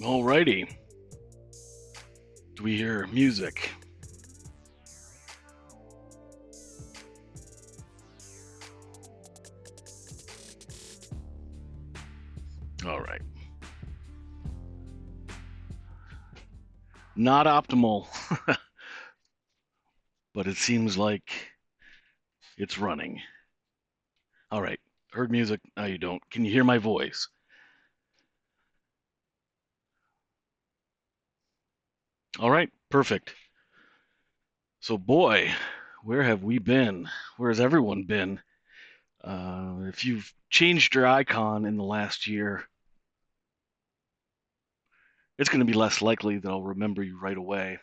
Alrighty. Do we hear music? All right. Not optimal, but it seems like it's running. All right. Heard music. No, you don't. Can you hear my voice? All right. Perfect. So, boy, where have we been? Where has everyone been? If you've changed your icon in the last year, it's going to be less likely that I'll remember you right away.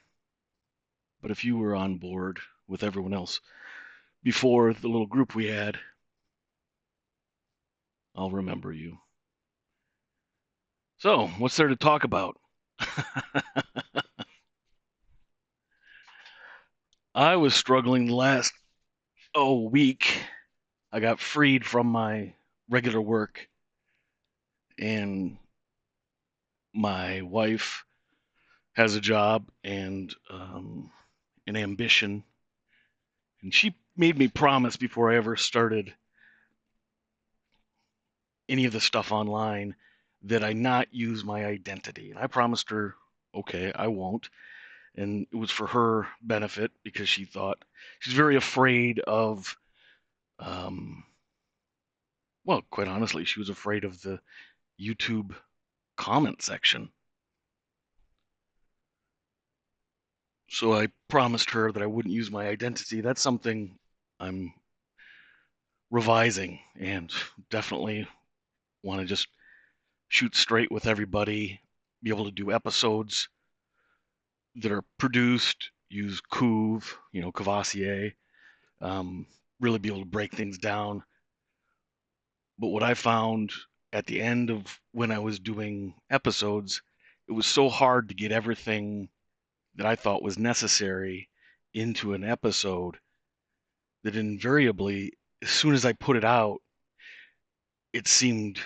But if you were on board with everyone else before the little group we had, I'll remember you. So, what's there to talk about? I was struggling the last week. I got freed from my regular work, and my wife has a job and an ambition, and she made me promise before I ever started any of the stuff online that I not use my identity. And I promised her, okay, I won't. And it was for her benefit because she thought she's very afraid of, um, well, quite honestly, she was afraid of the YouTube comment section. So I promised her that I wouldn't use my identity. That's something I'm revising and definitely want to just shoot straight with everybody, be able to do episodes that are produced, use Couve, Cavassier, um, really be able to break things down. But what I found at the end of when I was doing episodes, it was so hard to get everything that I thought was necessary into an episode that invariably, as soon as I put it out, it seemed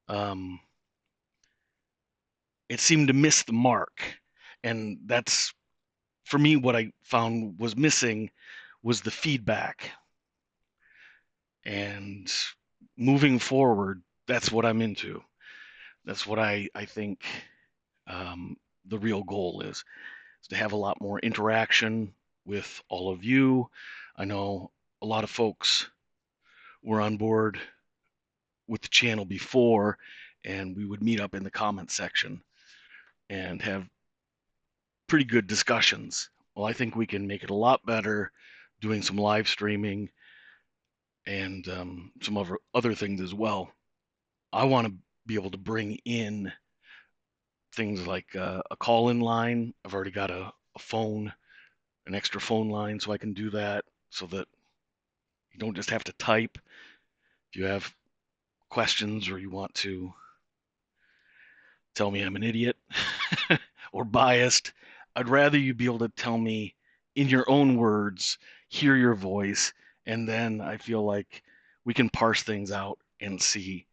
um, it seemed to miss the mark. And that's for me what I found was missing was the feedback. And moving forward, that's what I'm into. That's what I think the real goal is to have a lot more interaction with all of you. I know a lot of folks were on board with the channel before, and we would meet up in the comment section and have pretty good discussions. Well, I think we can make it a lot better doing some live streaming and some other things as well. I want to be able to bring in things like a call-in line. I've already got a phone, an extra phone line, so I can do that so that you don't just have to type. If you have questions or you want to tell me I'm an idiot or biased, I'd rather you be able to tell me in your own words, hear your voice, and then I feel like we can parse things out and see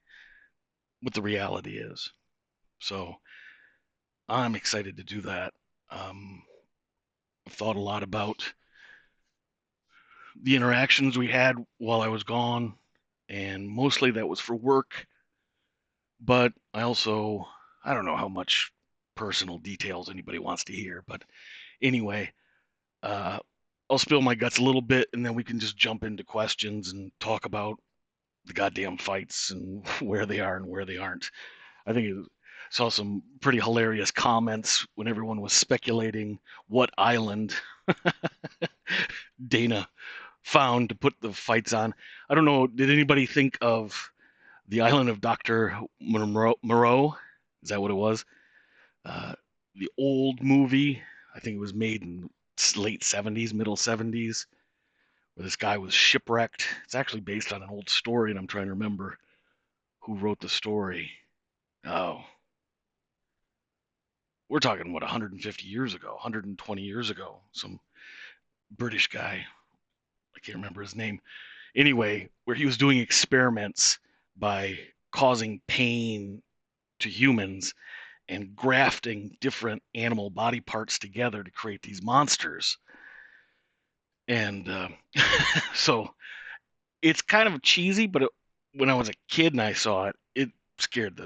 what the reality is. So I'm excited to do that. I've thought a lot about the interactions we had while I was gone, and mostly that was for work. But I don't know how much personal details anybody wants to hear. But anyway, uh, I'll spill my guts a little bit, and then we can just jump into questions and talk about the goddamn fights and where they are and where they aren't. I think I saw some pretty hilarious comments when everyone was speculating what island Dana found to put the fights on. I don't know. Did anybody think of the island of Dr. Moreau? Is that what it was? Uh, the old movie, I think it was made in late 70s, middle 70s, where this guy was shipwrecked. It's actually based on an old story, and I'm trying to remember who wrote the story. Oh, we're talking, what, 150 years ago, 120 years ago. Some British guy, I can't remember his name. Anyway, where he was doing experiments by causing pain to humans, and grafting different animal body parts together to create these monsters. And so it's kind of cheesy, but when I was a kid and I saw it, it scared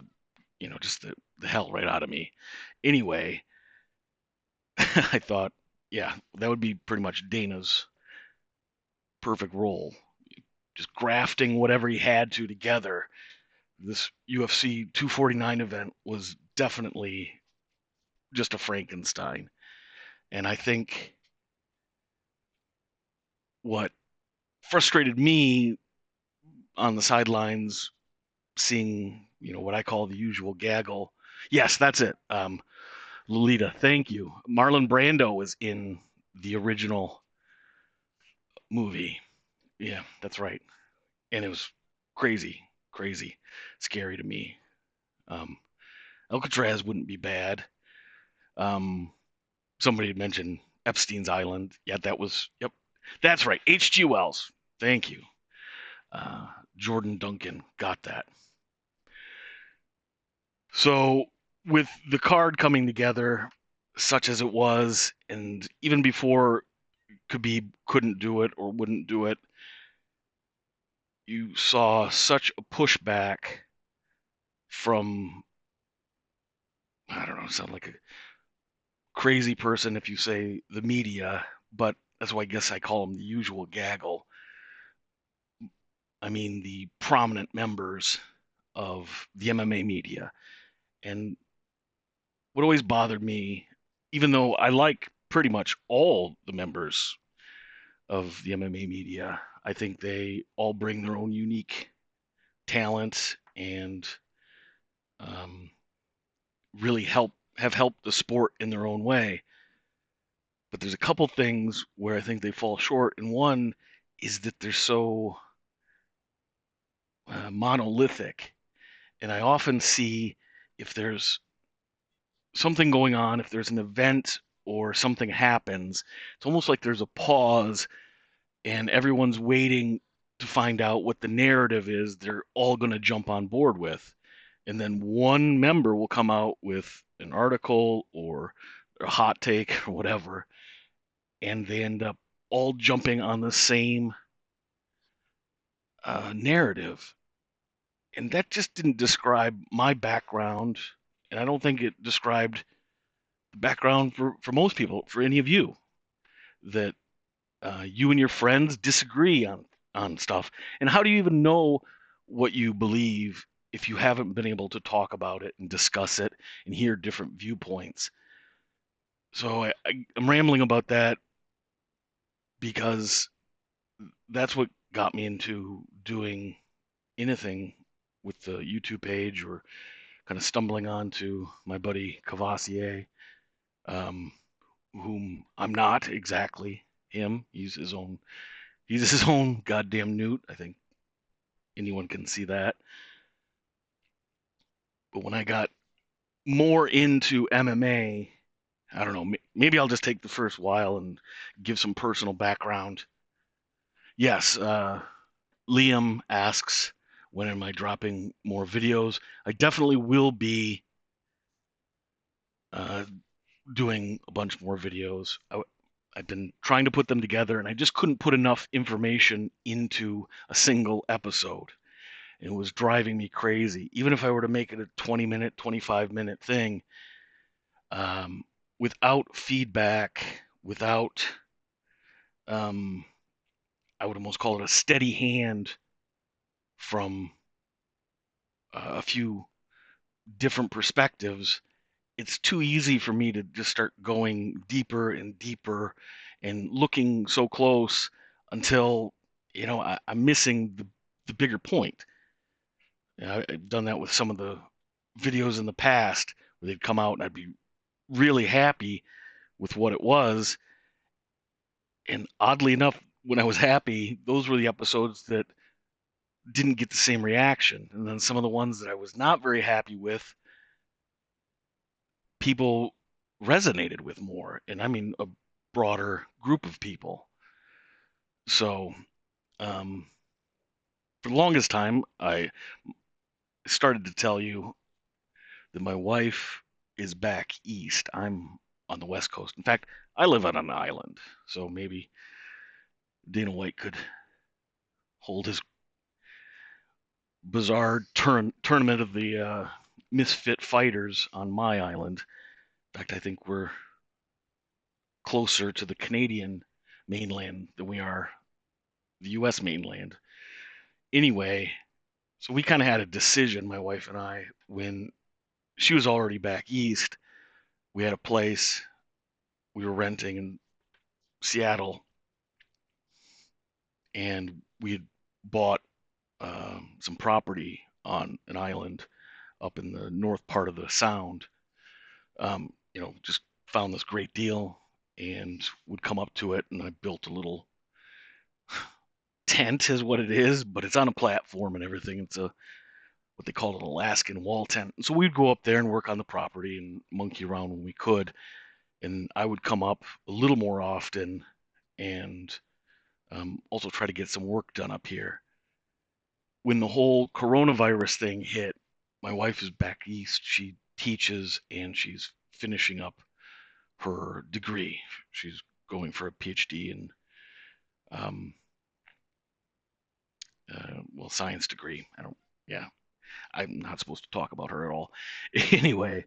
just the hell right out of me. Anyway, I thought, yeah, that would be pretty much Dana's perfect role. Just grafting whatever he had to together. This UFC 249 event was definitely just a Frankenstein. And I think what frustrated me on the sidelines, seeing, what I call the usual gaggle. Yes, that's it. Lolita, thank you. Marlon Brando was in the original movie. Yeah, that's right. And it was crazy, crazy, scary to me. Um, Alcatraz wouldn't be bad. Um, Somebody had mentioned Epstein's Island. Yeah, yep, that's right. H.G. Wells. Thank you. Uh, Jordan Duncan got that. So, with the card coming together, such as it was, and even before Khabib couldn't do it or wouldn't do it, you saw such a pushback from, I don't know, sound like a crazy person if you say the media, but that's why I guess I call them the usual gaggle. I mean, the prominent members of the MMA media. And what always bothered me, even though I like pretty much all the members of the MMA media, I think they all bring their own unique talent and um, really have helped the sport in their own way. But there's a couple things where I think they fall short, and one is that they're so monolithic. And I often see if there's something going on, if there's an event or something happens, it's almost like there's a pause and everyone's waiting to find out what the narrative is they're all going to jump on board with. And then one member will come out with an article or a hot take or whatever, and they end up all jumping on the same narrative. And that just didn't describe my background. And I don't think it described the background for most people, for any of you, that you and your friends disagree on stuff. And how do you even know what you believe if you haven't been able to talk about it and discuss it and hear different viewpoints? So I'm rambling about that because that's what got me into doing anything with the YouTube page or kind of stumbling onto my buddy Cavassier, um, whom I'm not exactly him. He's his own goddamn newt. I think anyone can see that. But when I got more into MMA, I don't know, maybe I'll just take the first while and give some personal background. Yes, Liam asks, when am I dropping more videos? I definitely will be uh, doing a bunch more videos. I've been trying to put them together, and I just couldn't put enough information into a single episode. It was driving me crazy. Even if I were to make it a 20-minute, 25-minute thing, um, without feedback, without, um, I would almost call it a steady hand from a few different perspectives, it's too easy for me to just start going deeper and deeper and looking so close until, I'm missing the bigger point. I've done that with some of the videos in the past where they'd come out and I'd be really happy with what it was. And oddly enough, when I was happy, those were the episodes that didn't get the same reaction. And then some of the ones that I was not very happy with, people resonated with more. And I mean, a broader group of people. So, um, for the longest time, I started to tell you that my wife is back east. I'm on the West Coast. In fact, I live on an island, so maybe Dana White could hold his bizarre tournament of the misfit fighters on my island. In fact, I think we're closer to the Canadian mainland than we are the U.S. mainland. Anyway, so we kind of had a decision, my wife and I, when she was already back east. We had a place we were renting in Seattle, and we had bought some property on an island up in the north part of the Sound. Just found this great deal and would come up to it, and I built a little tent, is what it is, but it's on a platform and everything. It's a what they call an Alaskan wall tent. And so we'd go up there and work on the property and monkey around when we could. And I would come up a little more often and also try to get some work done up here. When the whole coronavirus thing hit, my wife is back east. She teaches and she's finishing up her degree. She's going for a PhD in, science degree. Yeah, I'm not supposed to talk about her at all. Anyway,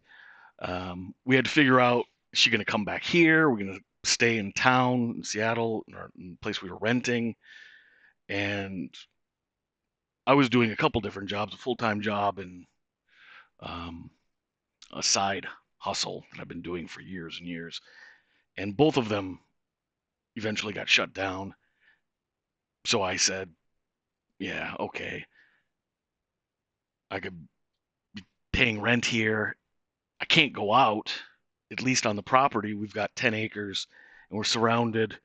we had to figure out, is she going to come back here? We're going to stay in town in Seattle, in the place we were renting. And I was doing a couple different jobs, a full-time job and a side hustle that I've been doing for years and years. And both of them eventually got shut down. So I said, yeah, okay, I could be paying rent here. I can't go out, at least on the property. We've got 10 acres and we're surrounded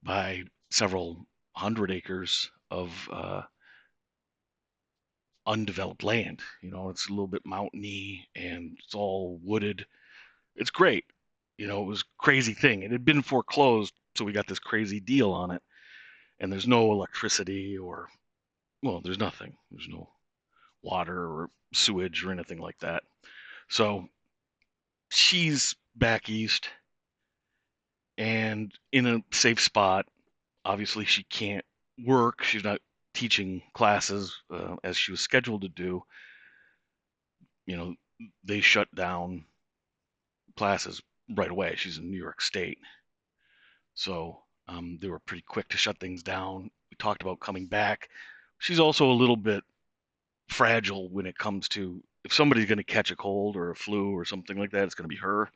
by several hundred acres of undeveloped land. It's a little bit mountainy and it's all wooded. It's great. It was a crazy thing. It had been foreclosed, so we got this crazy deal on it. And there's no electricity there's nothing. There's no water or sewage or anything like that. So she's back east and in a safe spot. Obviously, she can't work. She's not teaching classes as she was scheduled to do. They shut down classes right away. She's in New York State. So they were pretty quick to shut things down. We talked about coming back. She's also a little bit fragile when it comes to if somebody's going to catch a cold or a flu or something like that, it's going to be her.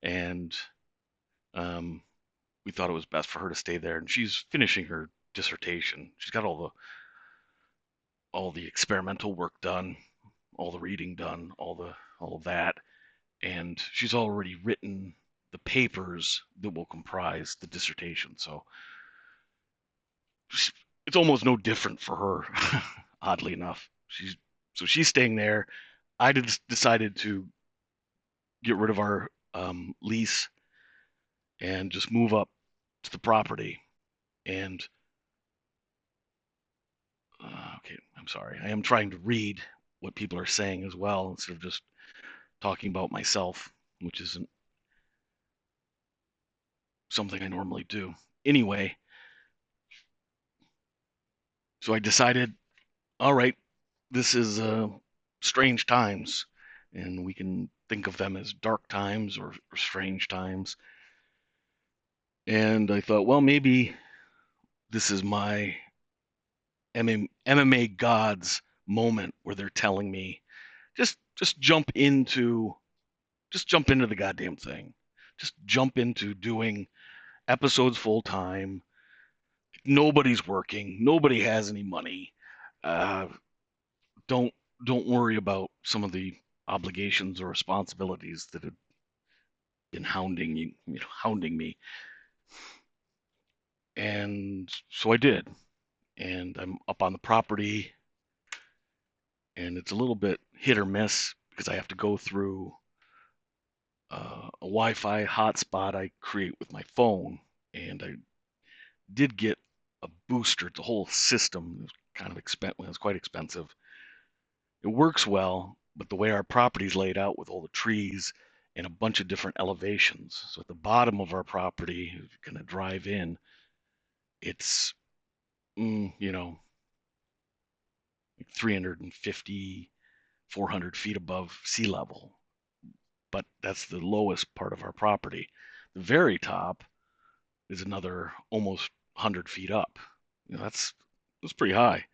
And we thought it was best for her to stay there. And she's finishing her dissertation. She's got all the experimental work done, all the reading done, all of that, and she's already written the papers that will comprise the dissertation. So it's almost no different for her, oddly enough. She's staying there. I decided to get rid of our lease and just move up to the property. And okay, I'm sorry. I am trying to read what people are saying as well instead of just talking about myself, which isn't something I normally do. Anyway, so I decided, all right, this is strange times, and we can think of them as dark times or strange times. And I thought, well, maybe this is my MMA gods moment where they're telling me just jump into the goddamn thing. Just jump into doing episodes full time. Nobody's working. Nobody has any money. Uh, don't don't worry about some of the obligations or responsibilities that have been hounding me. And so I did. And I'm up on the property, and it's a little bit hit or miss because I have to go through a Wi-Fi hotspot I create with my phone, and I did get a booster. The whole system was kind of expensive. It was quite expensive. It works well, but the way our property's laid out with all the trees and a bunch of different elevations. So at the bottom of our property, if you're going to drive in, it's, you know, like 350, 400 feet above sea level. But that's the lowest part of our property. The very top is another almost 100 feet up. That's pretty high.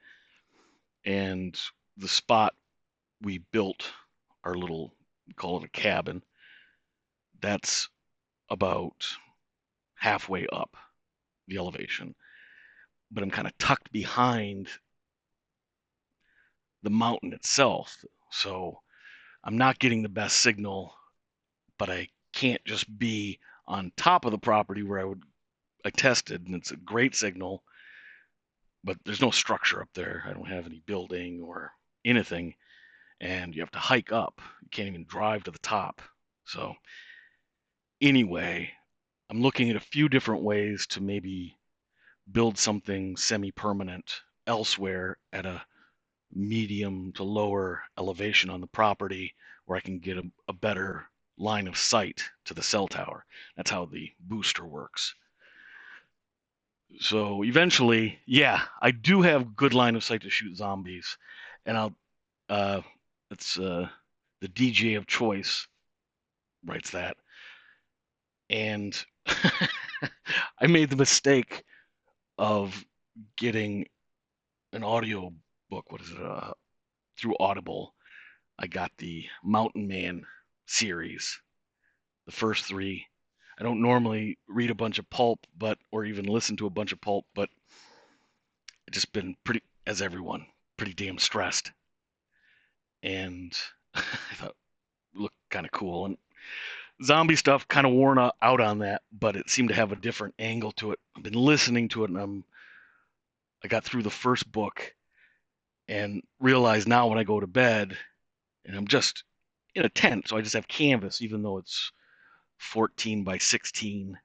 And the spot we built our little, we call it a cabin, that's about halfway up the elevation. But I'm kind of tucked behind the mountain itself. So I'm not getting the best signal, but I can't just be on top of the property where I tested, and it's a great signal, but there's no structure up there. I don't have any building or anything, and you have to hike up. You can't even drive to the top. So anyway, I'm looking at a few different ways to maybe build something semi-permanent elsewhere at a medium to lower elevation on the property where I can get a better line of sight to the cell tower. That's how the booster works. So eventually, yeah, I do have good line of sight to shoot zombies, and uh, it's the DJ of choice writes that, and I made the mistake of getting an audio book. What is it? Through Audible, I got the Mountain Man series, the first three. I don't normally read a bunch of pulp, or even listen to a bunch of pulp, but I've just been pretty, as everyone, pretty damn stressed, and I thought it looked kind of cool. And zombie stuff kind of worn out on that, but it seemed to have a different angle to it. I've been listening to it, and I got through the first book and realize now when I go to bed, and I'm just in a tent, so I just have canvas, even though it's 14 by 16.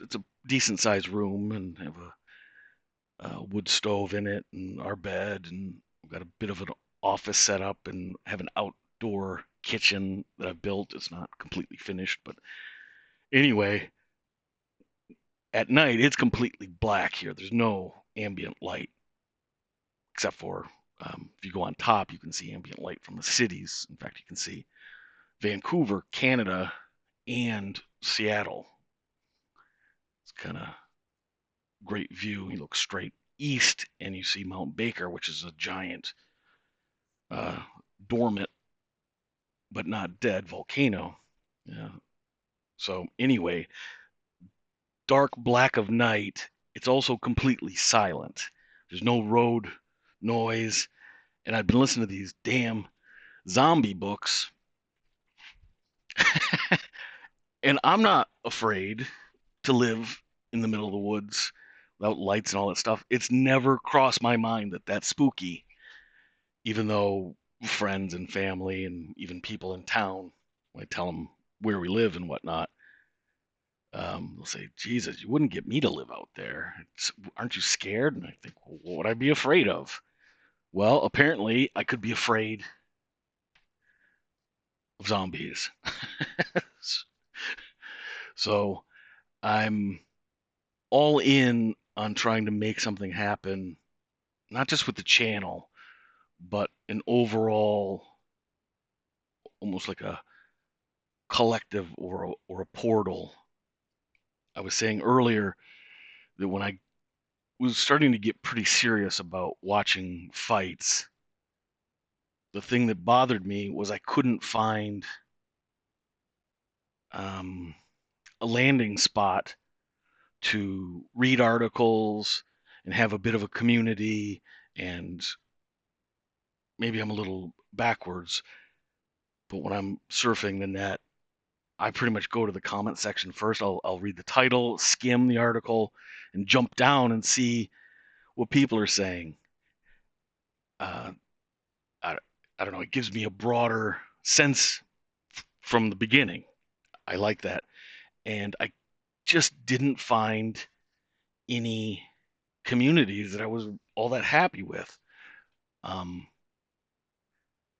It's a decent sized room, and have a wood stove in it, and our bed, and we've got a bit of an office set up, and have an outdoor kitchen that I've built. It's not completely finished, but anyway, at night it's completely black here. There's no ambient light except for if you go on top, you can see ambient light from the cities. In fact, you can see Vancouver, Canada, and Seattle. It's kind of great view. You look straight east and you see Mount Baker, which is a giant, uh, dormant but not dead volcano. Yeah. So anyway, dark black of night. It's also completely silent. There's no road noise, and I've been listening to these damn zombie books, and I'm not afraid to live in the middle of the woods without lights and all that stuff. It's never crossed my mind that that's spooky, even though friends and family and even people in town, when I tell them where we live and whatnot, they'll say, Jesus, you wouldn't get me to live out there. Aren't you scared? And I think, well, what would I be afraid of? Well, apparently I could be afraid of zombies. So I'm all in on trying to make something happen, not just with the channel, but an overall, almost like a collective or a portal. I was saying earlier that when I was starting to get pretty serious about watching fights, the thing that bothered me was I couldn't find um, a landing spot to read articles and have a bit of a community. And maybe I'm a little backwards, but when I'm surfing the net, I pretty much go to the comment section first. I'll read the title, skim the article, and jump down and see what people are saying. Uh, I, I don't know. It gives me a broader sense from the beginning. I like that. And I just didn't find any communities that I was all that happy with. Um,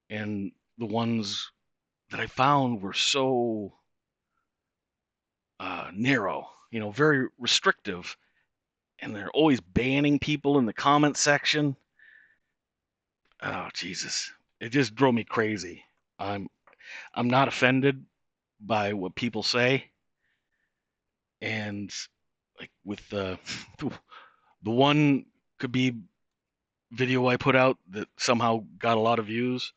and the ones that I found were so narrow, very restrictive, and they're always banning people in the comment section. Oh, Jesus. It just drove me crazy. I'm I'm not offended by what people say, and like with the one Khabib video I put out that somehow got a lot of views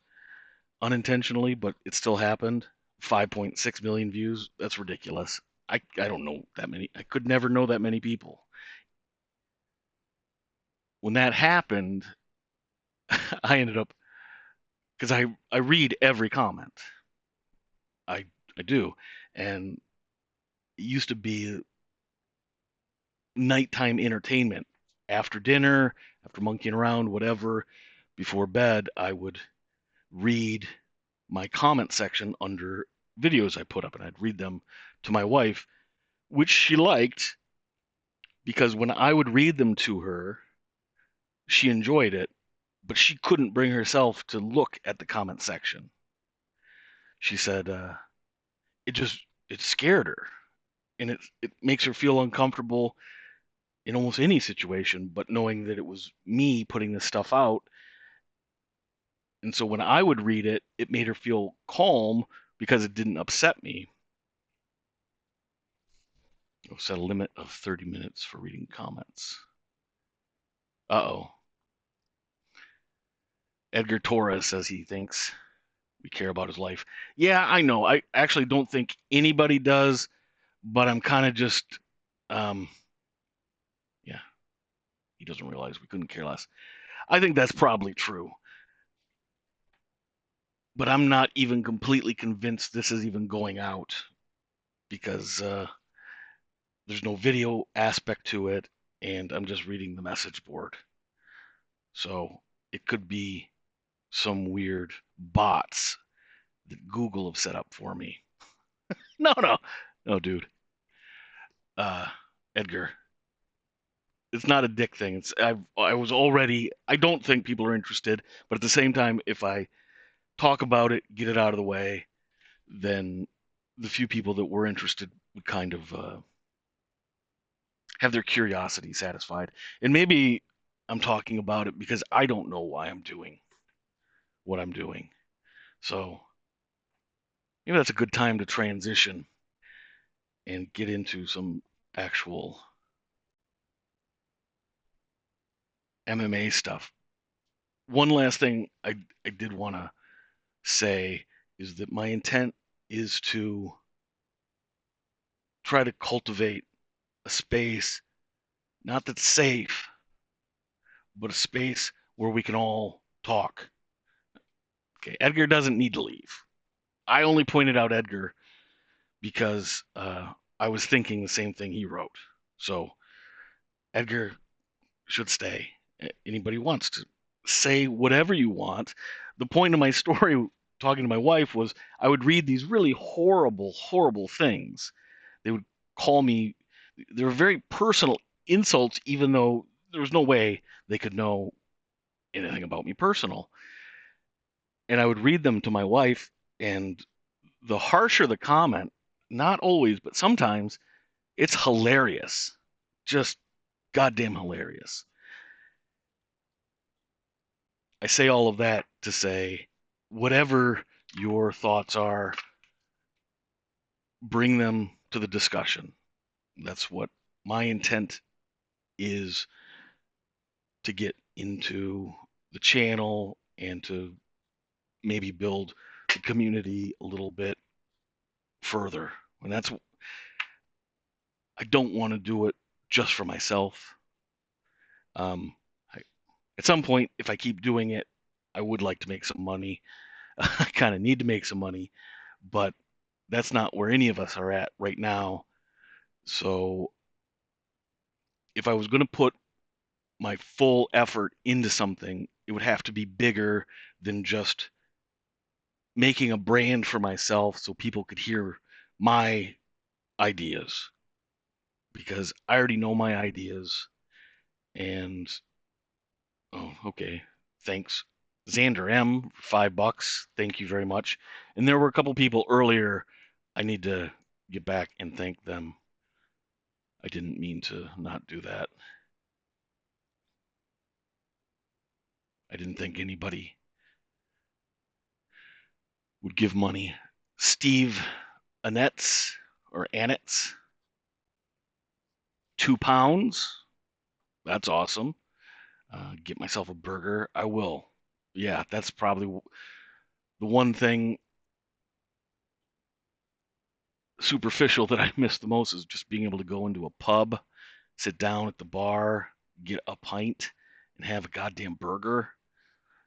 unintentionally, but it still happened. 5.6 million views. That's ridiculous. I don't know that many. I could never know that many people. When that happened, I ended up because I read every comment. I I do, and it used to be nighttime entertainment after dinner, after monkeying around, whatever, before bed. I would read my comment section under videos I put up, and I'd read them to my wife, which she liked because when I would read them to her, she enjoyed it, but she couldn't bring herself to look at the comment section. She said it just it scared her, and it makes her feel uncomfortable in almost any situation, but knowing that it was me putting this stuff out. And so when I would read it, it made her feel calm because it didn't upset me. I'll set a limit of 30 minutes for reading comments. Uh-oh. Edgar Torres says he thinks we care about his life. Yeah, I know. I actually don't think anybody does, but I'm kind of just, um, yeah, he doesn't realize we couldn't care less. I think that's probably true, but I'm not even completely convinced this is even going out because there's no video aspect to it, and I'm just reading the message board. So it could be some weird bots that Google have set up for me. No, no, no, dude. Uh, Edgar, it's not a dick thing. I was already. I don't think people are interested, but at the same time, if I talk about it, get it out of the way, then the few people that were interested would kind of have their curiosity satisfied. And maybe I'm talking about it because I don't know why I'm doing what I'm doing. So maybe that's a good time to transition and get into some actual MMA stuff. One last thing I did want to say is that my intent is to try to cultivate a space, not that's safe, but a space where we can all talk. Okay, Edgar doesn't need to leave. I only pointed out Edgar because I was thinking the same thing he wrote. So Edgar should stay. Anybody wants to say whatever you want. The point of my story, talking to my wife, was I would read these really horrible, horrible things. They would call me, they were very personal insults, even though there was no way they could know anything about me personal. And I would read them to my wife, and the harsher the comment, not always, but sometimes, it's hilarious. Just goddamn hilarious. I say all of that to say, whatever your thoughts are, bring them to the discussion. That's what my intent is, to get into the channel and to maybe build the community a little bit further. And that's, I don't want to do it just for myself. Um, I, at some point, if I keep doing it, I would like to make some money. I kind of need to make some money, but that's not where any of us are at right now. So if I was going to put my full effort into something, it would have to be bigger than just making a brand for myself so people could hear my ideas, because I already know my ideas. And oh, okay, thanks. Xander M, $5. Thank you very much. And there were a couple people earlier. I need to get back and thank them. I didn't mean to not do that. I didn't think anybody would give money. Steve Annetts or Annetts, £2. That's awesome. Get myself a burger. I will. Yeah, that's probably the one thing superficial that I miss the most is just being able to go into a pub, sit down at the bar, get a pint, and have a goddamn burger,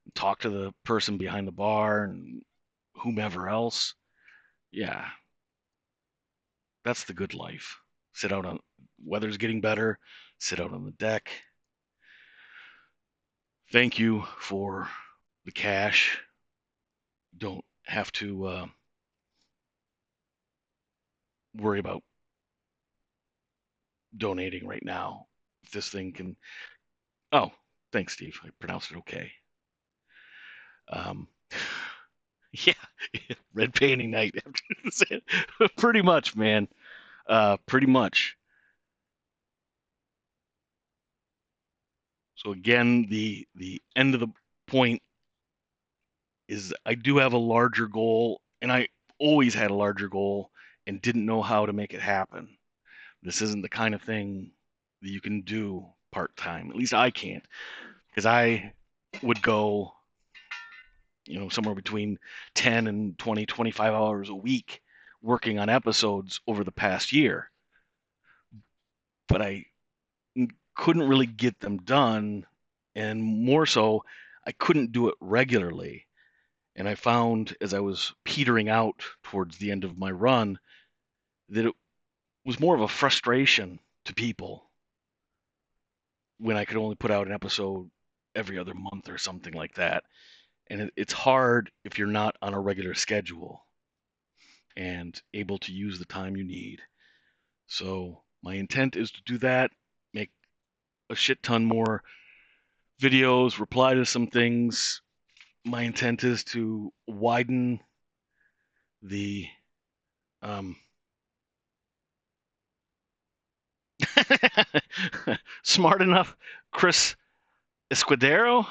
and talk to the person behind the bar and whomever else. Yeah, that's the good life. Sit out on weather's getting better, sit out on the deck. Thank you for the cash. Don't have to worry about donating right now. If this thing can. Oh, thanks, Steve. I pronounced it okay. Um, yeah, red painting night. Pretty much, man. Pretty much. So again, the end of the point is I do have a larger goal, and I always had a larger goal and didn't know how to make it happen. This isn't the kind of thing that you can do part time. At least I can't, because I would go, somewhere between 10 and 20, 25 hours a week working on episodes over the past year. But I couldn't really get them done, and more so, I couldn't do it regularly. And I found as I was petering out towards the end of my run that it was more of a frustration to people when I could only put out an episode every other month or something like that. And it's hard if you're not on a regular schedule and able to use the time you need. So my intent is to do that, make a shit ton more videos, reply to some things. My intent is to widen the um, smart enough Chris Escudero.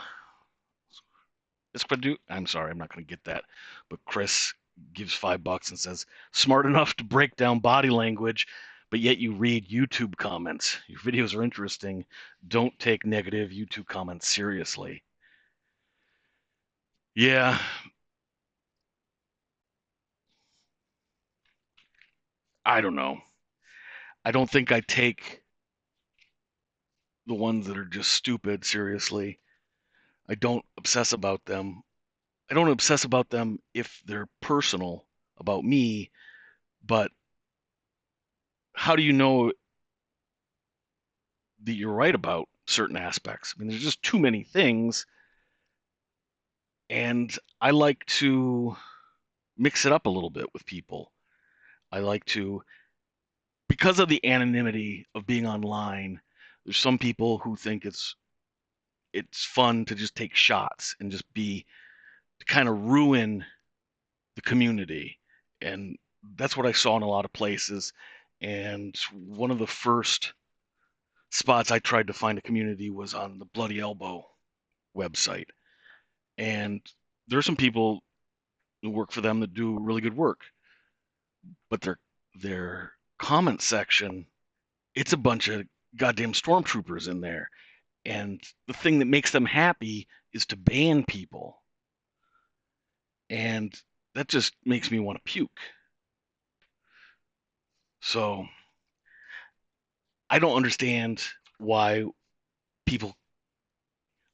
I'm sorry, I'm not going to get that. But Chris gives $5 and says, smart enough to break down body language, but yet you read YouTube comments. Your videos are interesting. Don't take negative YouTube comments seriously. Yeah, I don't know. I don't think I take the ones that are just stupid seriously. I don't obsess about them. I don't obsess about them if they're personal about me, but how do you know that you're right about certain aspects? I mean, there's just too many things, and I like to mix it up a little bit with people. I like to, because of the anonymity of being online, there's some people who think it's fun to just take shots and just be to kind of ruin the community. And that's what I saw in a lot of places. And one of the first spots I tried to find a community was on the Bloody Elbow website. And there's some people who work for them that do really good work, but their comment section, it's a bunch of goddamn stormtroopers in there. And the thing that makes them happy is to ban people. And that just makes me want to puke. So I don't understand why people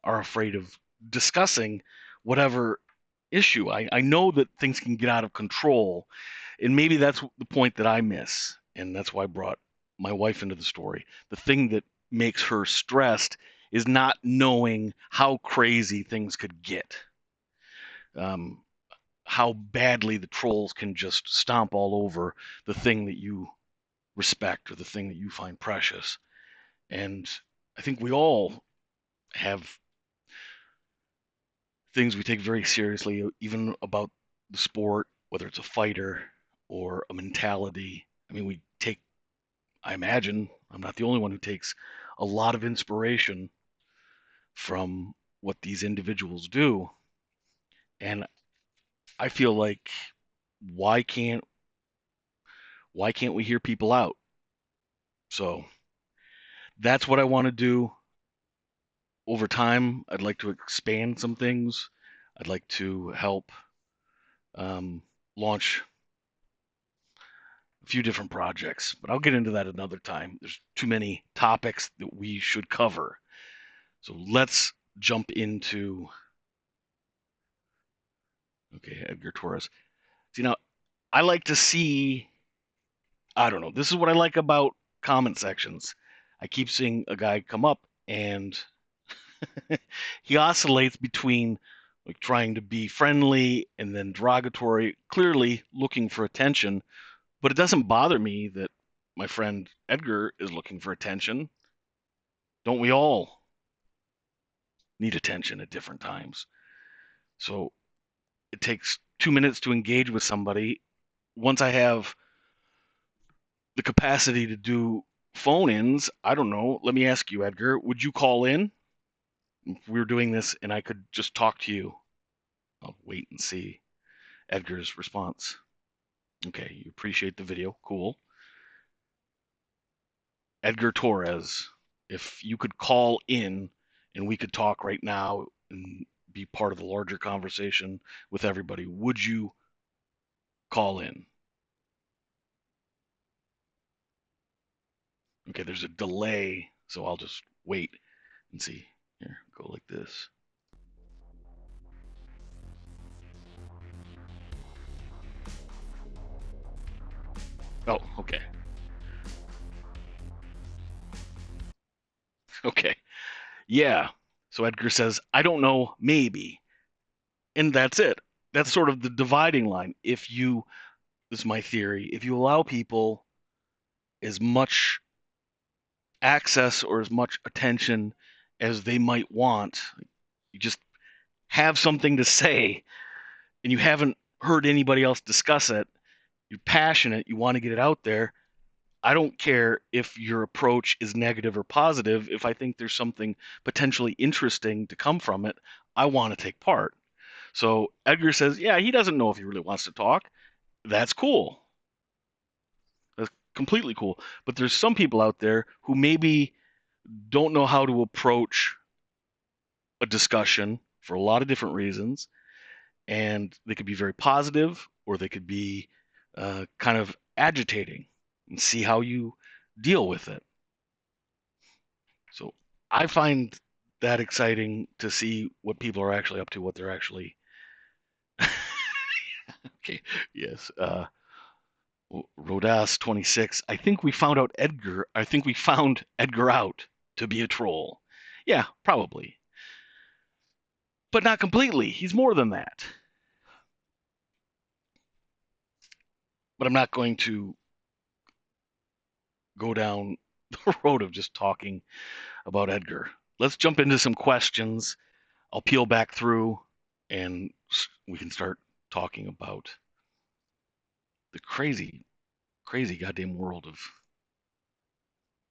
are afraid of discussing whatever issue. I know that things can get out of control, and maybe that's the point that I miss, and that's why I brought my wife into the story. The thing that makes her stressed is not knowing how crazy things could get, um, how badly the trolls can just stomp all over the thing that you respect or the thing that you find precious. And I think we all have things we take very seriously, even about the sport, whether it's a fighter or a mentality. I mean, I imagine, I'm not the only one who takes a lot of inspiration from what these individuals do. And I feel like why can't why can't we hear people out? So that's what I want to do over time. I'd like to expand some things. I'd like to help um, launch a few different projects, but I'll get into that another time. There's too many topics that we should cover. So let's jump into, okay, Edgar Torres. So, I like to see, I don't know, this is what I like about comment sections. I keep seeing a guy come up and he oscillates between like trying to be friendly and then derogatory, clearly looking for attention. But it doesn't bother me that my friend Edgar is looking for attention. Don't we all need attention at different times? So it takes 2 minutes to engage with somebody. Once I have the capacity to do phone ins, I don't know. Let me ask you, Edgar, would you call in if we were doing this and I could just talk to you? I'll wait and see Edgar's response. Okay, you appreciate the video. Cool. Edgar Torres, if you could call in and we could talk right now and be part of the larger conversation with everybody, would you call in? Okay, there's a delay, so I'll just wait and see. Here, go like this. Oh, okay. Okay. Yeah. So Edgar says, I don't know, maybe. And that's it. That's sort of the dividing line. This is my theory, if you allow people as much access or as much attention as they might want, you just have something to say and you haven't heard anybody else discuss it, you're passionate, you want to get it out there. I don't care if your approach is negative or positive. If I think there's something potentially interesting to come from it, I want to take part. So Edgar says, yeah, he doesn't know if he really wants to talk. That's cool. That's completely cool. But there's some people out there who maybe don't know how to approach a discussion for a lot of different reasons. And they could be very positive or they could be kind of agitating, and see how you deal with it. So I find that exciting to see what people are actually up to, what they're actually. Okay, yes. Rodas 26. I think we found out Edgar. I think we found Edgar out to be a troll. Yeah, probably, but not completely. He's more than that. But I'm not going to go down the road of just talking about Edgar. Let's jump into some questions. I'll peel back through and we can start talking about the crazy, crazy goddamn world of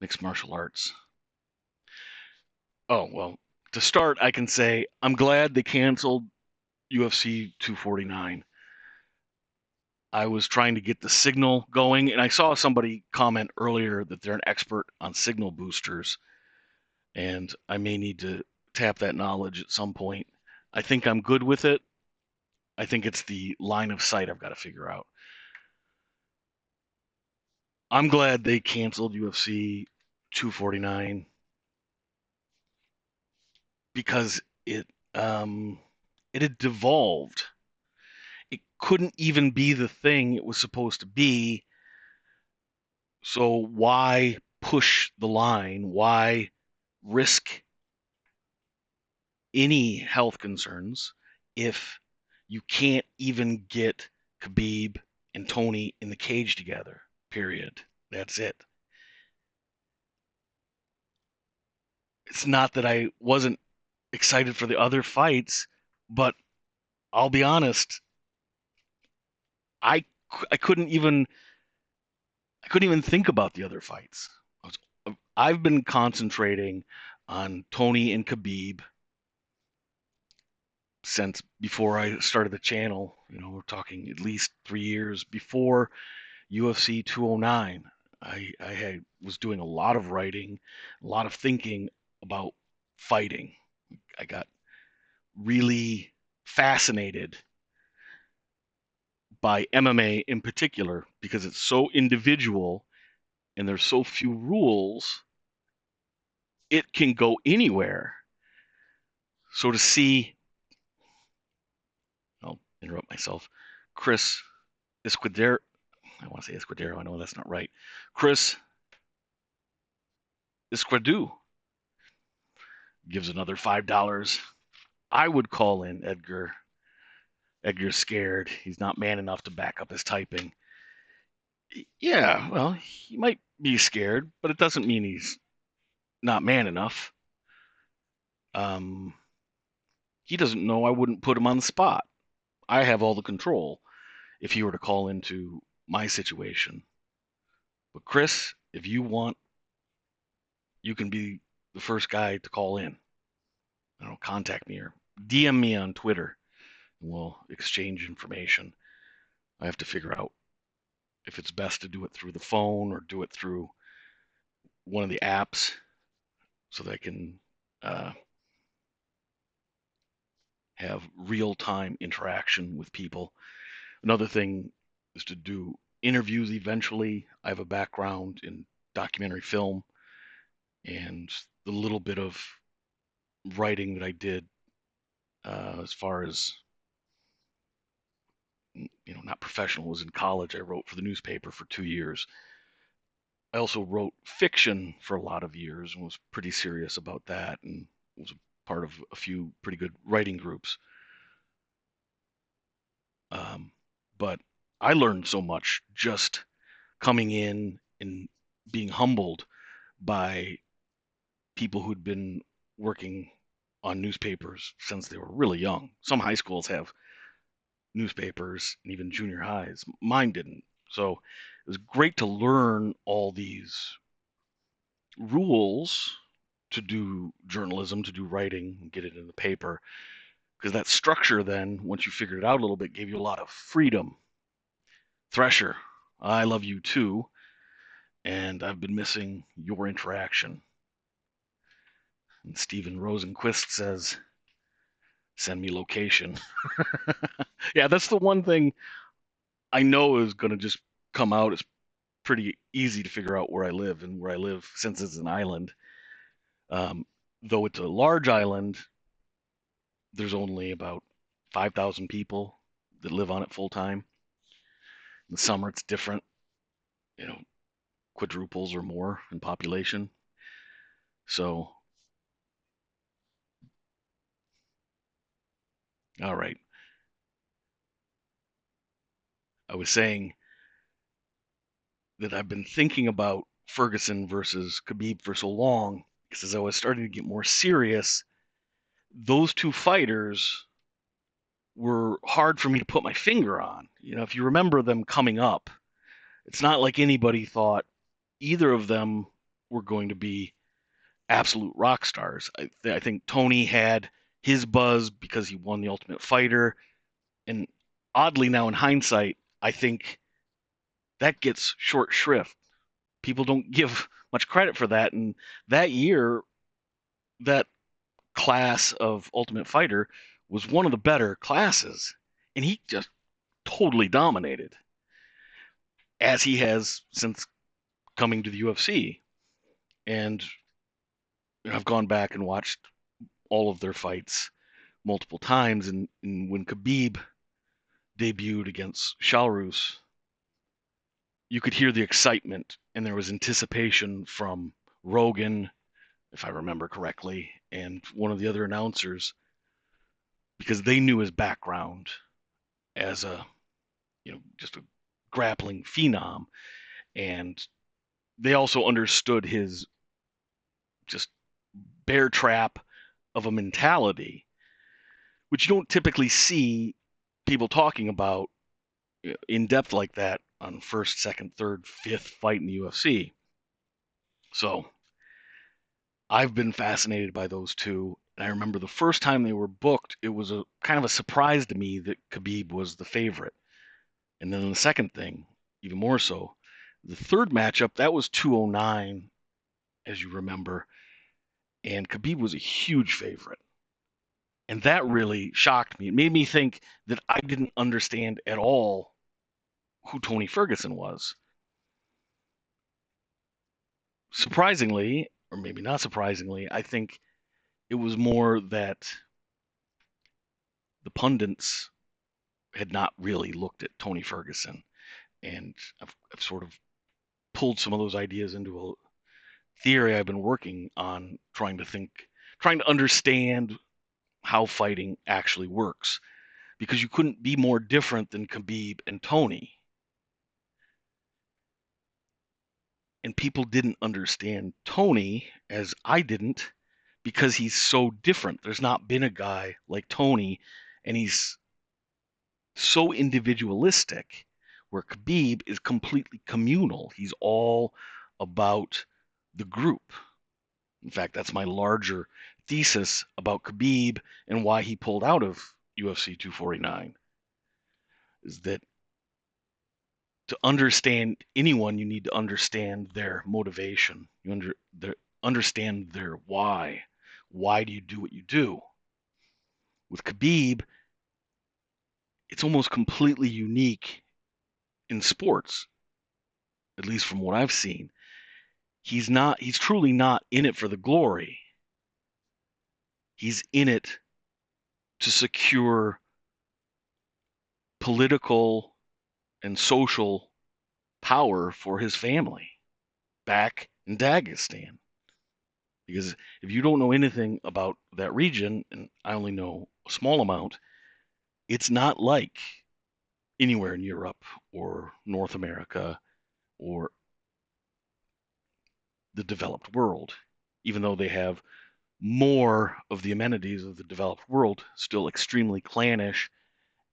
mixed martial arts. Oh, well, to start, I can say I'm glad they canceled UFC 249. I was trying to get the signal going, and I saw somebody comment earlier that they're an expert on signal boosters, and I may need to tap that knowledge at some point. I think I'm good with it. I think it's the line of sight I've got to figure out. I'm glad they canceled UFC 249 because it had devolved. It couldn't even be the thing it was supposed to be. So why push the line? Why risk any health concerns if you can't even get Khabib and Tony in the cage together? Period. That's it. It's not that I wasn't excited for the other fights. But I'll be honest, I I couldn't even think about the other fights. I've been concentrating on Tony and Khabib since before I started the channel. We're talking at least 3 years before UFC 209. Was doing a lot of writing, a lot of thinking about fighting. I got really fascinated by MMA in particular because it's so individual and there's so few rules. It can go anywhere. So to see, I'll interrupt myself. Chris Escudero, I want to say Escudero. I know that's not right. Chris Esquerdu gives another $5. I would call in Edgar. Edgar's scared. He's not man enough to back up his typing. Yeah, well, he might be scared, but it doesn't mean he's not man enough. Um, he doesn't know I wouldn't put him on the spot. I have all the control if he were to call into my situation. But Chris, if you want, you can be the first guy to call in. Contact me or DM me on Twitter, and we'll exchange information. I have to figure out if it's best to do it through the phone or do it through one of the apps so that I can have real-time interaction with people. Another thing is to do interviews eventually. I have a background in documentary film, and the little bit of writing that I did as far as not professional, was in college. I wrote for the newspaper for 2 years. I also wrote fiction for a lot of years and was pretty serious about that, and was a part of a few pretty good writing groups. But I learned so much just coming in and being humbled by people who'd been working on newspapers since they were really young. Some high schools have newspapers and even junior highs. Mine didn't. So it was great to learn all these rules to do journalism, to do writing, and get it in the paper. Because that structure then, once you figured it out a little bit, gave you a lot of freedom. Thresher, I love you too, and I've been missing your interaction. And Steven Rosenquist says, send me location. Yeah, that's the one thing I know is going to just come out. It's pretty easy to figure out where I live, and where I live, since it's an island. Um, though it's a large island, there's only about 5,000 people that live on it full time. In the summer, it's different, you know, quadruples or more in population. So, all right. I was saying that I've been thinking about Ferguson versus Khabib for so long because as I was starting to get more serious, those two fighters were hard for me to put my finger on. If you remember them coming up, it's not like anybody thought either of them were going to be absolute rock stars. I think Tony had his buzz because he won the Ultimate Fighter, and oddly now in hindsight, I think that gets short shrift. People don't give much credit for that, and that year, that class of Ultimate Fighter was one of the better classes, and he just totally dominated, as he has since coming to the UFC. And I've gone back and watched all of their fights multiple times, and when Khabib debuted against Shalrus, you could hear the excitement, and there was anticipation from Rogan, if I remember correctly, and one of the other announcers, because they knew his background as just a grappling phenom, and they also understood his just bear trap of a mentality. which you don't typically see people talking about in depth like that on first, second, third, fifth fight in the UFC. So I've been fascinated by those two. And I remember the first time they were booked, it was a kind of a surprise to me that Khabib was the favorite. And then the second thing, even more so, the third matchup, that was 209, as you remember, and Khabib was a huge favorite. And that really shocked me. It made me think that I didn't understand at all who Tony Ferguson was. Surprisingly, or maybe not surprisingly, I think it was more that the pundits had not really looked at Tony Ferguson. And I've sort of pulled some of those ideas into a theory I've been working on, trying to understand how fighting actually works. Because you couldn't be more different than Khabib and Tony. And people didn't understand Tony as I didn't because he's so different. There's not been a guy like Tony, and he's so individualistic, where Khabib is completely communal. He's all about the group. In fact, that's my larger thesis about Khabib and why he pulled out of UFC 249, is that to understand anyone, you need to understand their motivation. Understand their why. Why do you do what you do? With Khabib, it's almost completely unique in sports, at least from what I've seen. He's truly not in it for the glory. He's in it to secure political and social power for his family back in Dagestan. Because if you don't know anything about that region, and I only know a small amount, it's not like anywhere in Europe or North America or the developed world, even though they have more of the amenities of the developed world, still extremely clannish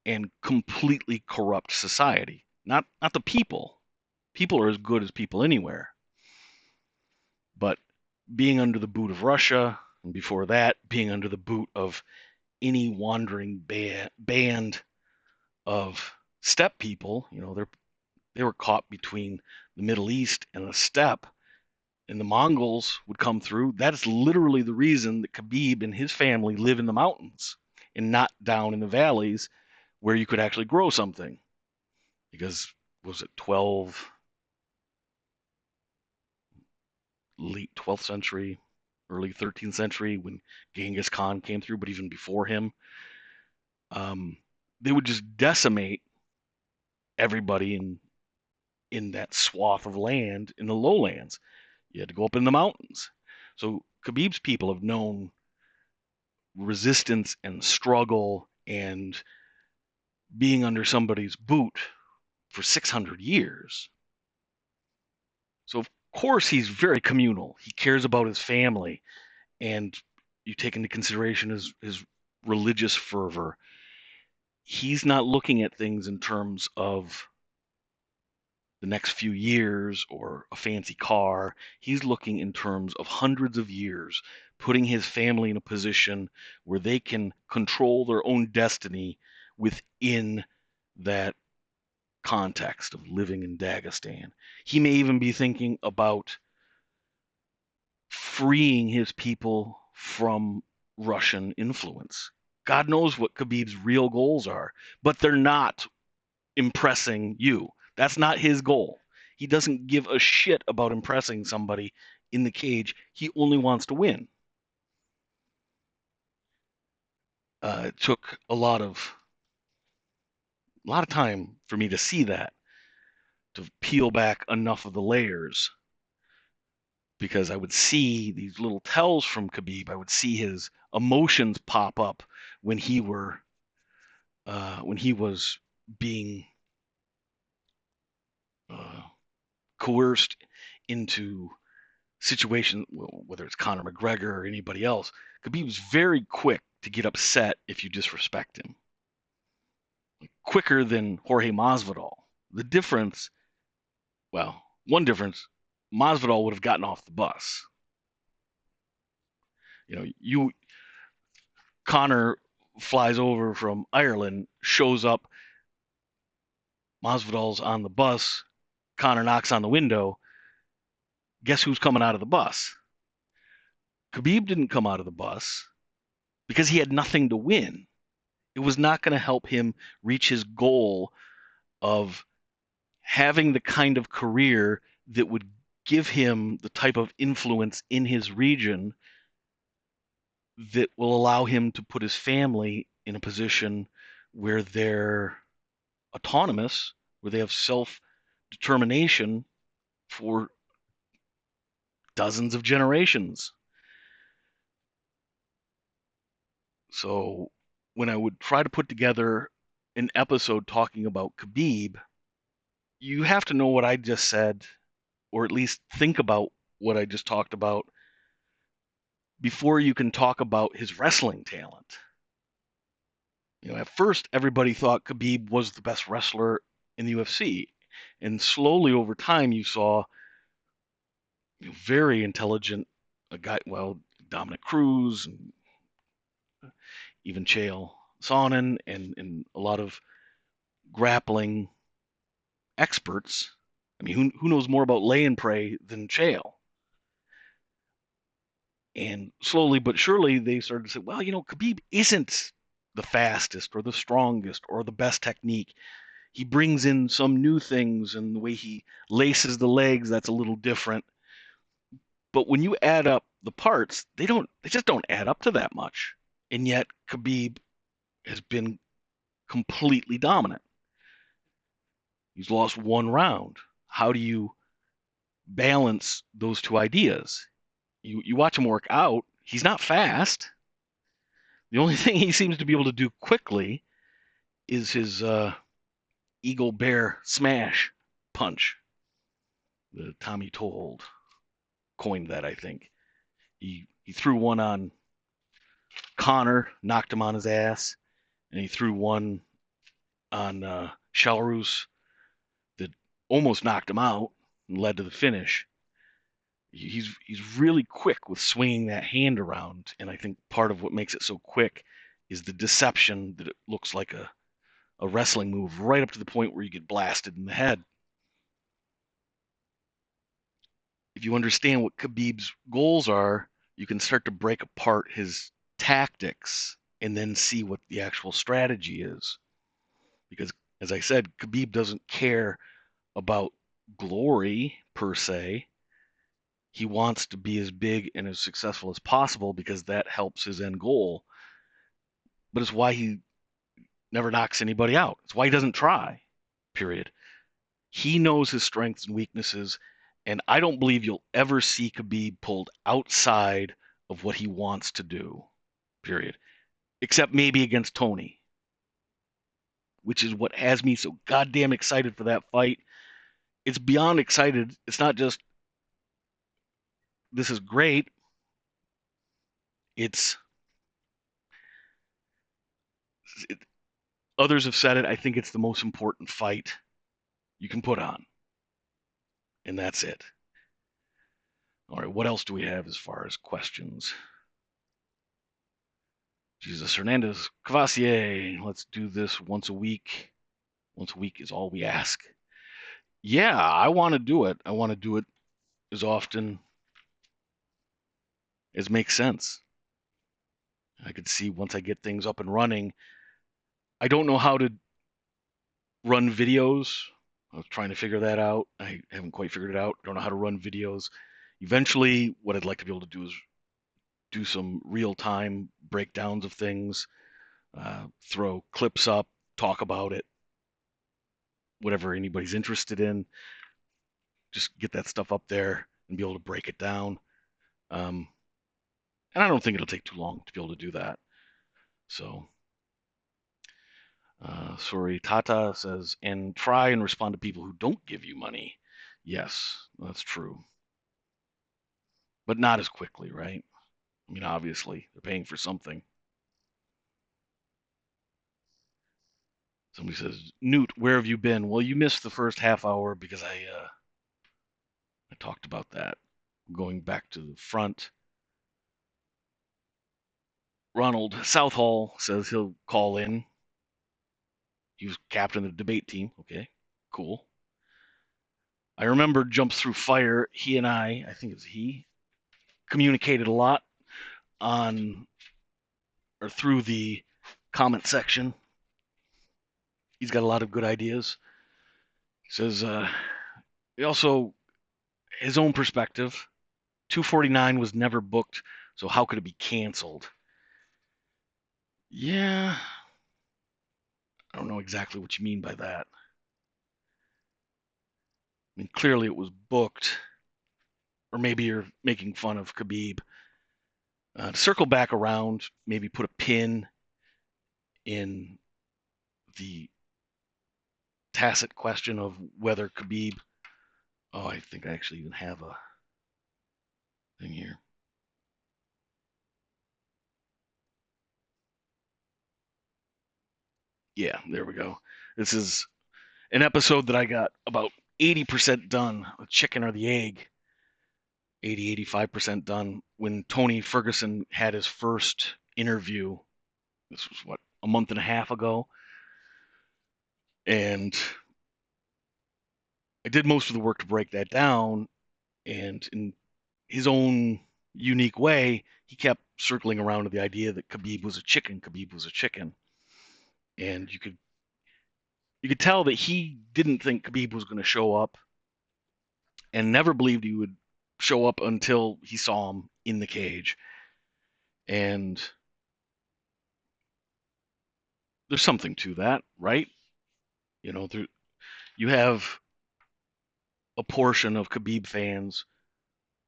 and completely corrupt society. Not the people. People are as good as people anywhere. But being under the boot of Russia, and before that, being under the boot of any wandering band of steppe people, they were caught between the Middle East and the steppe, and the Mongols would come through. That is literally the reason that Khabib and his family live in the mountains and not down in the valleys where you could actually grow something. Because was it late 12th century, early 13th century when Genghis Khan came through, but even before him, um, they would just decimate everybody in that swath of land in the lowlands. You had to go up in the mountains. So Khabib's people have known resistance and struggle and being under somebody's boot for 600 years. So of course he's very communal. He cares about his family, and you take into consideration his religious fervor. He's not looking at things in terms of the next few years or a fancy car. He's looking in terms of hundreds of years, putting his family in a position where they can control their own destiny within that context of living in Dagestan. He may even be thinking about freeing his people from Russian influence. God knows what Khabib's real goals are, but they're not impressing you. That's not his goal. He doesn't give a shit about impressing somebody in the cage. He only wants to win. It took a lot of time for me to see that, to peel back enough of the layers, because I would see these little tells from Khabib. I would see his emotions pop up when he was being uh, coerced into situation, whether it's Conor McGregor or anybody else, Khabib's very quick to get upset if you disrespect him. Quicker than Jorge Masvidal. The difference, well, one difference, Masvidal would have gotten off the bus. Conor flies over from Ireland, shows up, Masvidal's on the bus, Conor knocks on the window. Guess who's coming out of the bus? Khabib didn't come out of the bus because he had nothing to win. It was not going to help him reach his goal of having the kind of career that would give him the type of influence in his region that will allow him to put his family in a position where they're autonomous, where they have self-determination for dozens of generations. So when I would try to put together an episode talking about Khabib, you have to know what I just said, or at least think about what I just talked about before you can talk about his wrestling talent. At first, everybody thought Khabib was the best wrestler in the UFC. And slowly over time, you saw very intelligent guy, well, Dominick Cruz and even Chael Sonnen and a lot of grappling experts. I mean, who knows more about lay and pray than Chael? And slowly but surely, they started to say, well, Khabib isn't the fastest or the strongest or the best technique. He brings in some new things, and the way he laces the legs, that's a little different. But when you add up the parts, they just don't add up to that much. And yet Khabib has been completely dominant. He's lost one round. How do you balance those two ideas? You watch him work out, he's not fast. The only thing he seems to be able to do quickly is his eagle bear smash punch. The Tommy Told coined that, I think. He threw one on Conor, knocked him on his ass, and he threw one on Belarus that almost knocked him out and led to the finish. He's really quick with swinging that hand around, and I think part of what makes it so quick is the deception that it looks like a wrestling move right up to the point where you get blasted in the head. If you understand what Khabib's goals are, you can start to break apart his tactics and then see what the actual strategy is. Because, as I said, Khabib doesn't care about glory per se. He wants to be as big and as successful as possible because that helps his end goal. But it's why he never knocks anybody out. It's why he doesn't try, period. He knows his strengths and weaknesses, and I don't believe you'll ever see Khabib pulled outside of what he wants to do, period. Except maybe against Tony, which is what has me so goddamn excited for that fight. It's beyond excited. It's not just, this is great. It's, others have said it, I think it's the most important fight you can put on. And that's it. All right, what else do we have as far as questions? Jesus Hernandez, Cavassier, let's do this once a week. Once a week is all we ask. Yeah, I want to do it. I want to do it as often as makes sense. I could see once I get things up and running. I don't know how to run videos. I was trying to figure that out. I haven't quite figured it out. I don't know how to run videos. Eventually, what I'd like to be able to do is do some real-time breakdowns of things, throw clips up, talk about it, whatever anybody's interested in. Just get that stuff up there and be able to break it down. And I don't think it'll take too long to be able to do that. So, sorry, Tata says, and try and respond to people who don't give you money. Yes, that's true. but not as quickly, right? I mean, obviously, they're paying for something. Somebody says, Newt, where have you been? Well, you missed the first half hour because I talked about that. Going back to the front. Ronald Southall says he'll call in. He was captain of the debate team. Okay, cool. I remember Jumps Through Fire. He and I think it's he, communicated a lot on or through the comment section. He's got a lot of good ideas. He says he also his own perspective. 249 was never booked, so how could it be canceled? Yeah, I don't know exactly what you mean by that. I mean, clearly it was booked, or maybe you're making fun of Khabib. To circle back around, maybe put a pin in the tacit question of whether Khabib. Oh, I think I actually even have a thing here. Yeah, there we go. This is an episode that I got about 80% done, the chicken or the egg. 85% done when Tony Ferguson had his first interview. This was what, a month and a half ago. And I did most of the work to break that down. And in his own unique way, he kept circling around to the idea that Khabib was a chicken. Khabib was a chicken. And you could tell that he didn't think Khabib was going to show up and never believed he would show up until he saw him in the cage. And there's something to that, right? You know, you have a portion of Khabib fans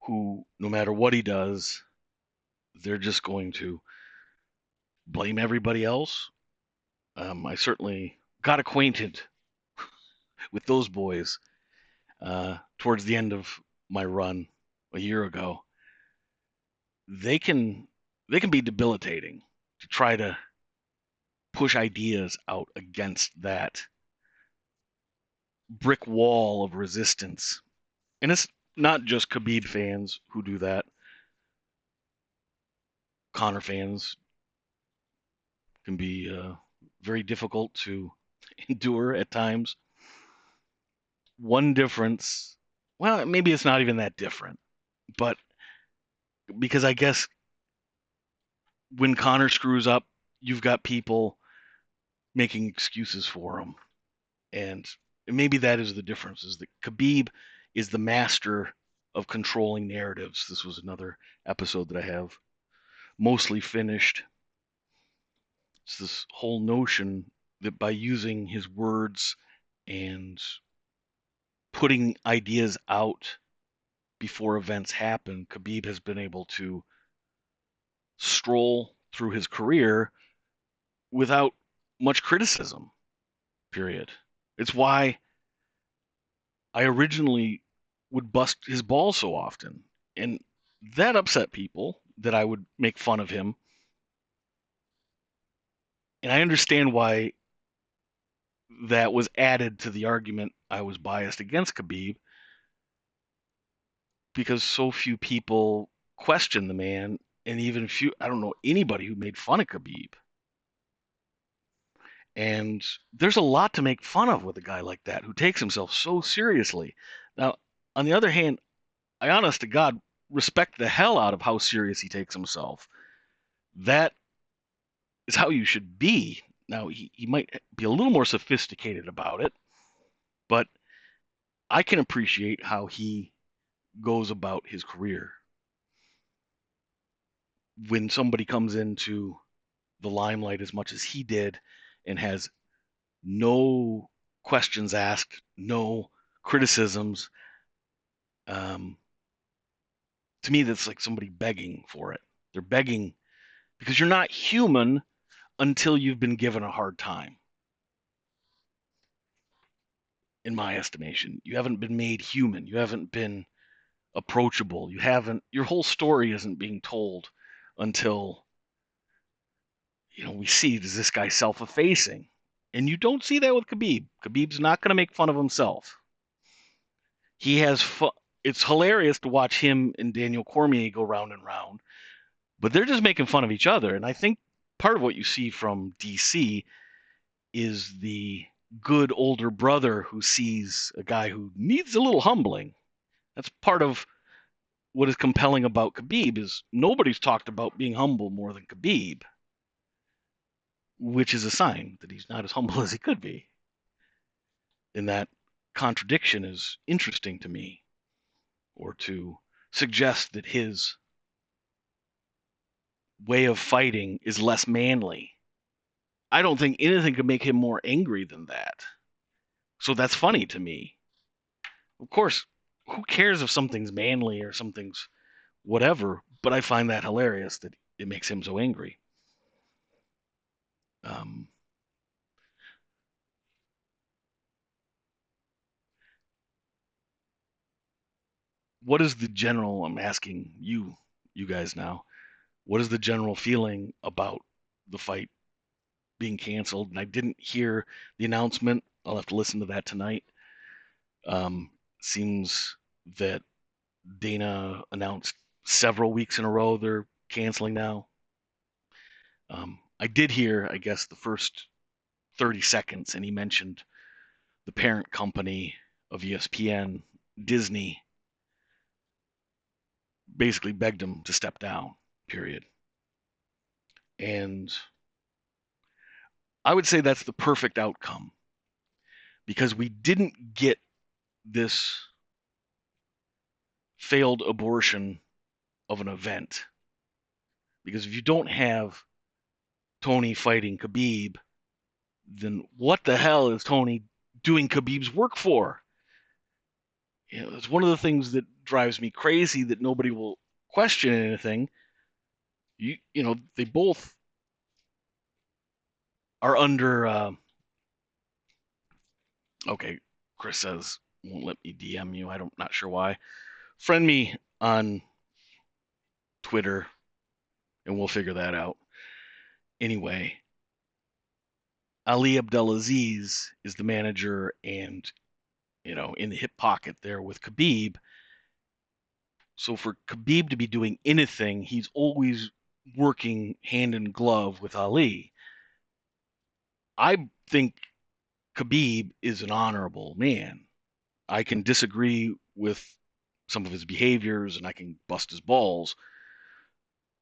who, no matter what he does, they're just going to blame everybody else. I certainly got acquainted with those boys towards the end of my run a year ago. They can be debilitating to try to push ideas out against that brick wall of resistance. And it's not just Khabib fans who do that. Conor fans can be very difficult to endure at times. One difference, well, maybe it's not even that different, but because I guess when Conor screws up, you've got people making excuses for him. And maybe that is the difference, is that Khabib is the master of controlling narratives. This was another episode that I have mostly finished. It's this whole notion that by using his words and putting ideas out before events happen, Khabib has been able to stroll through his career without much criticism, period. It's why I originally would bust his balls so often. And that upset people that I would make fun of him. And I understand why that was added to the argument I was biased against Khabib because so few people question the man, and even few, I don't know anybody who made fun of Khabib. And there's a lot to make fun of with a guy like that who takes himself so seriously. Now, on the other hand, I honest to God respect the hell out of how serious he takes himself. That is how you should be. Now, he might be a little more sophisticated about it, but I can appreciate how he goes about his career. When somebody comes into the limelight as much as he did and has no questions asked, no criticisms, um, to me, that's like somebody begging for it. They're begging because you're not human until you've been given a hard time. In my estimation, you haven't been made human. You haven't been approachable. Your whole story isn't being told until, we see, does this guy self-effacing? And you don't see that with Khabib. Khabib's not going to make fun of himself. He has fun. It's hilarious to watch him and Daniel Cormier go round and round, but they're just making fun of each other. And I think part of what you see from DC is the good older brother who sees a guy who needs a little humbling. That's part of what is compelling about Khabib is nobody's talked about being humble more than Khabib, which is a sign that he's not as humble as he could be. And that contradiction is interesting to me, or to suggest that his way of fighting is less manly. I don't think anything could make him more angry than that. So that's funny to me. Of course, who cares if something's manly or something's whatever, but I find that hilarious that it makes him so angry. Um, what is the general, I'm asking you guys now, what is the general feeling about the fight being canceled? And I didn't hear the announcement. I'll have to listen to that tonight. Seems that Dana announced several weeks in a row they're canceling now. I did hear, I guess, the first 30 seconds, and he mentioned the parent company of ESPN, Disney, basically begged him to step down, period. And I would say that's the perfect outcome because we didn't get this failed abortion of an event. Because if you don't have Tony fighting Khabib, then what the hell is Tony doing Khabib's work for? It's one of the things that drives me crazy that nobody will question anything. They both are under. Okay, Chris says won't let me DM you. I'm not sure why. Friend me on Twitter, and we'll figure that out. Anyway, Ali Abdelaziz is the manager, and in the hip pocket there with Khabib. So for Khabib to be doing anything, he's always working hand in glove with Ali. I think Khabib is an honorable man. I can disagree with some of his behaviors and I can bust his balls,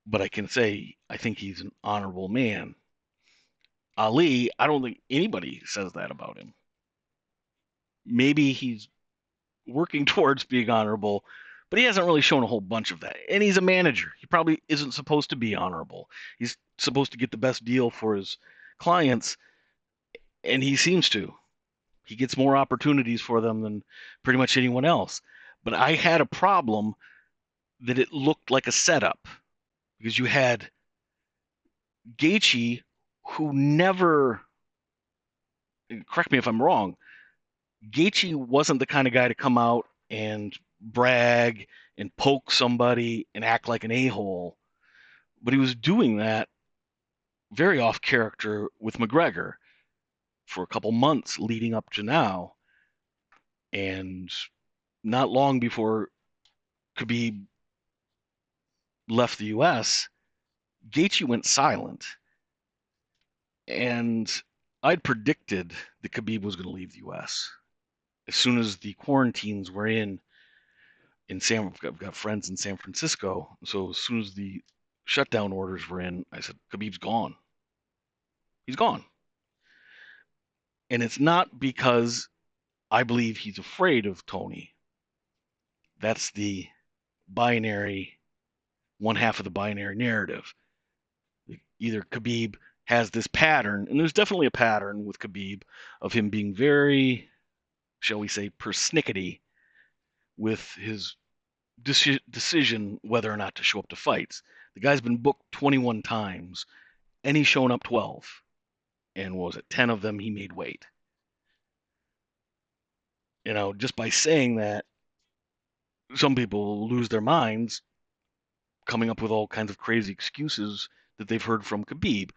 but I can say I think he's an honorable man. Ali, I don't think anybody says that about him. Maybe he's working towards being honorable, but he hasn't really shown a whole bunch of that. And he's a manager. He probably isn't supposed to be honorable. He's supposed to get the best deal for his clients, and he seems to. He gets more opportunities for them than pretty much anyone else. But I had a problem that it looked like a setup because you had Gaethje, who never, correct me if I'm wrong, Gaethje wasn't the kind of guy to come out and brag and poke somebody and act like an a-hole, but he was doing that very off character with McGregor for a couple months leading up to now. And not long before Khabib left the US, Gaethje went silent. And I'd predicted that Khabib was going to leave the US. As soon as the quarantines were in I've got friends in San Francisco. So as soon as the shutdown orders were in, I said, Khabib's gone. He's gone. And it's not because I believe he's afraid of Tony. That's the binary, one half of the binary narrative. Either Khabib has this pattern, and there's definitely a pattern with Khabib of him being very, shall we say, persnickety with his decision whether or not to show up to fights. The guy's been booked 21 times, and he's shown up 12. And what was it, 10 of them he made weight. Just by saying that, some people lose their minds coming up with all kinds of crazy excuses that they've heard from Khabib.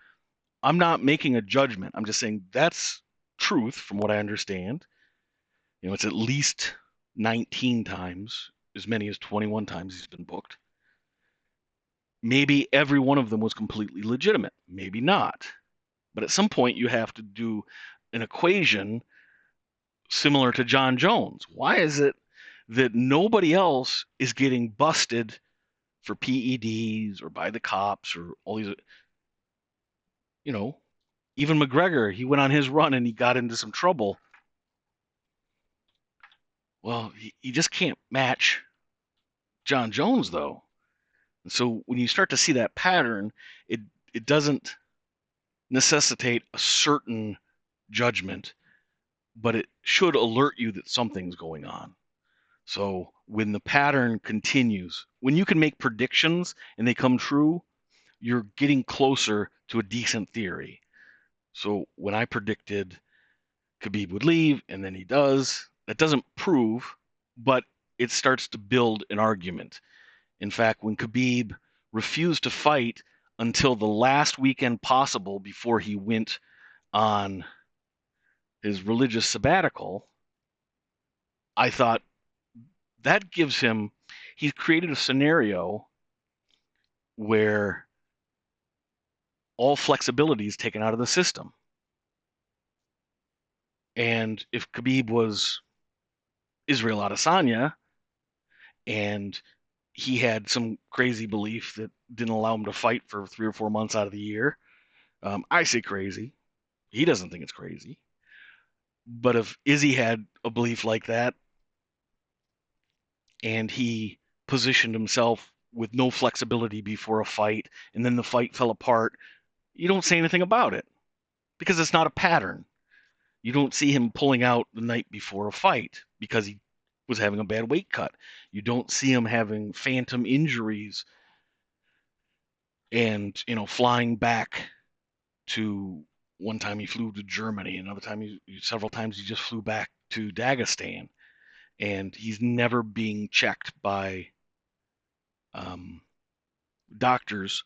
I'm not making a judgment. I'm just saying that's truth from what I understand. It's at least 19 times, as many as 21 times he's been booked. Maybe every one of them was completely legitimate. Maybe not. But at some point, you have to do an equation similar to John Jones. Why is it that nobody else is getting busted for PEDs or by the cops or all these, you know, even McGregor, he went on his run and he got into some trouble. Well, he just can't match John Jones, though. And so when you start to see that pattern, it it doesn't necessitate a certain judgment, but it should alert you that something's going on. So when the pattern continues, when you can make predictions and they come true, you're getting closer to a decent theory. So when I predicted Khabib would leave and then he does, that doesn't prove, but it starts to build an argument. In fact, when Khabib refused to fight until the last weekend possible before he went on his religious sabbatical, I thought that gives him, he's created a scenario where all flexibility is taken out of the system. And if Khabib was Israel Adesanya and he had some crazy belief that didn't allow him to fight for 3 or 4 months out of the year, I say crazy. He doesn't think it's crazy. But if Izzy had a belief like that and he positioned himself with no flexibility before a fight and then the fight fell apart, you don't say anything about it because it's not a pattern. You don't see him pulling out the night before a fight because he was having a bad weight cut. You don't see him having phantom injuries and, flying back to, one time he flew to Germany, another time several times he just flew back to Dagestan, and he's never being checked by um, doctors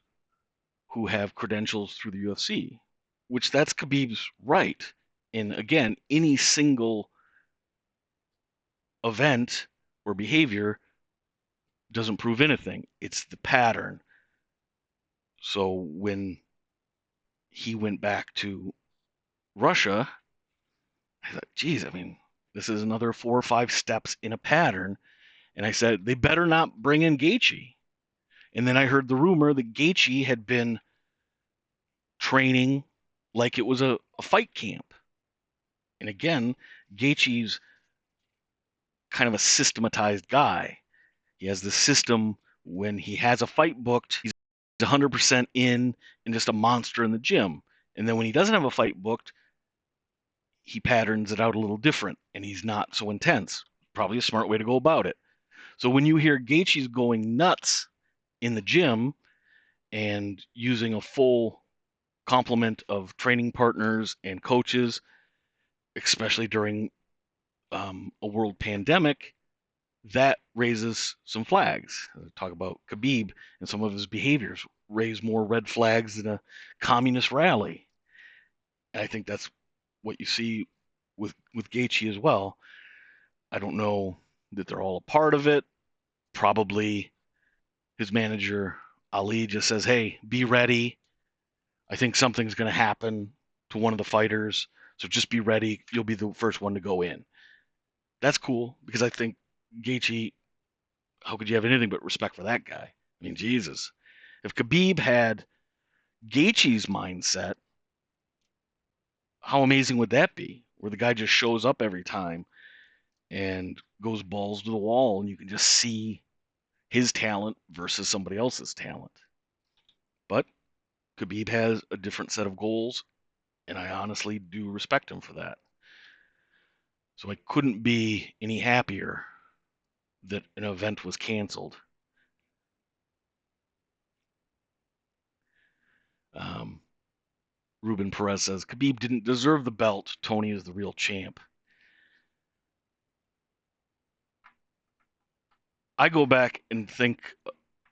who have credentials through the UFC, which that's Khabib's right. And again, any single event or behavior doesn't prove anything. It's the pattern. So when he went back to Russia, I thought, geez, this is another 4 or 5 steps in a pattern. And I said, they better not bring in Gaethje. And then I heard the rumor that Gaethje had been training like it was a fight camp. And again, Gaethje's kind of a systematized guy. He has the system. When he has a fight booked, he's 100% in and just a monster in the gym. And then when he doesn't have a fight booked, he patterns it out a little different and he's not so intense. Probably a smart way to go about it. So when you hear Gaethje's going nuts in the gym and using a full complement of training partners and coaches, especially during a world pandemic, that raises some flags. Talk about Khabib and some of his behaviors raise more red flags than a communist rally. And I think that's what you see with Gaethje as well. I don't know that they're all a part of it. Probably his manager Ali just says, "Hey, be ready. I think something's going to happen to one of the fighters, so just be ready. You'll be the first one to go in." That's cool because I think Gaethje, how could you have anything but respect for that guy? I mean, Jesus. If Khabib had Gaethje's mindset, how amazing would that be? Where the guy just shows up every time and goes balls to the wall, and you can just see his talent versus somebody else's talent. But Khabib has a different set of goals, and I honestly do respect him for that. So I couldn't be any happier that an event was canceled. Um, Ruben Perez says Khabib didn't deserve the belt. Tony is the real champ. I go back and think,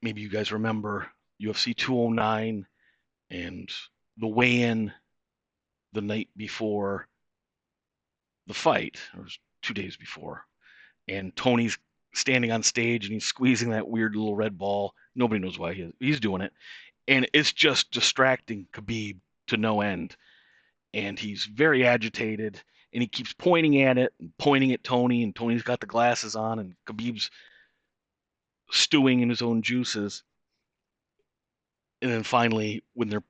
maybe you guys remember UFC 209 and the weigh-in the night before the fight, or 2 days before, and Tony's standing on stage and he's squeezing that weird little red ball. Nobody knows why he's doing it, and it's just distracting Khabib to no end. And he's very agitated, and he keeps pointing at it and pointing at Tony, and Tony's got the glasses on, and Khabib's stewing in his own juices. And then finally, when they're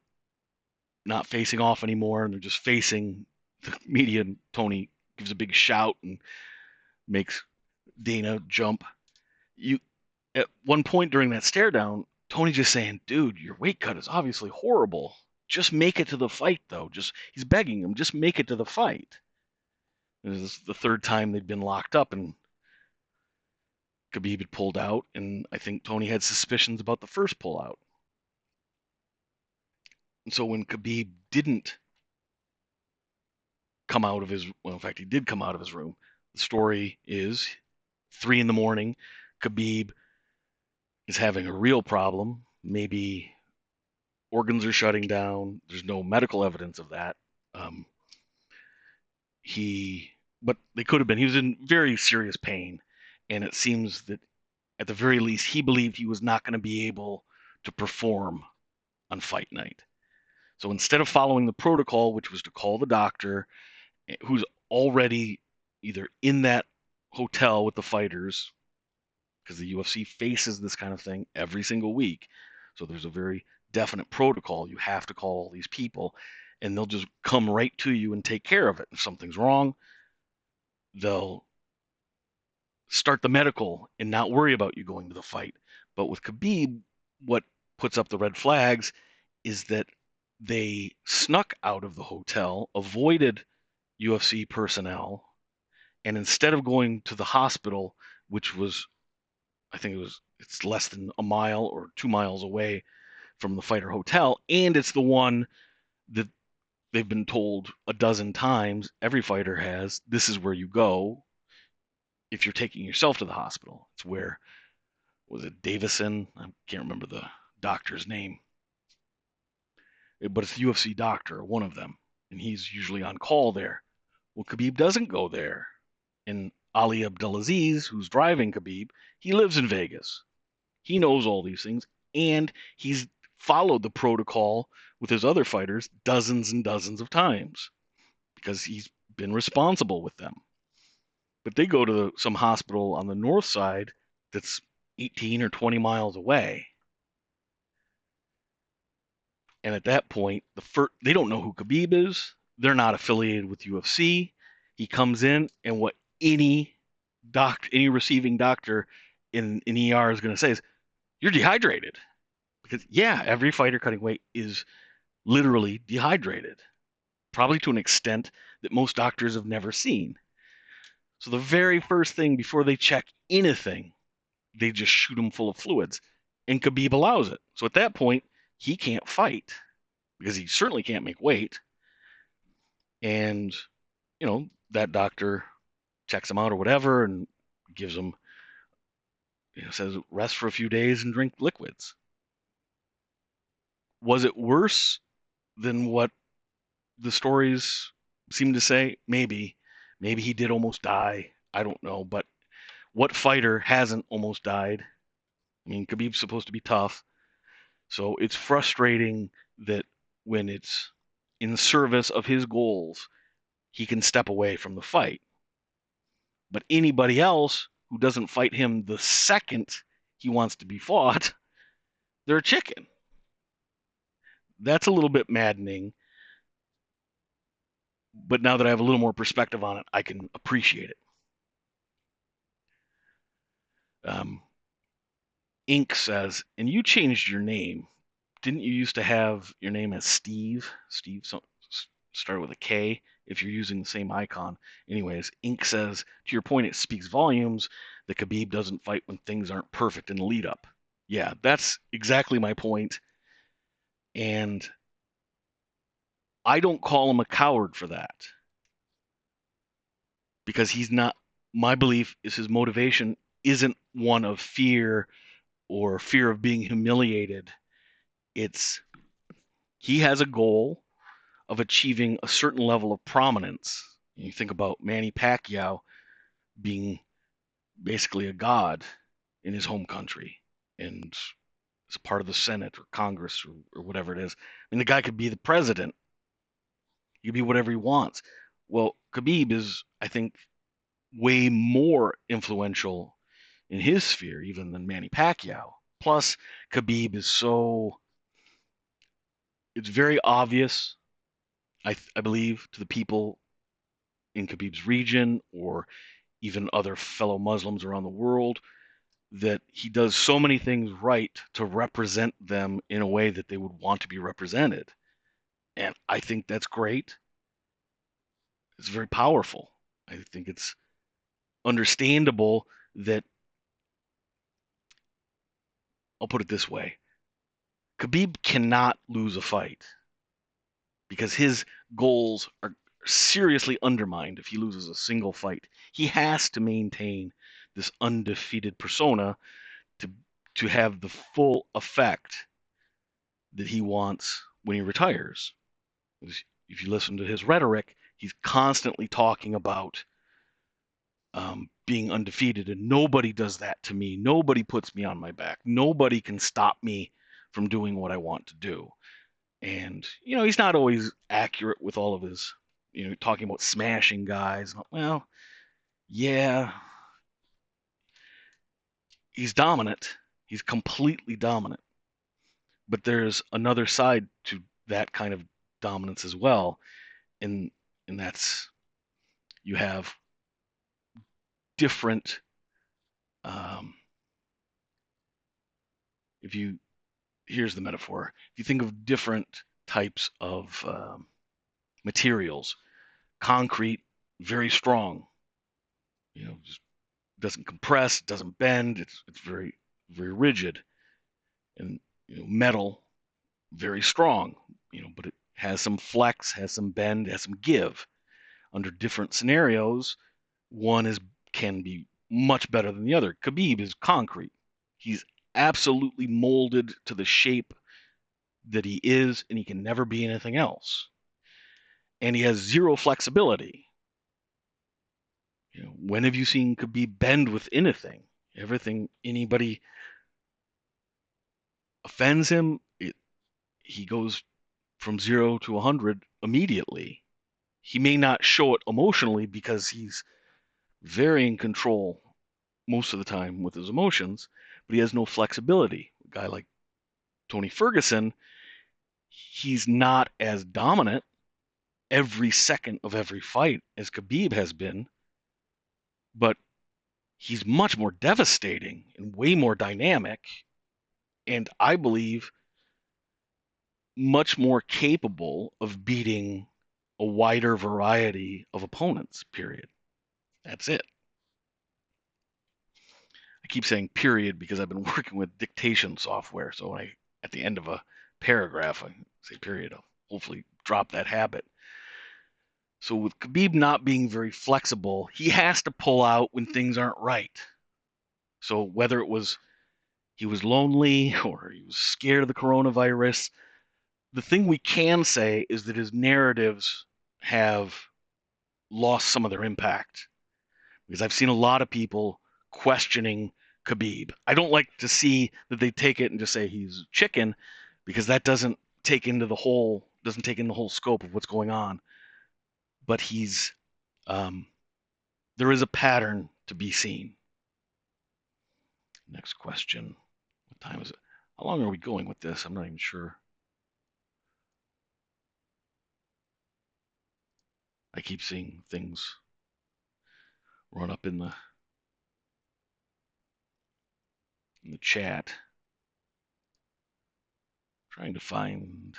not facing off anymore and they're just facing the media, and Tony gives a big shout and makes Dana jump. You At one point during that stare down, Tony's just saying, "Dude, your weight cut is obviously horrible. Just make it to the fight, though." Just He's begging him, "Just make it to the fight." This is the third time they'd been locked up, and Khabib had pulled out, and I think Tony had suspicions about the first pullout. And so when Khabib didn't come out of his, well, in fact, he did come out of his room. The story is 3 in the morning. Khabib is having a real problem. Maybe organs are shutting down. There's no medical evidence of that. Um, but they could have been. He was in very serious pain, and it seems that at the very least he believed he was not going to be able to perform on fight night. So instead of following the protocol, which was to call the doctor, who's already either in that hotel with the fighters, because the UFC faces this kind of thing every single week. So there's a very definite protocol. You have to call all these people, and they'll just come right to you and take care of it. If something's wrong, they'll start the medical and not worry about you going to the fight. But with Khabib, what puts up the red flags is that they snuck out of the hotel, avoided UFC personnel, and instead of going to the hospital, which was, I think it's less than a mile or 2 miles away from the fighter hotel, and it's the one that they've been told a dozen times, every fighter has, this is where you go if you're taking yourself to the hospital. It's where, was it Davison? I can't remember the doctor's name, but it's the UFC doctor, one of them, and he's usually on call there. Well, Khabib doesn't go there. And Ali Abdelaziz, who's driving Khabib, he lives in Vegas. He knows all these things, and he's followed the protocol with his other fighters dozens and dozens of times because he's been responsible with them. But they go to some hospital on the north side that's 18 or 20 miles away. And at that point, they don't know who Khabib is. They're not affiliated with UFC. He comes in, and what any receiving doctor in ER is going to say is, "You're dehydrated." Because, yeah, every fighter cutting weight is literally dehydrated, probably to an extent that most doctors have never seen. So the very first thing before they check anything, they just shoot him full of fluids. And Khabib allows it. So at that point, he can't fight because he certainly can't make weight. And, that doctor checks him out or whatever and gives him, says rest for a few days and drink liquids. Was it worse than what the stories seem to say? Maybe. Maybe he did almost die. I don't know. But what fighter hasn't almost died? I mean, Khabib's supposed to be tough. So it's frustrating that when it's in service of his goals, he can step away from the fight. But anybody else who doesn't fight him the second he wants to be fought, they're a chicken. That's a little bit maddening. But now that I have a little more perspective on it, I can appreciate it. Ink says, and you changed your name. Didn't you used to have your name as Steve? Steve started with a K if you're using the same icon. Anyways, Ink says, to your point, it speaks volumes that Khabib doesn't fight when things aren't perfect in the lead up. Yeah, that's exactly my point. And I don't call him a coward for that because he's not. My belief is his motivation isn't one of fear or fear of being humiliated. It's he has a goal of achieving a certain level of prominence. You think about Manny Pacquiao being basically a god in his home country and as a part of the Senate or Congress or whatever it is. I mean, the guy could be the president. He could be whatever he wants. Well, Khabib is, I think, way more influential in his sphere even than Manny Pacquiao. Plus, Khabib is so it's very obvious, I believe, to the people in Khabib's region or even other fellow Muslims around the world that he does so many things right to represent them in a way that they would want to be represented. And I think that's great. It's very powerful. I think it's understandable that, I'll put it this way, Khabib cannot lose a fight because his goals are seriously undermined if he loses a single fight. He has to maintain this undefeated persona to to have the full effect that he wants when he retires. If you listen to his rhetoric, he's constantly talking about being undefeated, and nobody does that to me. Nobody puts me on my back. Nobody can stop me from doing what I want to do. And he's not always accurate with all of his, talking about smashing guys. Well, yeah, he's dominant. He's completely dominant. But there's another side to that kind of dominance as well, and that's you have different. Um, if you Here's the metaphor. If you think of different types of materials, concrete, very strong. Just doesn't compress, doesn't bend. It's very very rigid, and metal, very strong. But it has some flex, has some bend, has some give. Under different scenarios, one is can be much better than the other. Khabib is concrete. He's absolutely molded to the shape that he is, and he can never be anything else. And he has zero flexibility. When have you seen Khabib bend with anything? Everything, anybody offends him, he goes from 0 to 100 immediately. He may not show it emotionally because he's very in control most of the time with his emotions, but he has no flexibility. A guy like Tony Ferguson, he's not as dominant every second of every fight as Khabib has been, but he's much more devastating and way more dynamic, and I believe much more capable of beating a wider variety of opponents, period. That's it. I keep saying period because I've been working with dictation software, so when at the end of a paragraph, I say period. I'll hopefully drop that habit. So with Khabib not being very flexible, he has to pull out when things aren't right. So whether it was he was lonely or he was scared of the coronavirus, the thing we can say is that his narratives have lost some of their impact. Because I've seen a lot of people questioning Khabib. I don't like to see that they take it and just say he's chicken, because that doesn't take in the whole scope of what's going on. But um, there is a pattern to be seen. Next question. What time is it? How long are we going with this? I'm not even sure. I keep seeing things run up in the chat. Trying to find.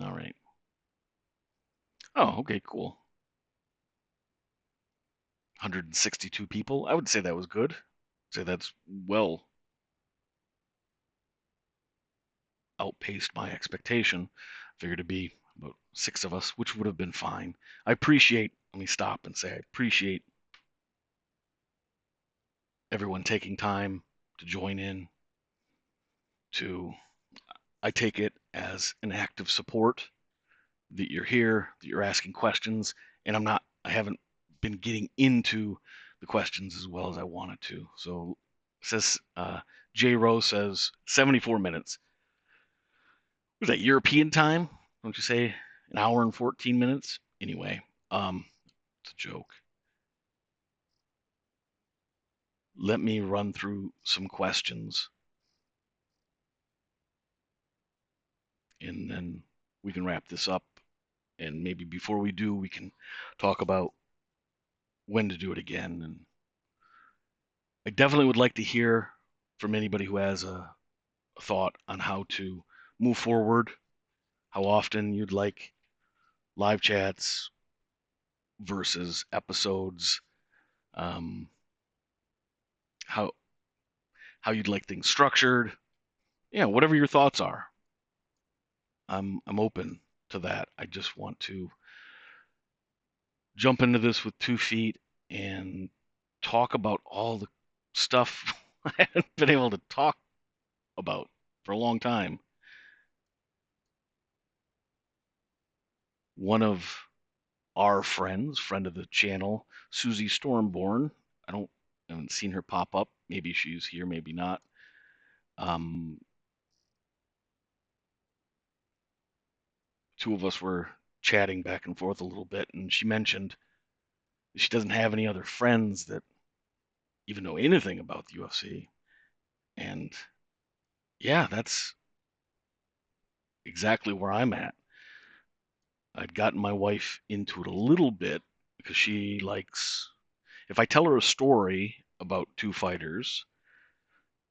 All right. Oh, okay, cool. 162 people. I would say that was good. I'd say that's well outpaced my expectation. Figured it'd be about 6 of us, which would have been fine. Let me stop and say I appreciate everyone taking time to join in. I take it as an act of support that you're here, that you're asking questions, and I haven't been getting into the questions as well as I wanted to. So says J Rose says 74 minutes. Was that European time? Don't you say an hour and 14 minutes? Anyway, it's a joke. Let me run through some questions and then we can wrap this up. And maybe before we do, we can talk about when to do it again. And I definitely would like to hear from anybody who has a thought on how to move forward, how often you'd like live chats versus episodes, um, how you'd like things structured. Yeah, whatever your thoughts are, I'm open to that. I just want to jump into this with 2 feet and talk about all the stuff I haven't been able to talk about for a long time. One of our friends, friend of the channel, Susie Stormborn. I haven't seen her pop up. Maybe she's here, maybe not. Um, Two of us were chatting back and forth a little bit, and she mentioned she doesn't have any other friends that even know anything about the UFC. And yeah, that's exactly where I'm at. I'd gotten my wife into it a little bit because she likes, if I tell her a story about two fighters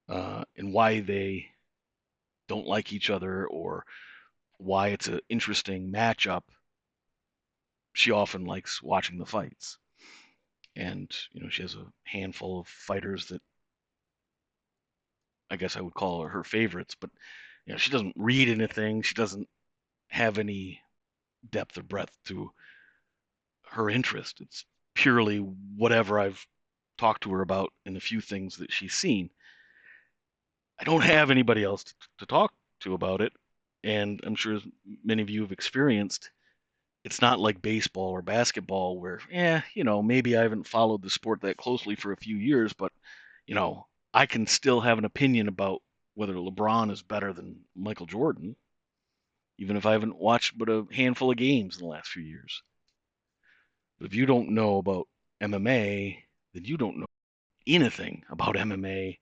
and why they don't like each other or why it's an interesting matchup, she often likes watching the fights. And, she has a handful of fighters that I guess I would call her favorites, but, she doesn't read anything. She doesn't have any depth or breadth to her interest. It's purely whatever I've talked to her about and the few things that she's seen. I don't have anybody else to talk to about it. And I'm sure as many of you have experienced, it's not like baseball or basketball where, maybe I haven't followed the sport that closely for a few years, but, I can still have an opinion about whether LeBron is better than Michael Jordan, even if I haven't watched but a handful of games in the last few years. But if you don't know about MMA, then you don't know anything about MMA,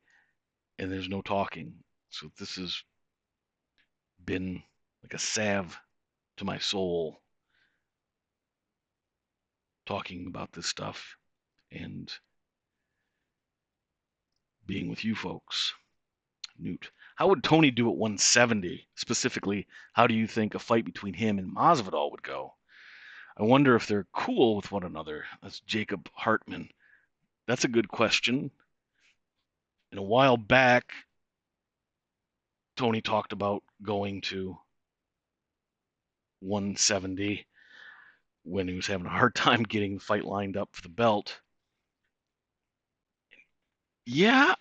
and there's no talking. So this has been like a salve to my soul talking about this stuff and being with you folks. Newt, how would Tony do at 170? Specifically, how do you think a fight between him and Masvidal would go? I wonder if they're cool with one another. That's Jacob Hartman. That's a good question. And a while back, Tony talked about going to 170 when he was having a hard time getting the fight lined up for the belt. Yeah,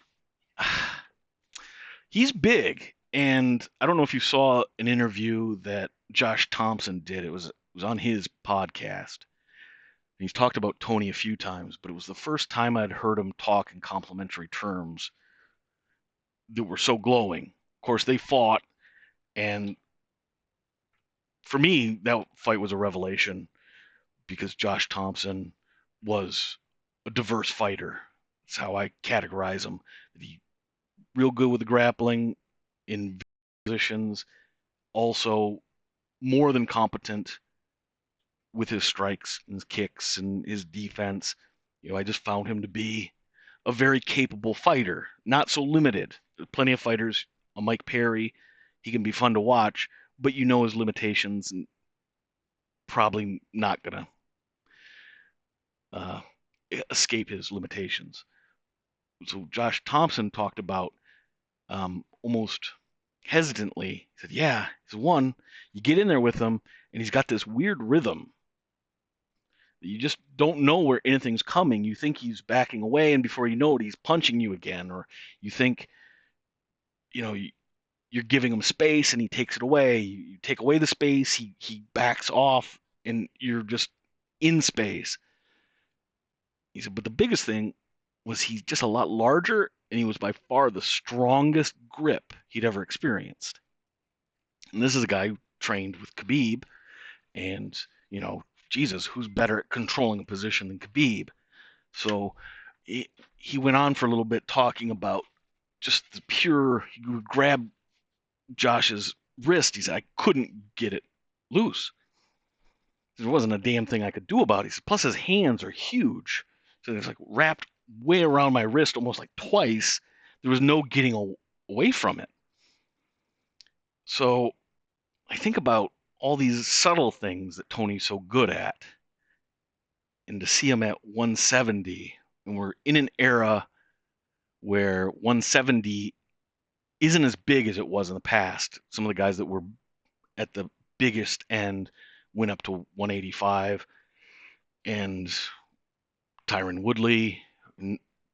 he's big. And I don't know if you saw an interview that Josh Thompson did. It was on his podcast. He's talked about Tony a few times, but it was the first time I'd heard him talk in complimentary terms that were so glowing. Of course, they fought, and for me, that fight was a revelation because Josh Thompson was a diverse fighter. That's how I categorize him. He real good with the grappling in positions, also more than competent with his strikes and his kicks and his defense. I just found him to be a very capable fighter, not so limited. Plenty of fighters, a Mike Perry, he can be fun to watch, but his limitations and probably not gonna uh, escape his limitations. So Josh Thompson talked about almost hesitantly. He said, "Yeah, he's one. You get in there with him, and he's got this weird rhythm You just don't know where anything's coming. You think he's backing away, and before you know it, he's punching you again. Or you think, you know, you're giving him space and he takes it away. You take away the space, he backs off, and you're just in space. He said, but the biggest thing was he's just a lot larger, and he was by far the strongest grip he'd ever experienced. And this is a guy who trained with Khabib, and Jesus, who's better at controlling a position than Khabib? So he went on for a little bit talking about just the pure. He would grab Josh's wrist. He said, I couldn't get it loose. There wasn't a damn thing I could do about it. He said, plus his hands are huge. So it's like wrapped way around my wrist almost like twice. There was no getting away from it. So I think about all these subtle things that Tony's so good at. And to see him at 170, and we're in an era where 170 isn't as big as it was in the past. Some of the guys that were at the biggest end went up to 185, and Tyron Woodley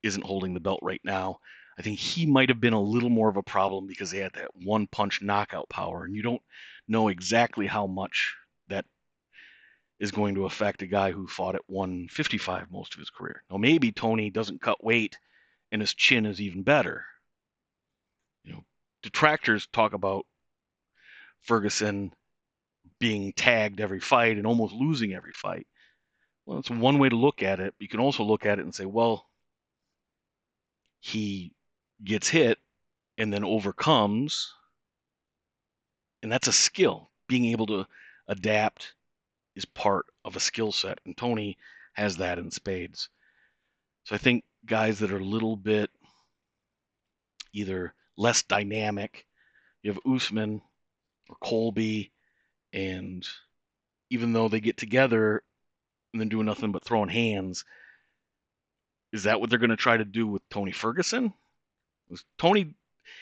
isn't holding the belt right now. I think he might have been a little more of a problem because they had that one punch knockout power, and you don't know exactly how much that is going to affect a guy who fought at 155 most of his career. Now maybe Tony doesn't cut weight and his chin is even better. Detractors talk about Ferguson being tagged every fight and almost losing every fight. Well, it's one way to look at it. You can also look at it and say, well, he gets hit and then overcomes, and that's a skill. Being able to adapt is part of a skill set, and Tony has that in spades. So I think guys that are a little bit either less dynamic, you have Usman or Colby, and even though they get together and then doing nothing but throwing hands, is that what they're going to try to do with Tony Ferguson? Tony,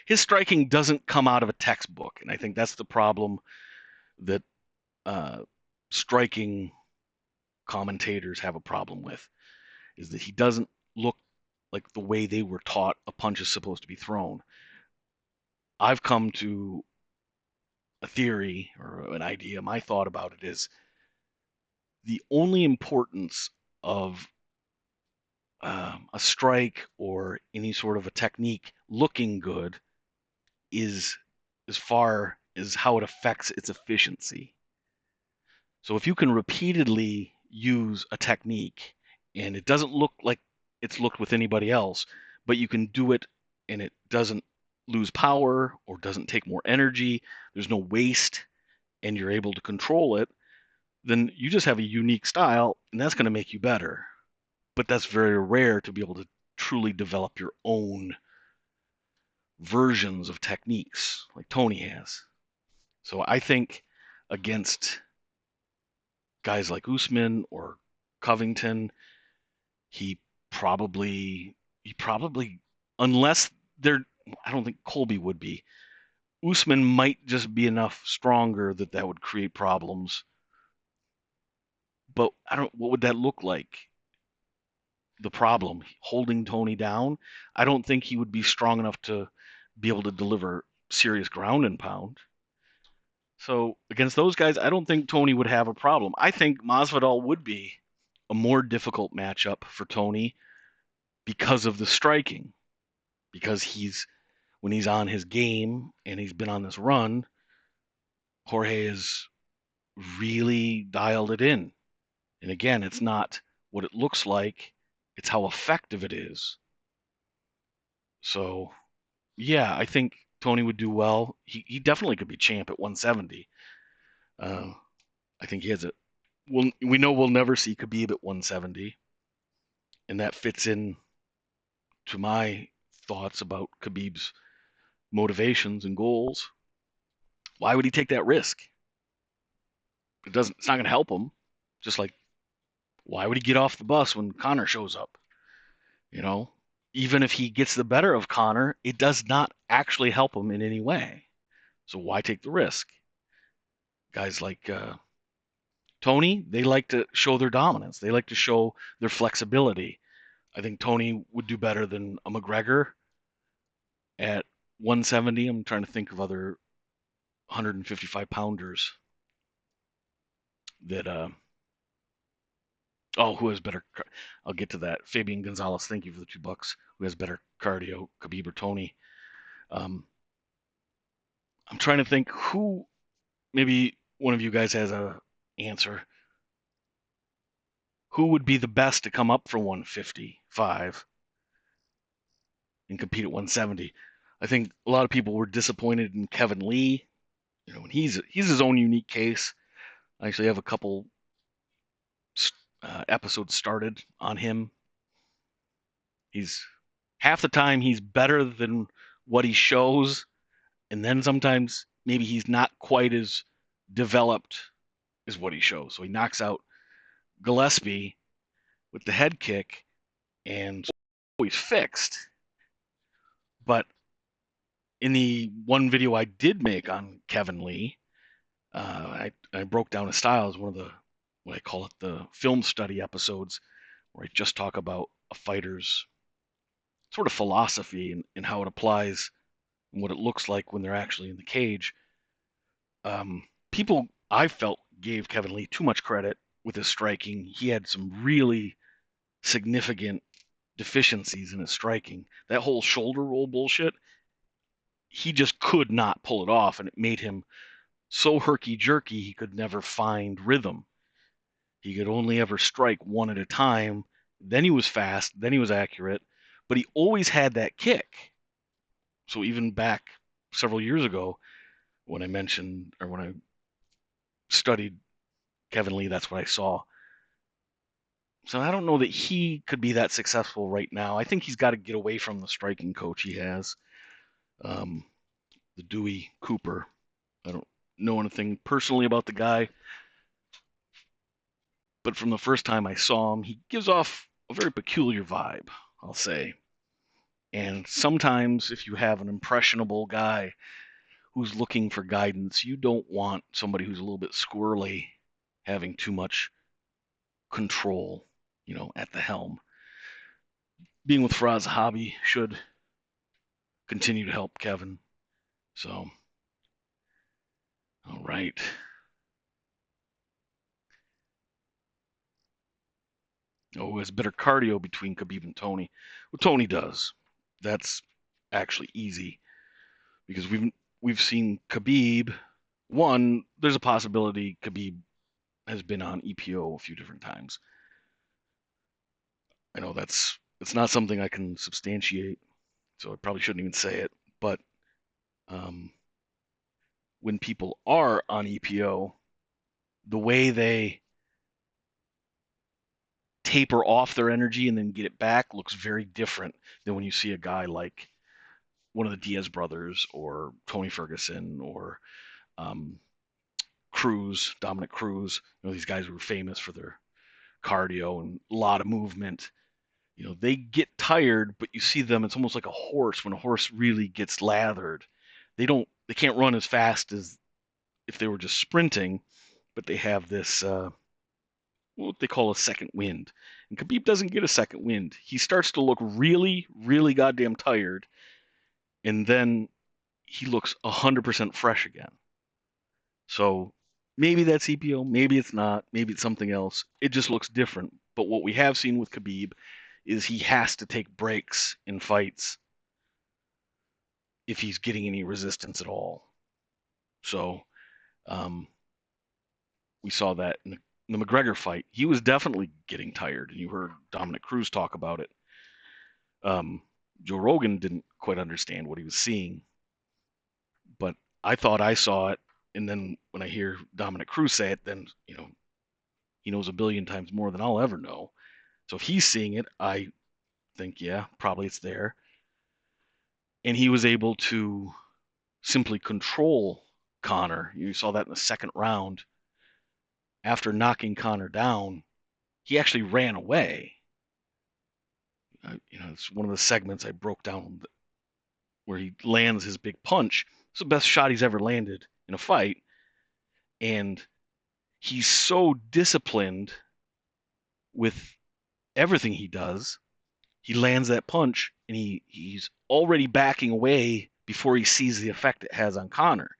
his striking doesn't come out of a textbook, and I think that's the problem that striking commentators have a problem with, is that he doesn't look like the way they were taught a punch is supposed to be thrown. I've come to a theory or an idea. My thought about it is the only importance of a strike or any sort of a technique looking good is as far as how it affects its efficiency. So if you can repeatedly use a technique and it doesn't look like it's looked with anybody else, but you can do it and it doesn't lose power or doesn't take more energy, there's no waste, and you're able to control it, then you just have a unique style, and that's going to make you better. But that's very rare to be able to truly develop your own versions of techniques like Tony has. So I think against guys like Usman or Covington, he probably, unless they're, I don't think Colby would be. Usman might just be enough stronger that would create problems. But what would that look like? The problem, holding Tony down. I don't think he would be strong enough to be able to deliver serious ground and pound. So against those guys, I don't think Tony would have a problem. I think Masvidal would be a more difficult matchup for Tony because of the striking. Because when he's on his game and he's been on this run, Jorge has really dialed it in. And again, it's not what it looks like, it's how effective it is. So, yeah, I think Tony would do well. He definitely could be champ at 170. I think he has it. We know we'll never see Khabib at 170, and that fits in to my thoughts about Khabib's motivations and goals. Why would he take that risk? It's not going to help him. Just like, why would he get off the bus when Conor shows up? Even if he gets the better of Conor, it does not actually help him in any way. So why take the risk? Guys like Tony, they like to show their dominance. They like to show their flexibility. I think Tony would do better than a McGregor at 170. I'm trying to think of other 155 pounders that who has better? I'll get to that. Fabian Gonzalez, thank you for the $2. Who has better cardio, Khabib or Tony? Um, I'm trying to think who. Maybe one of you guys has a answer. Who would be the best to come up from 155 and compete at 170? I think a lot of people were disappointed in Kevin Lee. And he's his own unique case. I actually have a couple episodes started on him. He's half the time he's better than what he shows, and then sometimes maybe he's not quite as developed as what he shows. So he knocks out Gillespie with the head kick, and he's fixed. But in the one video I did make on Kevin Lee, I broke down his style as one of the, what I call it, the film study episodes, where I just talk about a fighter's sort of philosophy and how it applies and what it looks like when they're actually in the cage. People, I felt, gave Kevin Lee too much credit with his striking. He had some really significant deficiencies in his striking. That whole shoulder roll bullshit, he just could not pull it off, and it made him so herky-jerky he could never find rhythm. He could only ever strike one at a time. Then he was fast, then he was accurate, but he always had that kick. So even back several years ago, when I mentioned, or when I studied Kevin Lee, that's what I saw. So I don't know that he could be that successful right now. I think he's got to get away from the striking coach he has, the Dewey Cooper. I don't know anything personally about the guy, but from the first time I saw him, he gives off a very peculiar vibe, I'll say. And sometimes if you have an impressionable guy who's looking for guidance, you don't want somebody who's a little bit squirrely having too much control, at the helm. Being with Faraz Hobby should continue to help Kevin. So, all right. Oh, who has better cardio between Khabib and Tony? Well, Tony does. That's actually easy because we've seen Khabib. One, there's a possibility Khabib has been on EPO a few different times. I know it's not something I can substantiate, so I probably shouldn't even say it. But when people are on EPO, the way they taper off their energy and then get it back looks very different than when you see a guy like one of the Diaz brothers or Tony Ferguson or Dominick Cruz. These guys were famous for their cardio and a lot of movement. They get tired, but you see them, it's almost like a horse. When a horse really gets lathered, they can't run as fast as if they were just sprinting, but they have this what they call a second wind. And Khabib doesn't get a second wind. He starts to look really, really goddamn tired, and then he looks 100% fresh again. So maybe that's EPO, maybe it's not, maybe it's something else. It just looks different. But what we have seen with Khabib is he has to take breaks in fights if he's getting any resistance at all. So we saw that in the McGregor fight. He was definitely getting tired, and you heard Dominick Cruz talk about it. Joe Rogan didn't quite understand what he was seeing, but I thought I saw it, and then when I hear Dominick Cruz say it, then he knows a billion times more than I'll ever know. So if he's seeing it, I think, yeah, probably it's there. And he was able to simply control Conor. You saw that in the second round. After knocking Conor down, he actually ran away. It's one of the segments I broke down where he lands his big punch. It's the best shot he's ever landed in a fight. And he's so disciplined with everything he does. He lands that punch and he's already backing away before he sees the effect it has on Conor.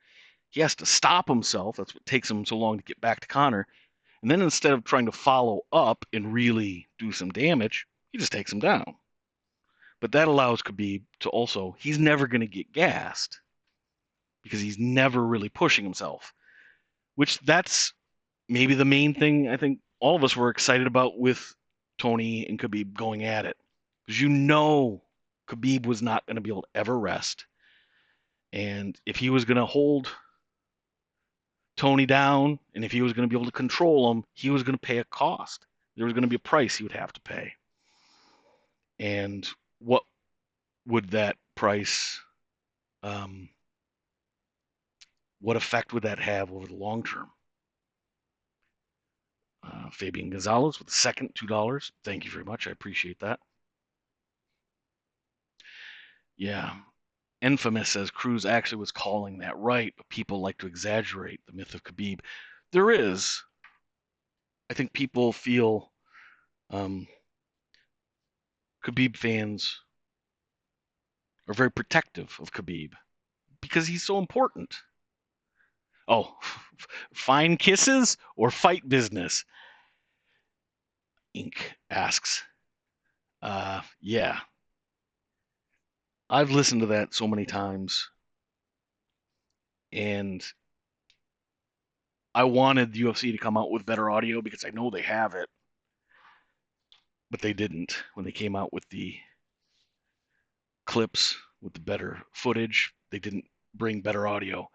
He has to stop himself. That's what takes him so long to get back to Conor. And then instead of trying to follow up and really do some damage, he just takes him down. But that allows Khabib to also, he's never going to get gassed because he's never really pushing himself, which that's maybe the main thing I think all of us were excited about with Tony and Khabib going at it. Because Khabib was not going to be able to ever rest. And if he was going to hold Tony down, and if he was going to be able to control him, he was going to pay a cost. There was going to be a price he would have to pay. And what would that price, what effect would that have over the long term? Fabian Gonzalez with the second $2. Thank you very much. I appreciate that. Yeah. Infamous says Cruz actually was calling that right, but people like to exaggerate the myth of Khabib. There is. I think people feel Khabib fans are very protective of Khabib because he's so important. Oh, fine kisses or fight business? Inc. asks. Yeah. I've listened to that so many times, and I wanted the UFC to come out with better audio because I know they have it, but they didn't when they came out with the clips with the better footage. They didn't bring better audio.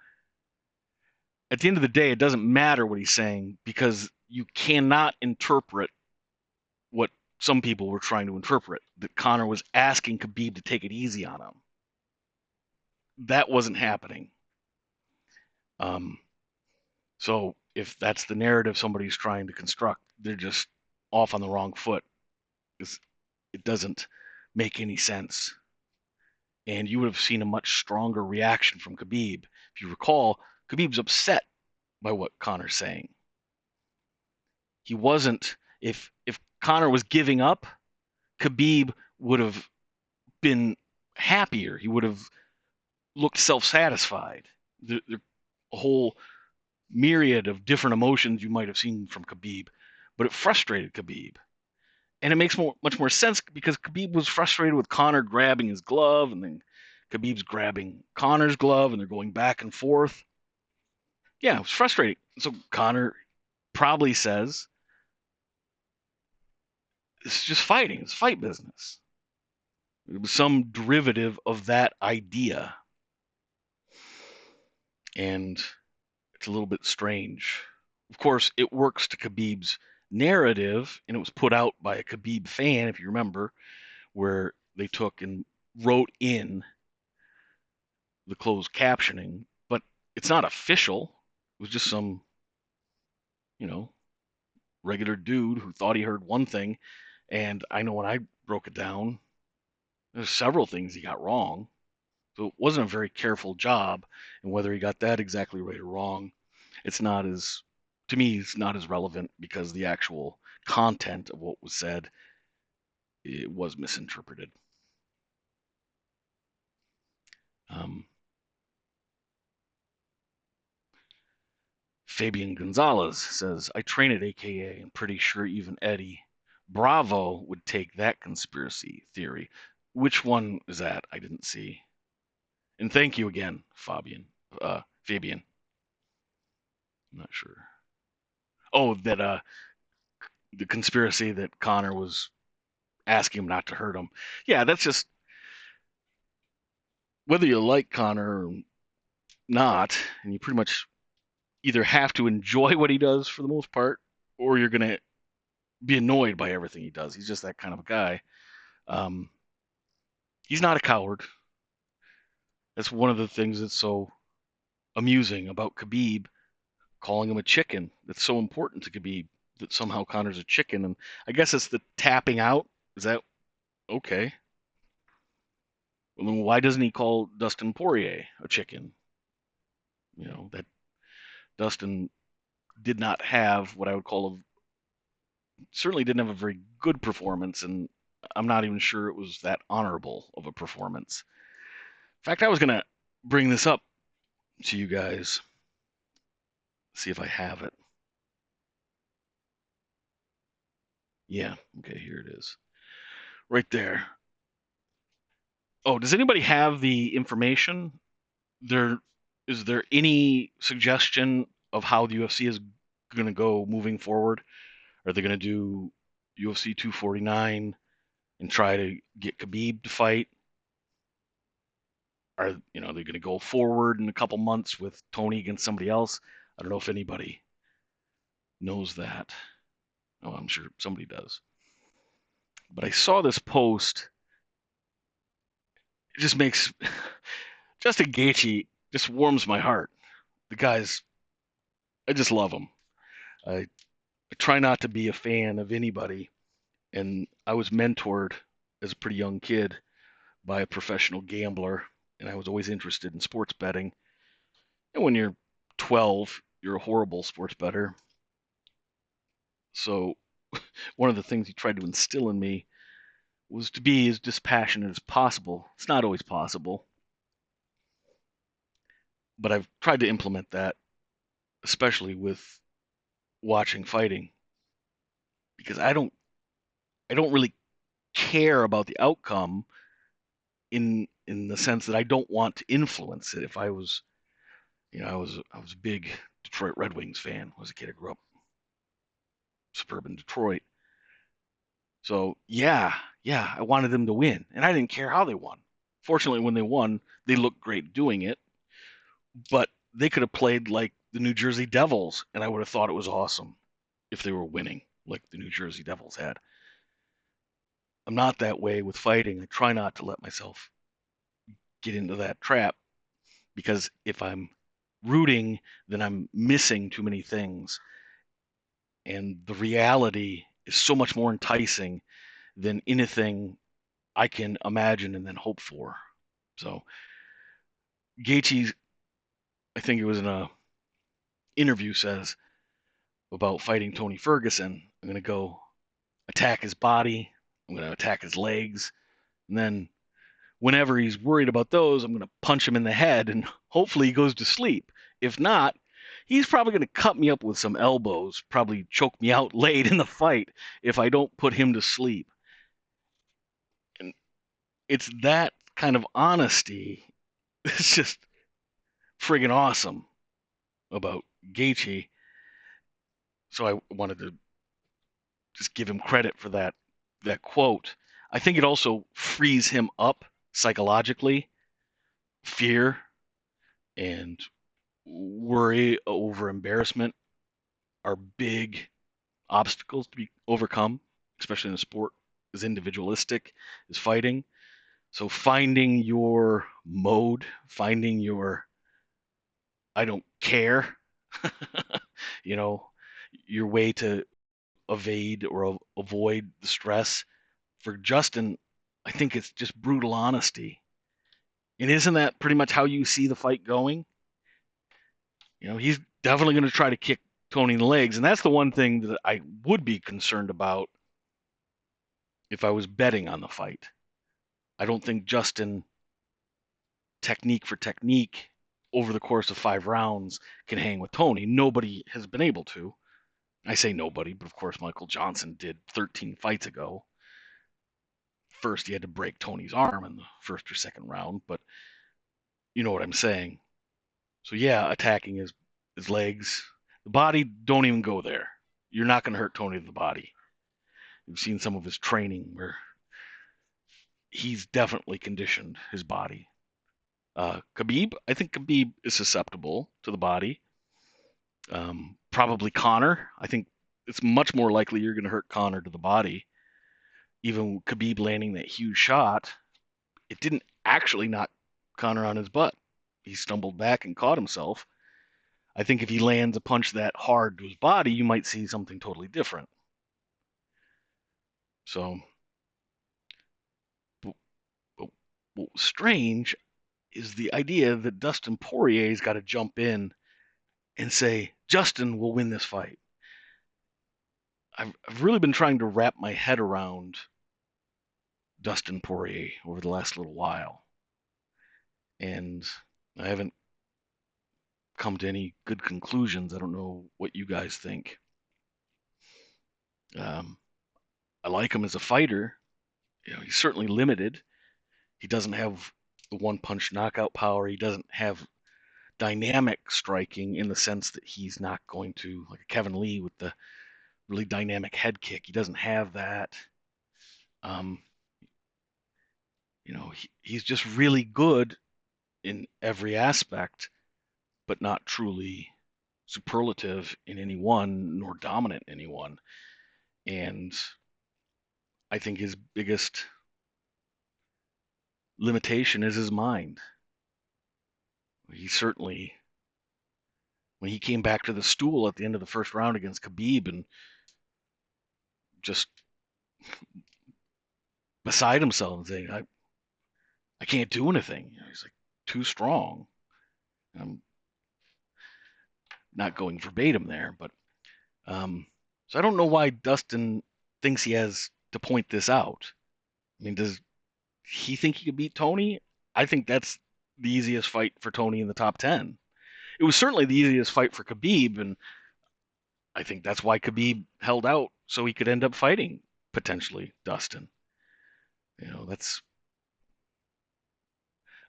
At the end of the day, it doesn't matter what he's saying because you cannot interpret what some people were trying to interpret, that Conor was asking Khabib to take it easy on him. That wasn't happening. So if that's the narrative somebody's trying to construct, they're just off on the wrong foot. It doesn't make any sense. And you would have seen a much stronger reaction from Khabib. If you recall, Khabib's upset by what Conor's saying. He wasn't, if Conor was giving up, Khabib would have been happier. He would have looked self-satisfied. There a whole myriad of different emotions you might have seen from Khabib, but it frustrated Khabib. And it makes much more sense because Khabib was frustrated with Conor grabbing his glove, and then Khabib's grabbing Conor's glove, and they're going back and forth. Yeah, it was frustrating. So Conor probably says, it's just fighting. It's fight business. It was some derivative of that idea. And it's a little bit strange. Of course, it works to Khabib's narrative, and it was put out by a Khabib fan, if you remember, where they took and wrote in the closed captioning, but it's not official. It was just some, regular dude who thought he heard one thing. And I know when I broke it down, there's several things he got wrong. So it wasn't a very careful job. And whether he got that exactly right or wrong, to me, it's not as relevant because the actual content of what was said, it was misinterpreted. Fabian Gonzalez says, I train at AKA and pretty sure even Eddie Bravo would take that conspiracy theory. Which one is that? I didn't see. And thank you again, Fabian. I'm not sure. Oh, that the conspiracy that Conor was asking him not to hurt him. Yeah, that's just whether you like Conor or not, and you pretty much either have to enjoy what he does for the most part, or you're gonna be annoyed by everything he does. He's just that kind of a guy. He's not a coward. That's one of the things that's so amusing about Khabib calling him a chicken. That's so important to Khabib that somehow Conor's a chicken. And I guess it's the tapping out. Is that okay? Well, then why doesn't he call Dustin Poirier a chicken? That Dustin did not have what I would call certainly didn't have a very good performance, and I'm not even sure it was that honorable of a performance. In fact, I was gonna bring this up to you guys, see if I have it. Yeah, okay, here it is. Right there. Oh, does anybody have the information? There is there any suggestion of how the UFC is going to go moving forward? Are they going to do UFC 249 and try to get Khabib to fight? Are they going to go forward in a couple months with Tony against somebody else? I don't know if anybody knows that. Oh, I'm sure somebody does. But I saw this post. It just makes Justin Gaethje just warms my heart. The guy's, I just love him. I, I try not to be a fan of anybody, and I was mentored as a pretty young kid by a professional gambler, and I was always interested in sports betting. And when you're 12, you're a horrible sports bettor. So one of the things he tried to instill in me was to be as dispassionate as possible. It's not always possible, but I've tried to implement that, especially with watching fighting, because I don't really care about the outcome in the sense that I don't want to influence it. If I was, I was a big Detroit Red Wings fan. As a kid, I grew up suburban Detroit. So yeah, I wanted them to win, and I didn't care how they won. Fortunately, when they won, they looked great doing it. But they could have played like the New Jersey Devils, and I would have thought it was awesome if they were winning like the New Jersey Devils had. I'm not that way with fighting. I try not to let myself get into that trap because if I'm rooting, then I'm missing too many things. And the reality is so much more enticing than anything I can imagine and then hope for. So Gaethje, I think it was in a interview, says about fighting Tony Ferguson, I'm going to go attack his body, I'm going to attack his legs, and then whenever he's worried about those, I'm going to punch him in the head and hopefully he goes to sleep. If not, he's probably going to cut me up with some elbows, probably choke me out late in the fight if I don't put him to sleep. And it's that kind of honesty. It's just friggin' awesome about Gaethje. So I wanted to just give him credit for that quote. I think it also frees him up psychologically. Fear and worry over embarrassment are big obstacles to be overcome, especially in a sport as individualistic as fighting. So finding your mode, finding your I don't care, you know, your way to evade or avoid the stress. For Justin, I think it's just brutal honesty. And isn't that pretty much how you see the fight going? He's definitely going to try to kick Tony in the legs, and that's the one thing that I would be concerned about if I was betting on the fight. I don't think Justin, technique for technique, over the course of 5 rounds, can hang with Tony. Nobody has been able to. I say nobody, but of course Michael Johnson did 13 fights ago. First, he had to break Tony's arm in the first or second round, but you know what I'm saying. So yeah, attacking his legs, the body. Don't even go there. You're not going to hurt Tony to the body. You've seen some of his training where he's definitely conditioned his body. Khabib, I think Khabib is susceptible to the body. Probably Connor. I think it's much more likely you're going to hurt Connor to the body. Even Khabib landing that huge shot, it didn't actually knock Connor on his butt. He stumbled back and caught himself. I think if he lands a punch that hard to his body, you might see something totally different. So, but, but what's strange is the idea that Dustin Poirier's got to jump in and say, Justin will win this fight. I've really been trying to wrap my head around Dustin Poirier over the last little while, and I haven't come to any good conclusions. I don't know what you guys think. Um, I like him as a fighter. He's certainly limited. He doesn't have the one punch knockout power. He doesn't have dynamic striking in the sense that he's not going to, like Kevin Lee with the really dynamic head kick. He doesn't have that. Um, he's just really good in every aspect, but not truly superlative in any one nor dominant in any one. And I think his biggest limitation is his mind. He certainly, when he came back to the stool at the end of the first round against Khabib and just beside himself and saying, I can't do anything. He's like too strong. I'm not going verbatim there, but so I don't know why Dustin thinks he has to point this out. I mean, does he think he could beat Tony? I think that's the easiest fight for Tony in the top 10. It was certainly the easiest fight for Khabib, and I think that's why Khabib held out so he could end up fighting potentially Dustin. That's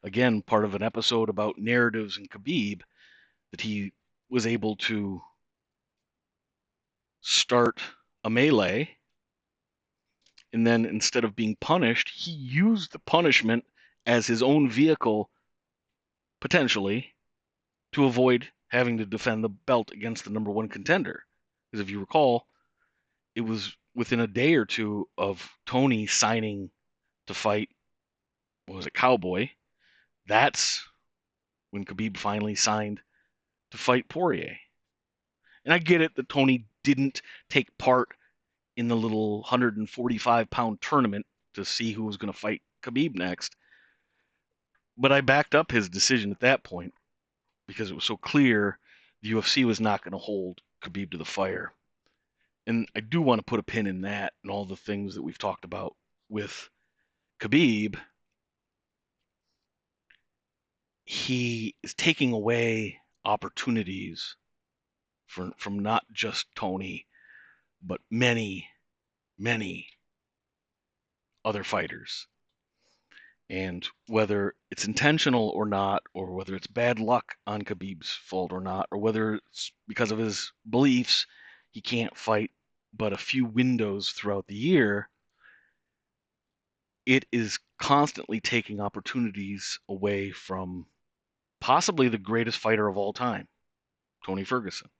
again part of an episode about narratives in Khabib that he was able to start a melee, and then instead of being punished, he used the punishment as his own vehicle potentially to avoid having to defend the belt against the number one contender. Because if you recall, it was within a day or two of Tony signing to fight, what was it, Cowboy? That's when Khabib finally signed to fight Poirier. And I get it that Tony didn't take part in the little 145-pound tournament to see who was going to fight Khabib next. But I backed up his decision at that point because it was so clear the UFC was not going to hold Khabib to the fire. And I do want to put a pin in that and all the things that we've talked about with Khabib. He is taking away opportunities from not just Tony, but many, many other fighters. And whether it's intentional or not, or whether it's bad luck on Khabib's fault or not, or whether it's because of his beliefs, he can't fight but a few windows throughout the year, it is constantly taking opportunities away from possibly the greatest fighter of all time, Tony Ferguson.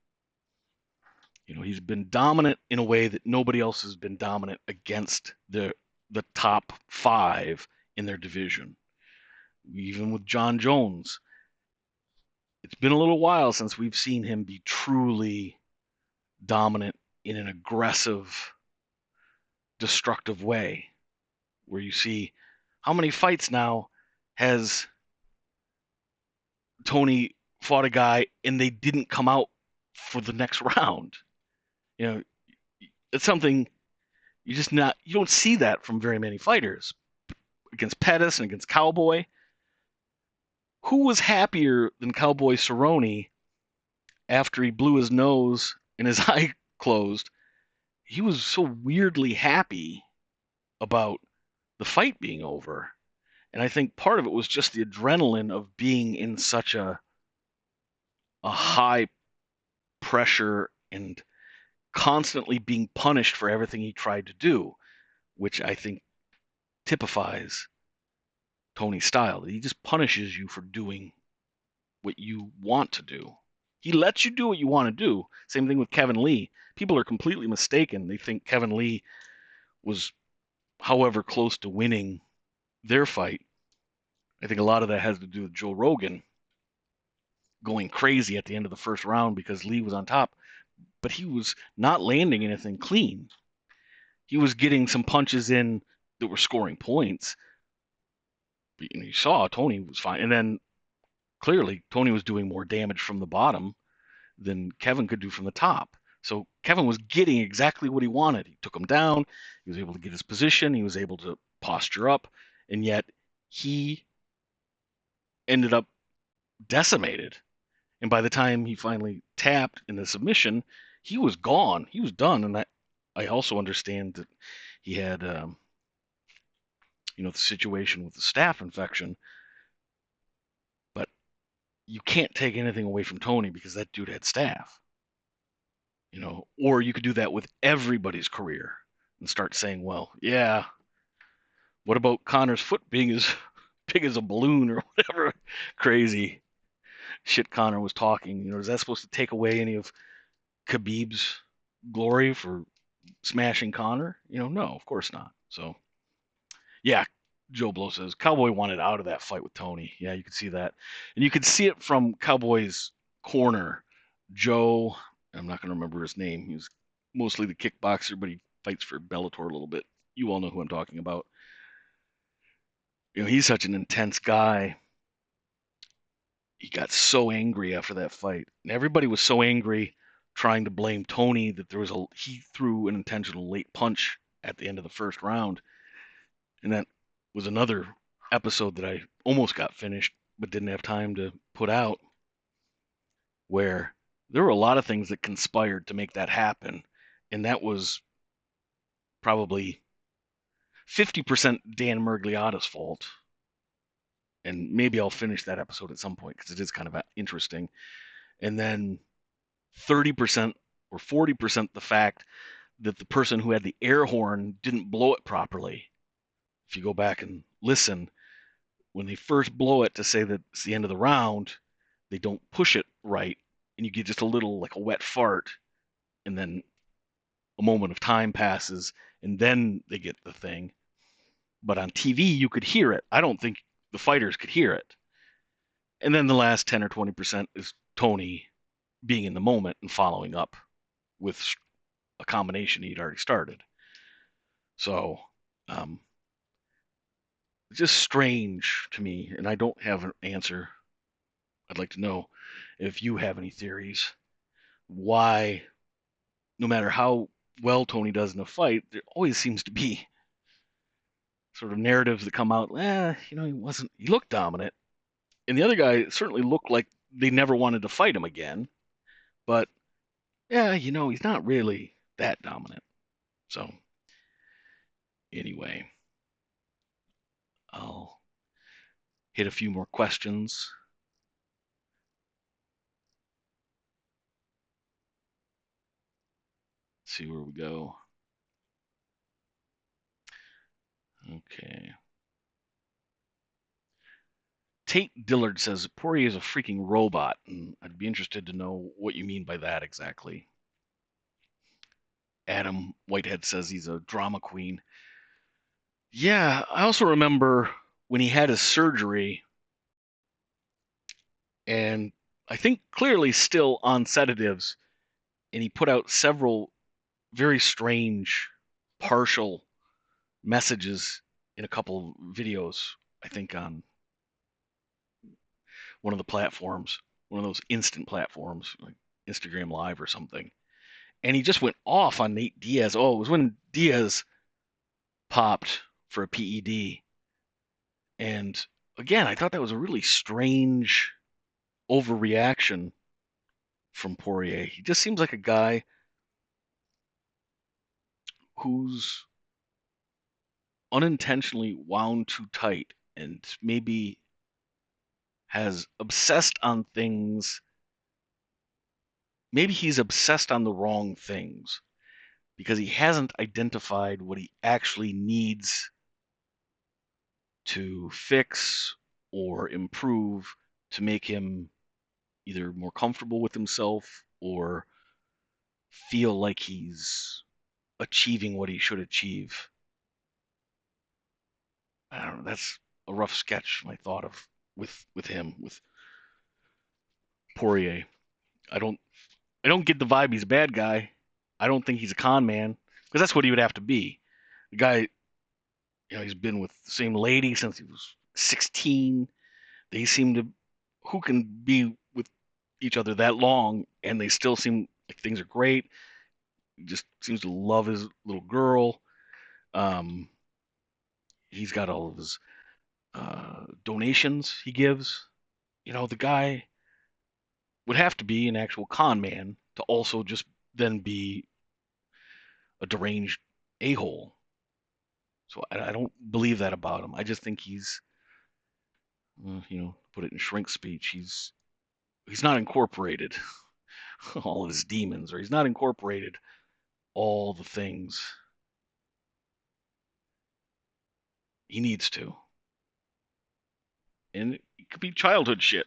He's been dominant in a way that nobody else has been dominant against the top five in their division. Even with John Jones, it's been a little while since we've seen him be truly dominant in an aggressive, destructive way, where you see how many fights now has Tony fought a guy and they didn't come out for the next round. It's something you don't see that from very many fighters. Against Pettis and against Cowboy, who was happier than Cowboy Cerrone after he blew his nose and his eye closed? He was so weirdly happy about the fight being over. And I think part of it was just the adrenaline of being in such a high pressure and constantly being punished for everything he tried to do, which I think typifies Tony's style. He just punishes you for doing what you want to do. He lets you do what you want to do. Same thing with Kevin Lee. People are completely mistaken. They think Kevin Lee was however close to winning their fight. I think a lot of that has to do with Joe Rogan going crazy at the end of the first round because Lee was on top, but he was not landing anything clean. He was getting some punches in that were scoring points. You saw Tony was fine. And then clearly Tony was doing more damage from the bottom than Kevin could do from the top. So Kevin was getting exactly what he wanted. He took him down. He was able to get his position. He was able to posture up, and yet he ended up decimated. And by the time he finally tapped in the submission, he was gone. He was done. And I also understand that he had, the situation with the staph infection. But you can't take anything away from Tony because that dude had staph. Or you could do that with everybody's career and start saying, well, yeah, what about Connor's foot being as big as a balloon or whatever crazy shit Connor was talking? Is that supposed to take away any of Khabib's glory for smashing Connor? No, of course not. So, yeah, Joe Blow says Cowboy wanted out of that fight with Tony. Yeah, you could see that. And you could see it from Cowboy's corner. Joe, I'm not going to remember his name. He was mostly the kickboxer, but he fights for Bellator a little bit. You all know who I'm talking about. He's such an intense guy. He got so angry after that fight. And everybody was so angry trying to blame Tony that he threw an intentional late punch at the end of the first round. And that was another episode that I almost got finished but didn't have time to put out, where there were a lot of things that conspired to make that happen. And that was probably 50% Dan Murgliata's fault. And maybe I'll finish that episode at some point because it is kind of interesting. And then 30% or 40% the fact that the person who had the air horn didn't blow it properly. If you go back and listen, when they first blow it to say that it's the end of the round, they don't push it right, and you get just a little, like a wet fart, and then a moment of time passes, and then they get the thing. But on TV, you could hear it. I don't think the fighters could hear it. And then the last 10 or 20% is Tony being in the moment and following up with a combination he'd already started. So, it's just strange to me, and I don't have an answer. I'd like to know if you have any theories why, no matter how well Tony does in a fight, there always seems to be sort of narratives that come out. He looked dominant, and the other guy certainly looked like they never wanted to fight him again. But yeah, he's not really that dominant. So anyway, I'll hit a few more questions. See where we go. Okay. Tate Dillard says Poirier is a freaking robot, and I'd be interested to know what you mean by that exactly. Adam Whitehead says he's a drama queen. Yeah, I also remember when he had his surgery, and I think clearly still on sedatives, and he put out several very strange, partial messages in a couple of videos, I think on one of the platforms, one of those instant platforms, like Instagram Live or something. And he just went off on Nate Diaz. Oh, it was when Diaz popped for a PED. And again, I thought that was a really strange overreaction from Poirier. He just seems like a guy who's unintentionally wound too tight and maybe has obsessed on things. Maybe he's obsessed on the wrong things because he hasn't identified what he actually needs to fix or improve to make him either more comfortable with himself or feel like he's achieving what he should achieve. I don't know. That's a rough sketch, my thought of with him, with Poirier. I don't I don't get the vibe he's a bad guy. I don't think he's a con man because that's what he would have to be. The guy, he's been with the same lady since he was 16. They seem to, who can be with, each other that long, and they still seem like things are great. He just seems to love his little girl. Um, he's got all of his donations he gives. The guy would have to be an actual con man to also just then be a deranged a-hole. So I don't believe that about him. I just think he's, put it in shrink speech, he's not incorporated all of his demons, or he's not incorporated all the things he needs to. And it could be childhood shit.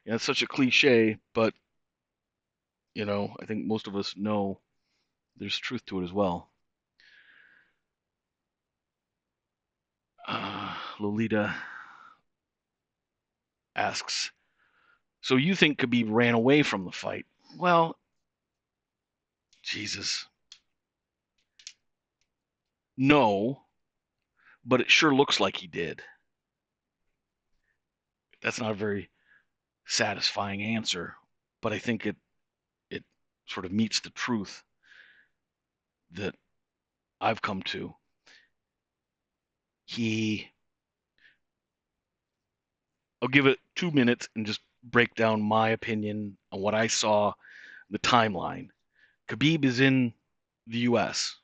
It's such a cliche, but I think most of us know there's truth to it as well. Lolita asks, so you think Khabib ran away from the fight? Well, Jesus. No, but it sure looks like he did. That's not a very satisfying answer, but I think it sort of meets the truth that I've come to. I'll give it 2 minutes and just break down my opinion on what I saw, the timeline. Khabib is in the US.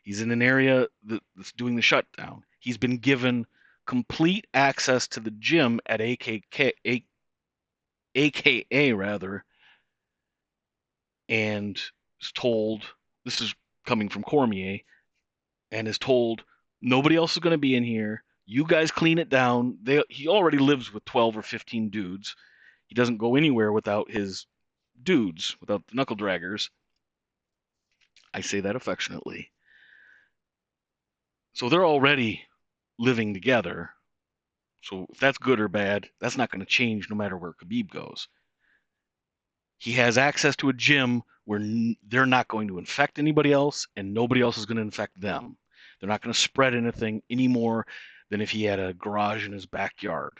He's in an area that's doing the shutdown. He's been given complete access to the gym at AKA rather, and is told, this is coming from Cormier, and is told nobody else is going to be in here. You guys clean it down. He already lives with 12 or 15 dudes. He doesn't go anywhere without his dudes, without the knuckle draggers. I say that affectionately. So they're already living together. So if that's good or bad, that's not going to change no matter where Khabib goes. He has access to a gym where they're not going to infect anybody else, and nobody else is going to infect them. They're not going to spread anything any more than if he had a garage in his backyard.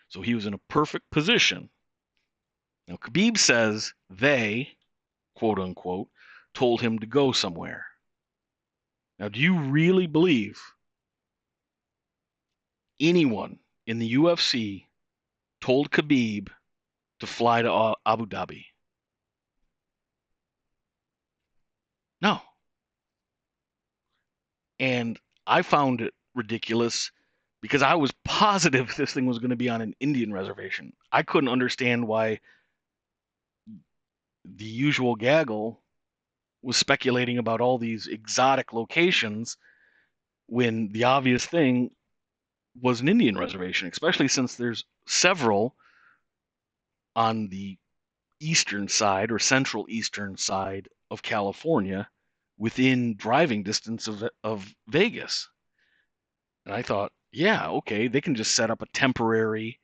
So he was in a perfect position. Now, Khabib says they, quote unquote, told him to go somewhere. Now, do you really believe anyone in the UFC told Khabib to fly to Abu Dhabi? No. And I found it ridiculous because I was positive this thing was going to be on an Indian reservation. I couldn't understand why the usual gaggle was speculating about all these exotic locations when the obvious thing was an Indian reservation, especially since there's several on the eastern side or central eastern side of California within driving distance of Vegas. And I thought, yeah, okay, they can just set up a temporary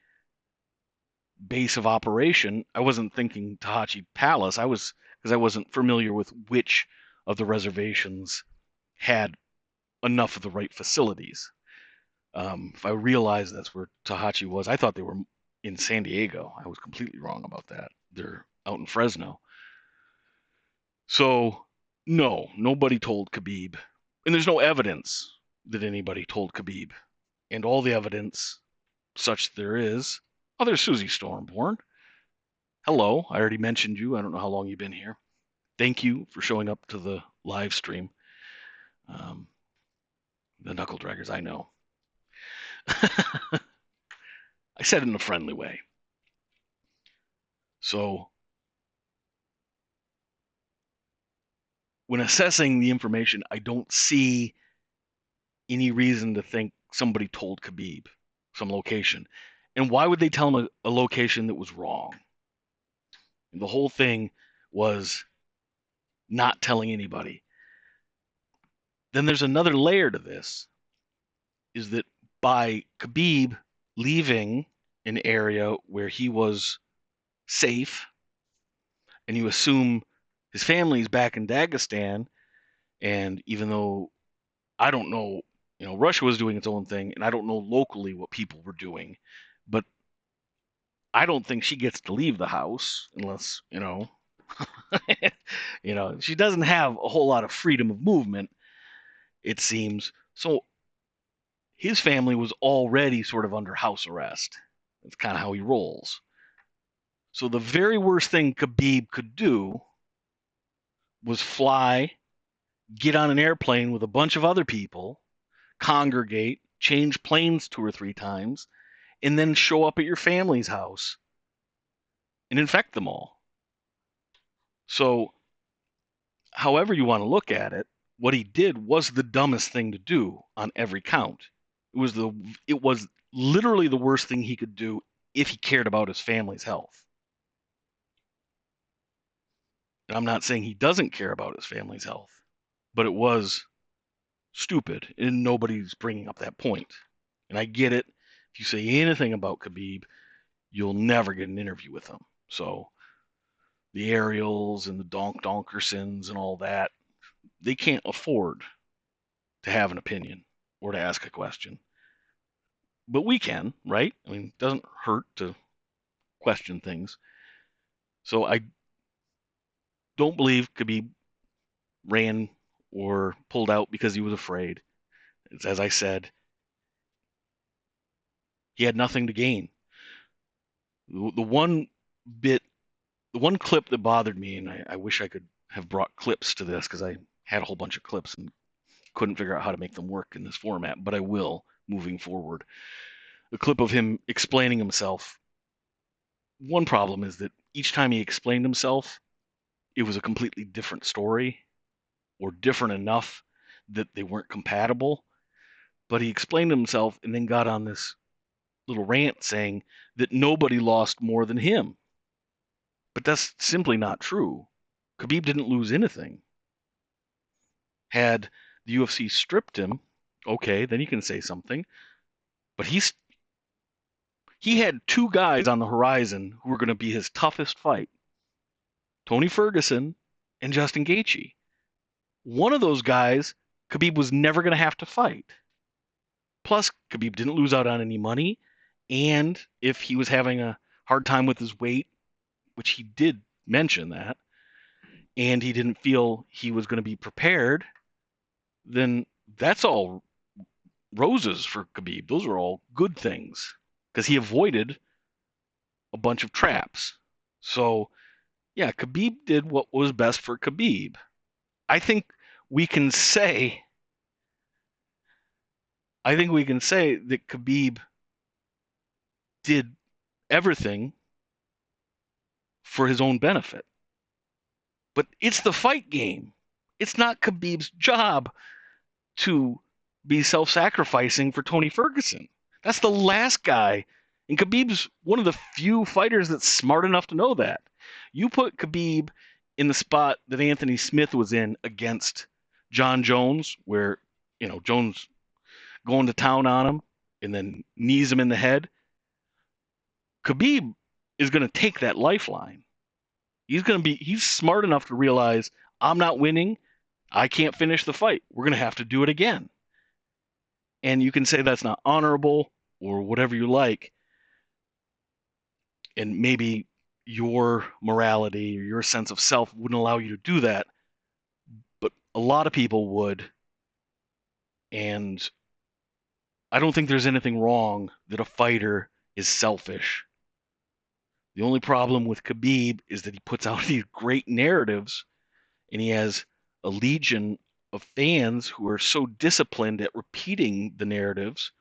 base of operation. I wasn't thinking Tahachi Palace. Because I wasn't familiar with which of the reservations had enough of the right facilities. If I realized that's where Tahachi was, I thought they were in San Diego. I was completely wrong about that. They're out in Fresno. So, no, nobody told Khabib. And there's no evidence that anybody told Khabib. And all the evidence, such there is, there's Susie Stormborn. Hello, I already mentioned you. I don't know how long you've been here. Thank you for showing up to the live stream. The knuckle draggers, I know. I said it in a friendly way. So, when assessing the information, I don't see any reason to think somebody told Khabib some location. And why would they tell him a location that was wrong? And the whole thing was not telling anybody. Then there's another layer to this, is that by Khabib leaving an area where he was safe, and you assume his family's back in Dagestan, and even though I don't know, Russia was doing its own thing, and I don't know locally what people were doing, but I don't think she gets to leave the house unless, she doesn't have a whole lot of freedom of movement, it seems. So his family was already sort of under house arrest. That's kind of how he rolls. So the very worst thing Khabib could do was fly, get on an airplane with a bunch of other people, congregate, change planes 2 or 3 times, and then show up at your family's house and infect them all. So, however you want to look at it, what he did was the dumbest thing to do on every count. It was literally the worst thing he could do if he cared about his family's health. And I'm not saying he doesn't care about his family's health, but it was stupid, and nobody's bringing up that point. And I get it. If you say anything about Khabib, you'll never get an interview with him. So the Ariels and the Donkersons and all that, they can't afford to have an opinion or to ask a question. But we can, right? I mean, it doesn't hurt to question things. So I don't believe Khabib ran or pulled out because he was afraid. It's, as I said, he had nothing to gain. The one bit, the one clip that bothered me, and I wish I could have brought clips to this because I had a whole bunch of clips and couldn't figure out how to make them work in this format, but I will moving forward. The clip of him explaining himself. One problem is that each time he explained himself, it was a completely different story or different enough that they weren't compatible. But he explained himself and then got on this little rant saying that nobody lost more than him. But that's simply not true. Khabib didn't lose anything. Had the UFC stripped him, okay, then you can say something. But he had 2 guys on the horizon who were going to be his toughest fight. Tony Ferguson and Justin Gaethje. One of those guys, Khabib was never going to have to fight. Plus, Khabib didn't lose out on any money, and if he was having a hard time with his weight, which he did mention that, and he didn't feel he was going to be prepared, then that's all roses for Khabib. Those are all good things because he avoided a bunch of traps. So, yeah, Khabib did what was best for Khabib. I think we can say that Khabib did everything for his own benefit. But it's the fight game. It's not Khabib's job to be self-sacrificing for Tony Ferguson. That's the last guy. And Khabib's one of the few fighters that's smart enough to know that. You put Khabib in the spot that Anthony Smith was in against John Jones, where, Jones going to town on him and then knees him in the head. Khabib is going to take that lifeline. He's smart enough to realize I'm not winning. I can't finish the fight. We're going to have to do it again. And you can say that's not honorable or whatever you like. And maybe your morality or your sense of self wouldn't allow you to do that. But a lot of people would. And I don't think there's anything wrong that a fighter is selfish. The only problem with Khabib is that he puts out these great narratives and he has a legion of fans who are so disciplined at repeating the narratives,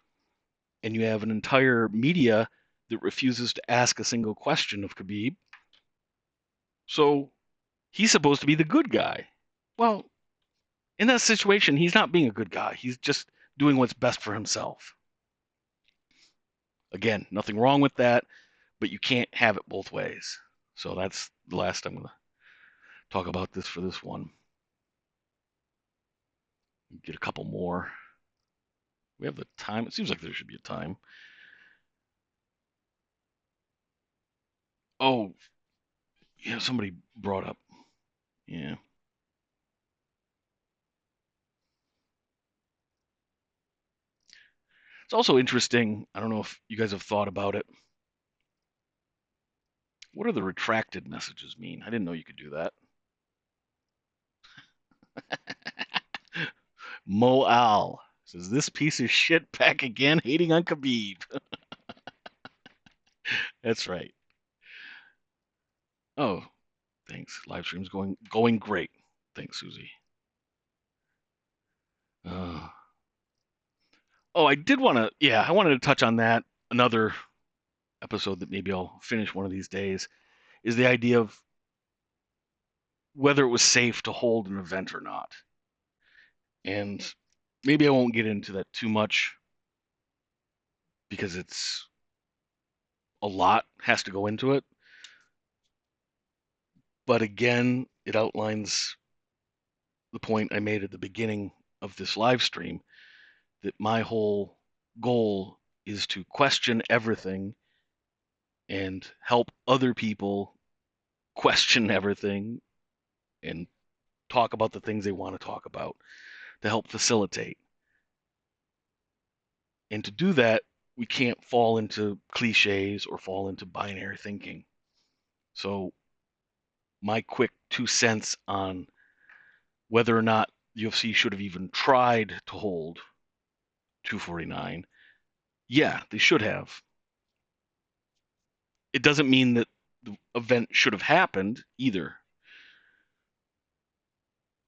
and you have an entire media that refuses to ask a single question of Khabib. So he's supposed to be the good guy. Well, in that situation, he's not being a good guy. He's just doing what's best for himself. Again, nothing wrong with that, but you can't have it both ways. So that's the last I'm going to talk about this for this one. Get a couple more. We have the time. It seems like there should be a time. Oh, yeah, somebody brought up. Yeah. It's also interesting. I don't know if you guys have thought about it. What do the retracted messages mean? I didn't know you could do that. Mo Al says, this piece of shit back again, hating on Khabib. That's right. Oh, thanks. Live stream's going great. Thanks, Susie. Uh, oh, I did want to, yeah, I wanted to touch on that. Another episode that maybe I'll finish one of these days is the idea of whether it was safe to hold an event or not. And maybe I won't get into that too much because it's a lot has to go into it. But again, it outlines the point I made at the beginning of this live stream that my whole goal is to question everything and help other people question everything and talk about the things they want to talk about to help facilitate. And to do that, we can't fall into cliches or fall into binary thinking. So, my quick 2 cents on whether or not the UFC should have even tried to hold 249. Yeah, they should have. It doesn't mean that the event should have happened either.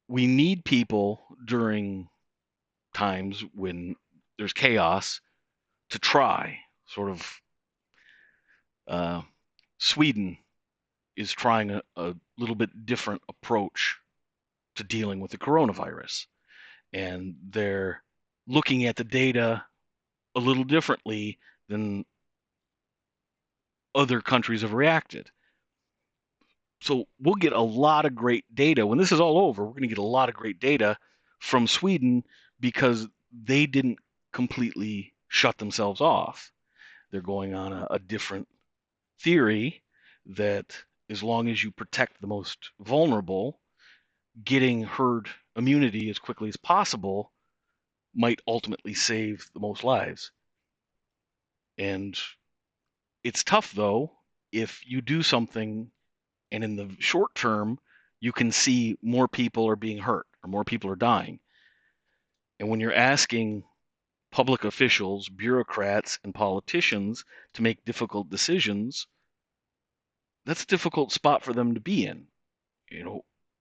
We need people during times when there's chaos to try. Sort of, Sweden is trying a little bit different approach to dealing with the coronavirus, and they're looking at the data a little differently than other countries have reacted. So we'll get a lot of great data. When this is all over, we're going to get a lot of great data from Sweden because they didn't completely shut themselves off. They're going on a different theory that as long as you protect the most vulnerable, getting herd immunity as quickly as possible might ultimately save the most lives. And it's tough, though, if you do something and in the short term, you can see more people are being hurt or more people are dying. And when you're asking public officials, bureaucrats, and politicians to make difficult decisions, that's a difficult spot for them to be in. It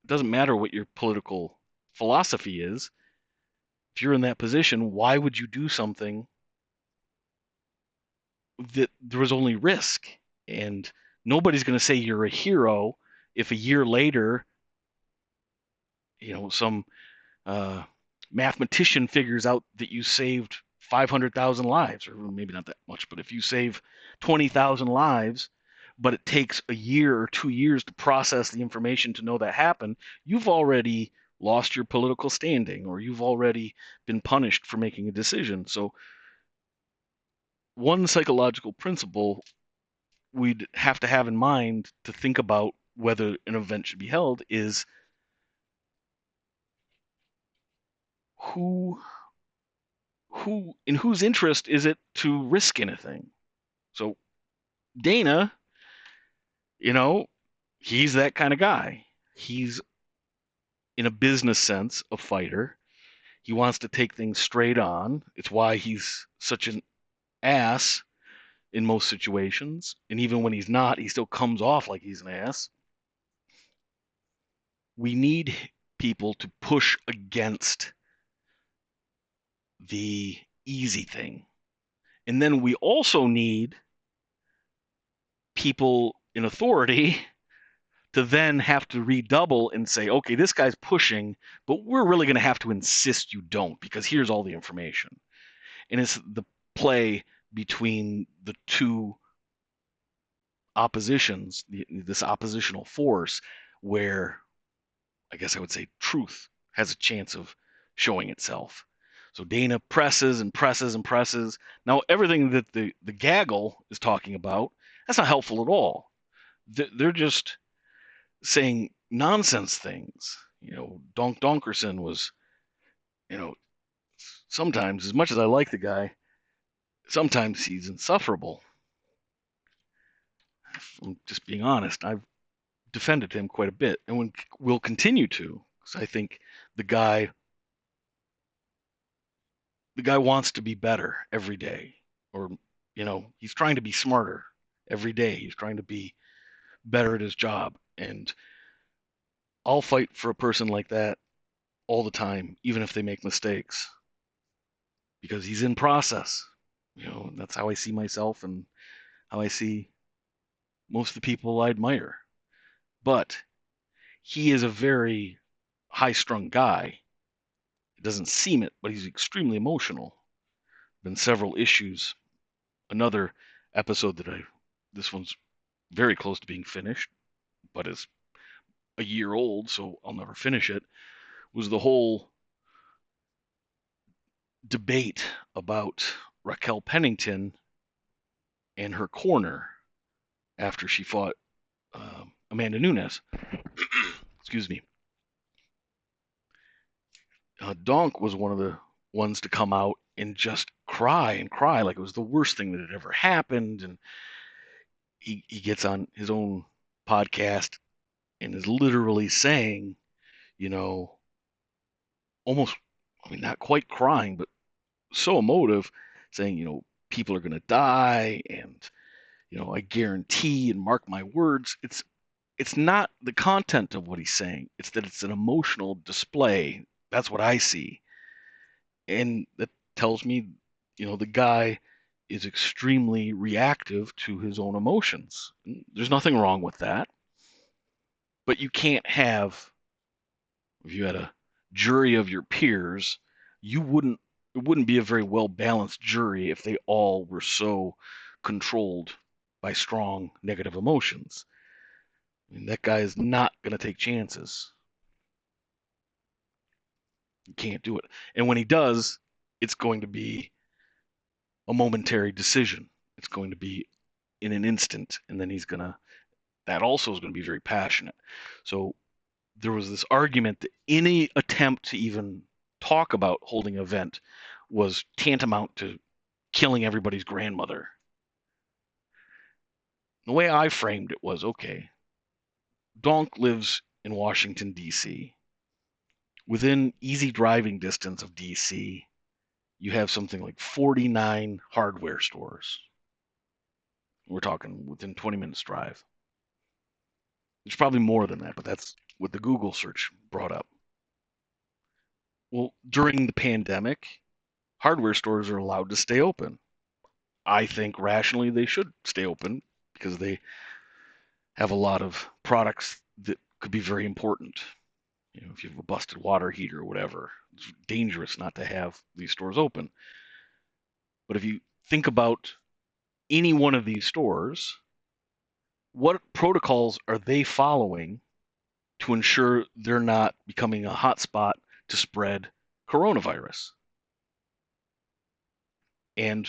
doesn't matter what your political philosophy is. If you're in that position, why would you do something that there was only risk? And nobody's going to say you're a hero if a year later, some uh, mathematician figures out that you saved 500,000 lives, or maybe not that much, but if you save 20,000 lives, but it takes a year or 2 years to process the information to know that happened, you've already lost your political standing, or you've already been punished for making a decision. So, one psychological principle we'd have to have in mind to think about whether an event should be held is who in whose interest is it to risk anything? So Dana, you know, he's that kind of guy. He's in a business sense a fighter. He wants to take things straight on. It's why he's such an ass in most situations. And even when he's not, he still comes off like he's an ass. We need people to push against the easy thing. And then we also need people in authority to then have to redouble and say, okay, this guy's pushing, but we're really going to have to insist you don't because here's all the information. And it's the play between the two oppositions, this oppositional force, where I guess I would say truth has a chance of showing itself. So Dana presses and presses and presses. Now, everything that the gaggle is talking about, that's not helpful at all. They're just saying nonsense things. Donkerson was, sometimes, as much as I like the guy, sometimes he's insufferable. I'm just being honest, I've defended him quite a bit, and will continue to, because I think the guy wants to be better every day, or he's trying to be smarter every day. He's trying to be better at his job, and I'll fight for a person like that all the time, even if they make mistakes, because he's in process. That's how I see myself and how I see most of the people I admire. But he is a very high-strung guy. It doesn't seem it, but he's extremely emotional. Been several issues. Another episode this one's very close to being finished, but is a year old, so I'll never finish it, was the whole debate about Raquel Pennington and her corner after she fought Amanda Nunes. Excuse me. Donk was one of the ones to come out and just cry and cry like it was the worst thing that had ever happened. And he gets on his own podcast and is literally saying, almost, I mean, not quite crying, but so emotive, saying, people are going to die, and I guarantee and mark my words. It's not the content of what he's saying. It's that it's an emotional display. That's what I see. And that tells me, the guy is extremely reactive to his own emotions. There's nothing wrong with that. But you can't have, if you had a jury of your peers, it wouldn't be a very well balanced jury if they all were so controlled by strong negative emotions. I mean, that guy is not going to take chances. You can't do it. And when he does, it's going to be a momentary decision. It's going to be in an instant, and then that also is going to be very passionate. So there was this argument that any attempt to even talk about holding an event was tantamount to killing everybody's grandmother. The way I framed it was, okay, Donk lives in Washington, D.C. Within easy driving distance of D.C., you have something like 49 hardware stores. We're talking within 20 minutes drive. There's probably more than that, but that's what the Google search brought up. Well, during the pandemic, hardware stores are allowed to stay open. I think rationally they should stay open because they have a lot of products that could be very important. If you have a busted water heater or whatever, it's dangerous not to have these stores open. But if you think about any one of these stores, what protocols are they following to ensure they're not becoming a hotspot to spread coronavirus? And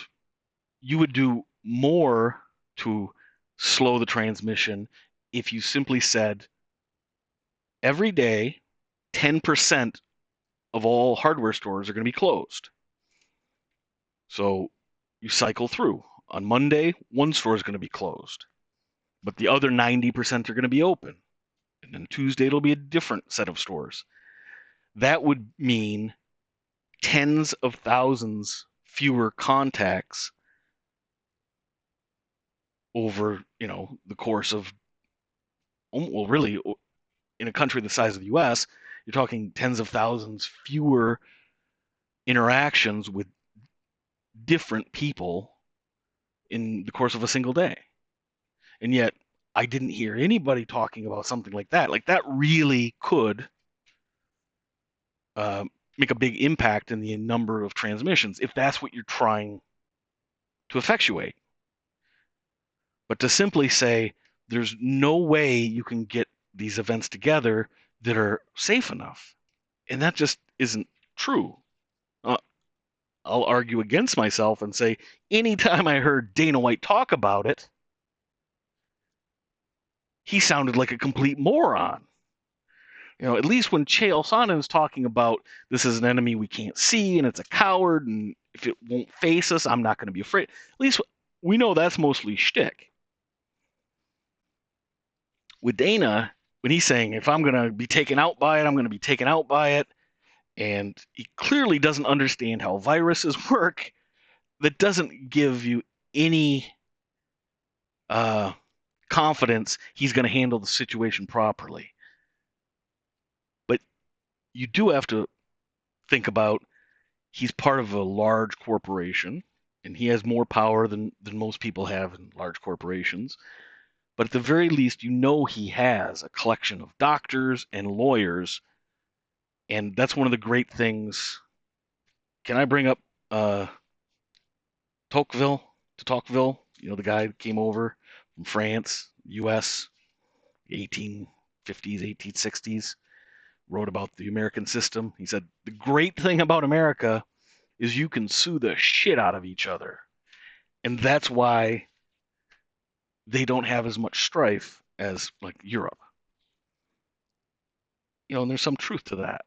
you would do more to slow the transmission if you simply said every day 10% of all hardware stores are going to be closed. So you cycle through. On Monday, one store is going to be closed, but the other 90% are going to be open. And then Tuesday, it'll be a different set of stores. That would mean tens of thousands fewer contacts over, the course of, well, really, in a country the size of the US, you're talking tens of thousands fewer interactions with different people in the course of a single day. And yet, I didn't hear anybody talking about something like that. Like, that really could make a big impact in the number of transmissions if that's what you're trying to effectuate. But to simply say there's no way you can get these events together that are safe enough, and that just isn't true. I'll argue against myself and say anytime I heard Dana White talk about it, he sounded like a complete moron. At least when Chael Sonnen is talking about this is an enemy we can't see and it's a coward, and if it won't face us, I'm not going to be afraid. At least we know that's mostly shtick. With Dana, when he's saying, if I'm going to be taken out by it, I'm going to be taken out by it, and he clearly doesn't understand how viruses work, that doesn't give you any uh, confidence he's going to handle the situation properly. But you do have to think about he's part of a large corporation, and he has more power than most people have in large corporations. But at the very least, you know he has a collection of doctors and lawyers, and that's one of the great things. Can I bring up Tocqueville? To Tocqueville, the guy that came over from France, U.S., 1850s, 1860s, wrote about the American system. He said, the great thing about America is you can sue the shit out of each other. And that's why they don't have as much strife as like Europe. And there's some truth to that.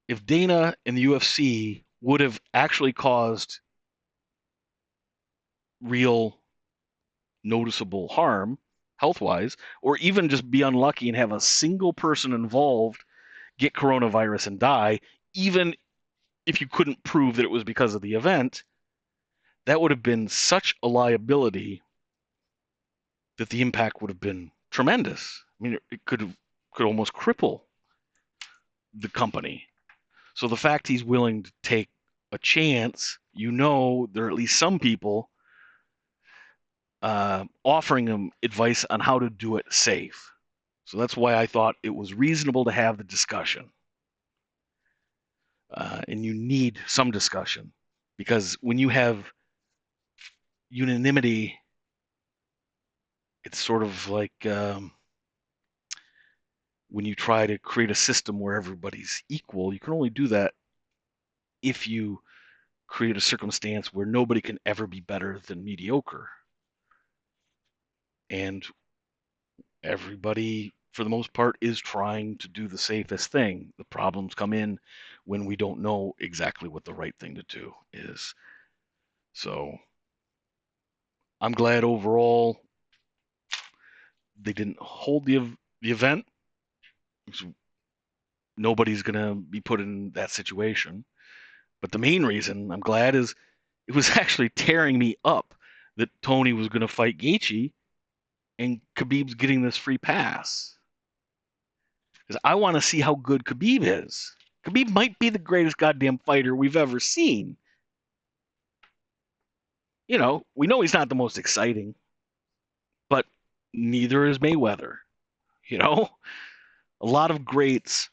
If Dana and the UFC would have actually caused real noticeable harm health wise, or even just be unlucky and have a single person involved get coronavirus and die, even if you couldn't prove that it was because of the event, that would have been such a liability that the impact would have been tremendous. I mean, it could almost cripple the company. So the fact he's willing to take a chance, there are at least some people offering him advice on how to do it safe. So that's why I thought it was reasonable to have the discussion. And you need some discussion, because when you have unanimity, it's sort of like when you try to create a system where everybody's equal. You can only do that if you create a circumstance where nobody can ever be better than mediocre. And everybody, for the most part, is trying to do the safest thing. The problems come in when we don't know exactly what the right thing to do is. So I'm glad overall they didn't hold the event. Nobody's going to be put in that situation. But the main reason I'm glad is it was actually tearing me up that Tony was going to fight Gaethje and Khabib's getting this free pass. Because I want to see how good Khabib is. Khabib might be the greatest goddamn fighter we've ever seen. We know he's not the most exciting, but neither is Mayweather. A lot of greats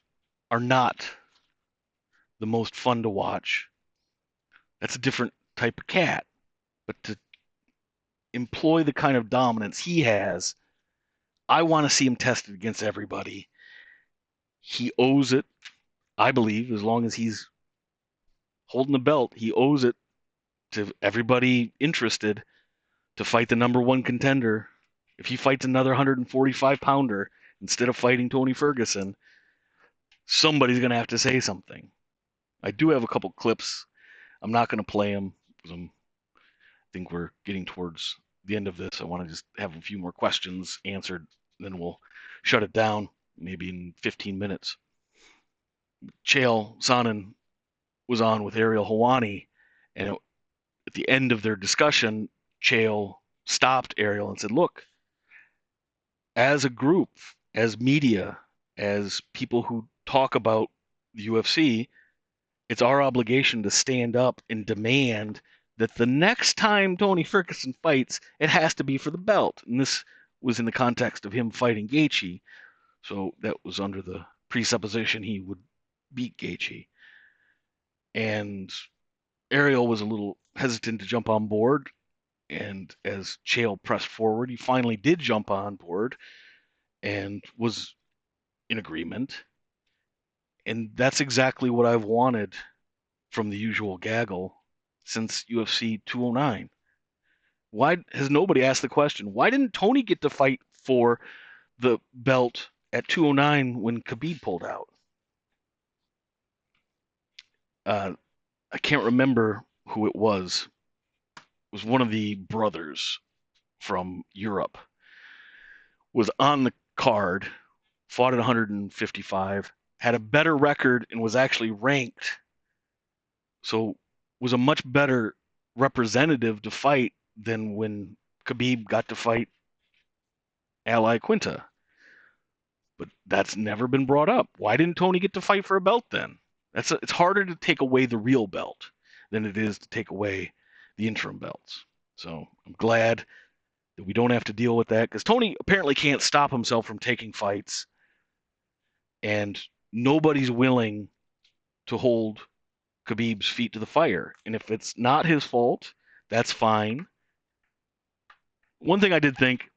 are not the most fun to watch. That's a different type of cat. But to employ the kind of dominance he has, I want to see him tested against everybody. He owes it, I believe, as long as he's holding the belt, he owes it to everybody interested to fight the number one contender. If he fights another 145 pounder instead of fighting Tony Ferguson, somebody's going to have to say something. I do have a couple clips. I'm not going to play them because I think we're getting towards the end of this. I want to just have a few more questions answered, then we'll shut it down maybe in 15 minutes. Chael Sonnen was on with Ariel Helwani, and at the end of their discussion, Chael stopped Ariel and said, look, as a group, as media, as people who talk about the UFC, it's our obligation to stand up and demand that the next time Tony Ferguson fights, it has to be for the belt. And this was in the context of him fighting Gaethje, so that was under the presupposition he would beat Gaethje. And Ariel was a little hesitant to jump on board, and as Chael pressed forward, he finally did jump on board and was in agreement. And that's exactly what I've wanted from the usual gaggle since UFC 209. Why has nobody asked the question, why didn't Tony get to fight for the belt at 209 when Khabib pulled out? I can't remember who it was. It was one of the brothers from Europe. was on the card, fought at 155, had a better record, and was actually ranked. So was a much better representative to fight than when Khabib got to fight Ally Quinta. But that's never been brought up. Why didn't Tony get to fight for a belt then? It's harder to take away the real belt than it is to take away the interim belts. So I'm glad that we don't have to deal with that, because Tony apparently can't stop himself from taking fights, and nobody's willing to hold Khabib's feet to the fire. And if it's not his fault, that's fine. One thing I did think,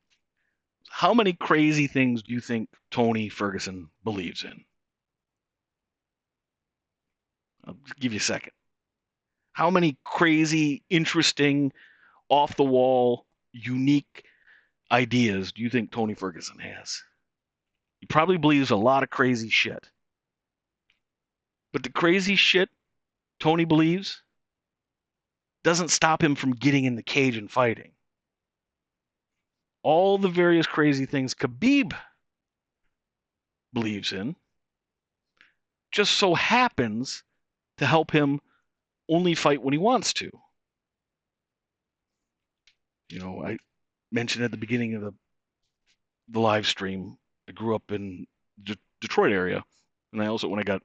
how many crazy things do you think Tony Ferguson believes in? I'll give you a second. How many crazy, interesting, off the wall, unique ideas do you think Tony Ferguson has? He probably believes a lot of crazy shit. But the crazy shit Tony believes doesn't stop him from getting in the cage and fighting. All the various crazy things Khabib believes in just so happens to help him only fight when he wants to. You know, I mentioned at the beginning of the live stream, I grew up in Detroit area, and I also, when I got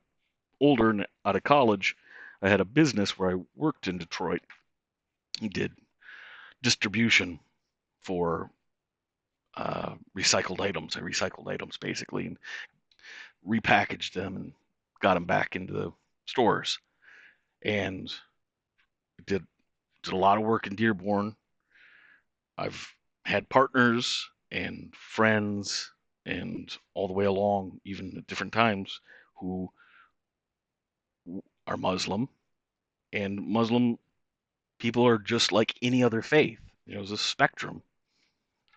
older and out of college, I had a business where I worked in Detroit. I did distribution for recycled items. I recycled items basically and repackaged them and got them back into the stores. And did a lot of work in Dearborn. I've had partners and friends and all the way along, even at different times, who are Muslim. And Muslim people are just like any other faith. You know, there's a spectrum.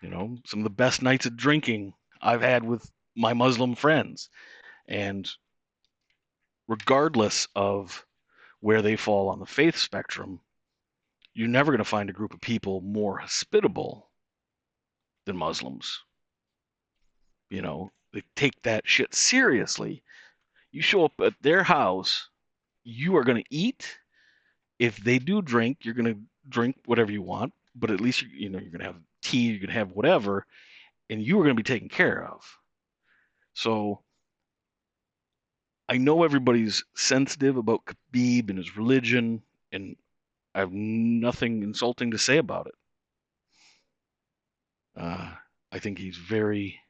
You know, some of the best nights of drinking I've had with my Muslim friends. And regardless of where they fall on the faith spectrum, you're never going to find a group of people more hospitable than Muslims. You know, they take that shit seriously. You show up at their house, you are going to eat. If they do drink, you're going to drink whatever you want, but at least you know you're going to have tea, you're going to have whatever, and you are going to be taken care of. So I know everybody's sensitive about Khabib and his religion, and I have nothing insulting to say about it. I think he's very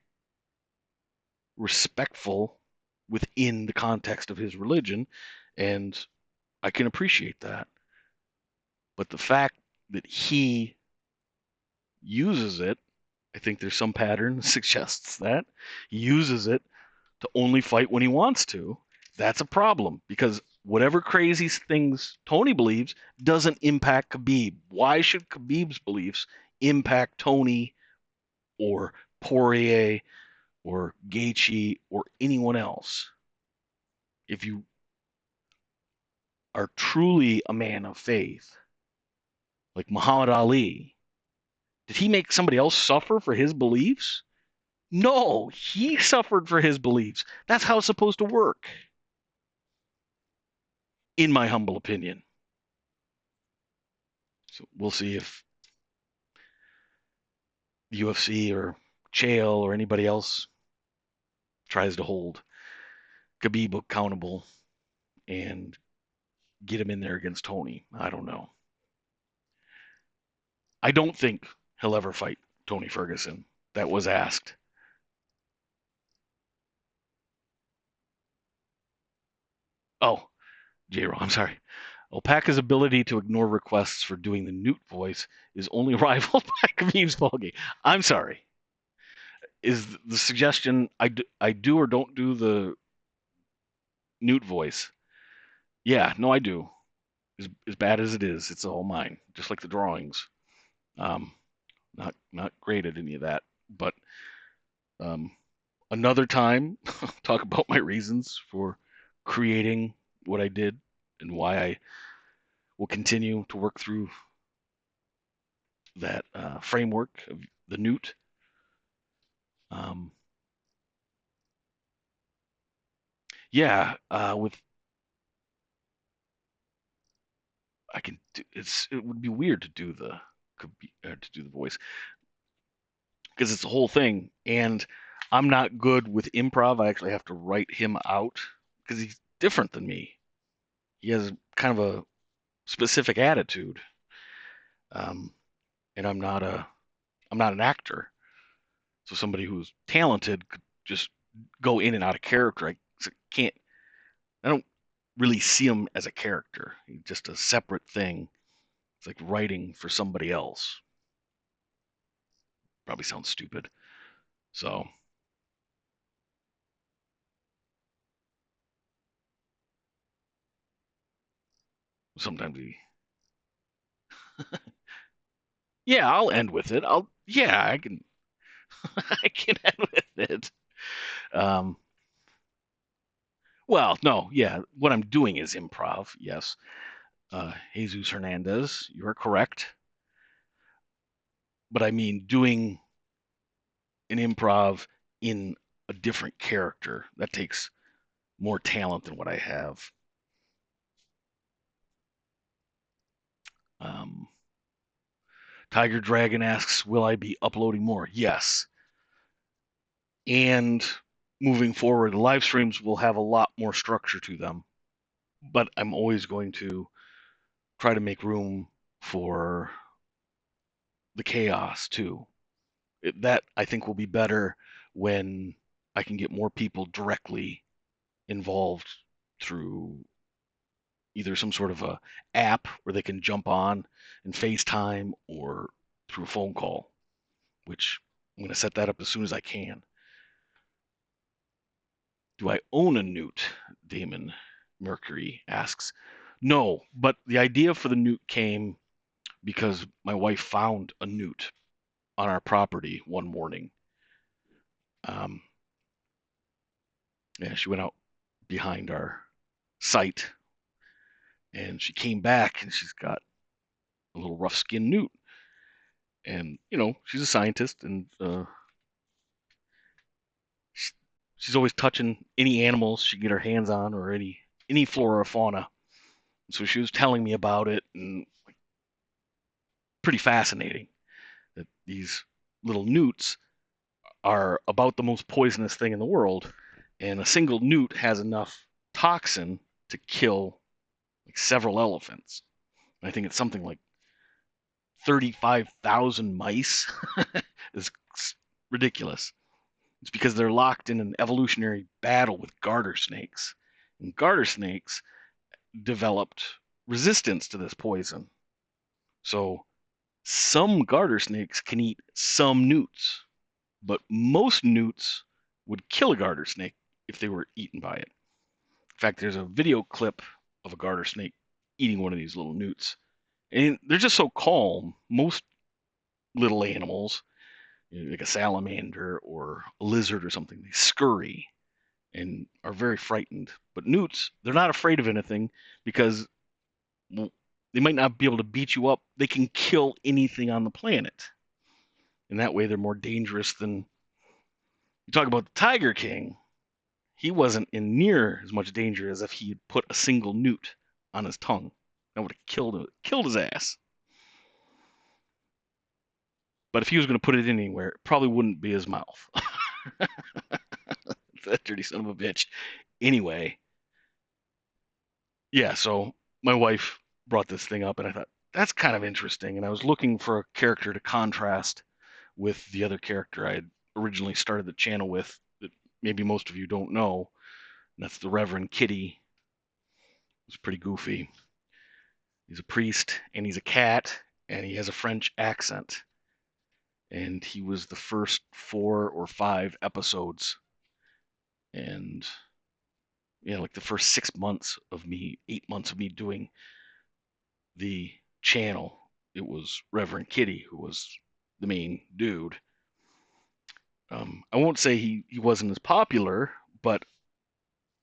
respectful within the context of his religion, and I can appreciate that. But the fact that he uses it, I think there's some pattern that suggests that he uses it to only fight when he wants to. That's a problem, because whatever crazy things Tony believes doesn't impact Khabib. Why should Khabib's beliefs impact Tony or Poirier or Gaethje or anyone else? If you are truly a man of faith, like Muhammad Ali, did he make somebody else suffer for his beliefs? No, he suffered for his beliefs. That's how it's supposed to work, in my humble opinion. So we'll see if the UFC or Chael or anybody else tries to hold Khabib accountable and get him in there against Tony. I don't know. I don't think he'll ever fight Tony Ferguson. That was asked. Oh, J-Ro, I'm sorry. Alpaca's ability to ignore requests for doing the Newt voice is only rivaled by Khabib's ballgame. I'm sorry. Is the suggestion I do or don't do the Newt voice? Yeah, no, I do. As bad as it is, it's all mine, just like the drawings. Um, not great at any of that, but um, another time, talk about my reasons for creating what I did and why I will continue to work through that framework of the Newt. yeah, with I can do it would be weird to do the voice because it's the whole thing, and I'm not good with improv. I actually have to write him out because he's different than me. He has kind of a specific attitude, um, and I'm not an actor. So somebody who's talented could just go in and out of character. Can't I don't really see him as a character. He's just a separate thing. It's like writing for somebody else. Probably sounds stupid. So sometimes he, yeah, I'll end with it. I can, I can end with it. Um, well, no, yeah, what I'm doing is improv. Yes, Jesus Hernandez, you are correct. But I mean, doing an improv in a different character that takes more talent than what I have. Um, Tiger Dragon asks, "Will I be uploading more?" Yes, and moving forward, the live streams will have a lot more structure to them. But I'm always going to try to make room for the chaos too. That I think will be better when I can get more people directly involved through either some sort of a app where they can jump on and FaceTime or through a phone call, which I'm going to set that up as soon as I can. Do I own a newt? Damon Mercury asks. No, but the idea for the newt came because my wife found a newt on our property one morning. Um, yeah, she went out behind our site and she came back and she's got a little rough skinned newt. And, she's a scientist and she's always touching any animals she can get her hands on or any flora or fauna. So she was telling me about it and pretty fascinating that these little newts are about the most poisonous thing in the world, and a single newt has enough toxin to kill like several elephants. I think it's something like 35,000 mice. It's ridiculous. It's because they're locked in an evolutionary battle with garter snakes. And garter snakes developed resistance to this poison. So some garter snakes can eat some newts, but most newts would kill a garter snake if they were eaten by it. In fact, there's a video clip of a garter snake eating one of these little newts. And they're just so calm. Most little animals, like a salamander or a lizard or something, they scurry and are very frightened. But newts, they're not afraid of anything because, well, they might not be able to beat you up. They can kill anything on the planet. And that way they're more dangerous than you talk about the Tiger King. He wasn't in near as much danger as if he had put a single newt on his tongue. That would have killed his ass. But if he was going to put it anywhere, it probably wouldn't be his mouth. That dirty son of a bitch. Anyway, yeah, so my wife brought this thing up, and I thought, that's kind of interesting. And I was looking for a character to contrast with the other character I had originally started the channel with that maybe most of you don't know. And that's the Reverend Kitty. He's pretty goofy. He's a priest, and he's a cat, and he has a French accent. And he was the first 4 or 5 episodes. And like the first 6 months of me, 8 months of me doing the channel, it was Reverend Kitty who was the main dude. I won't say he wasn't as popular, but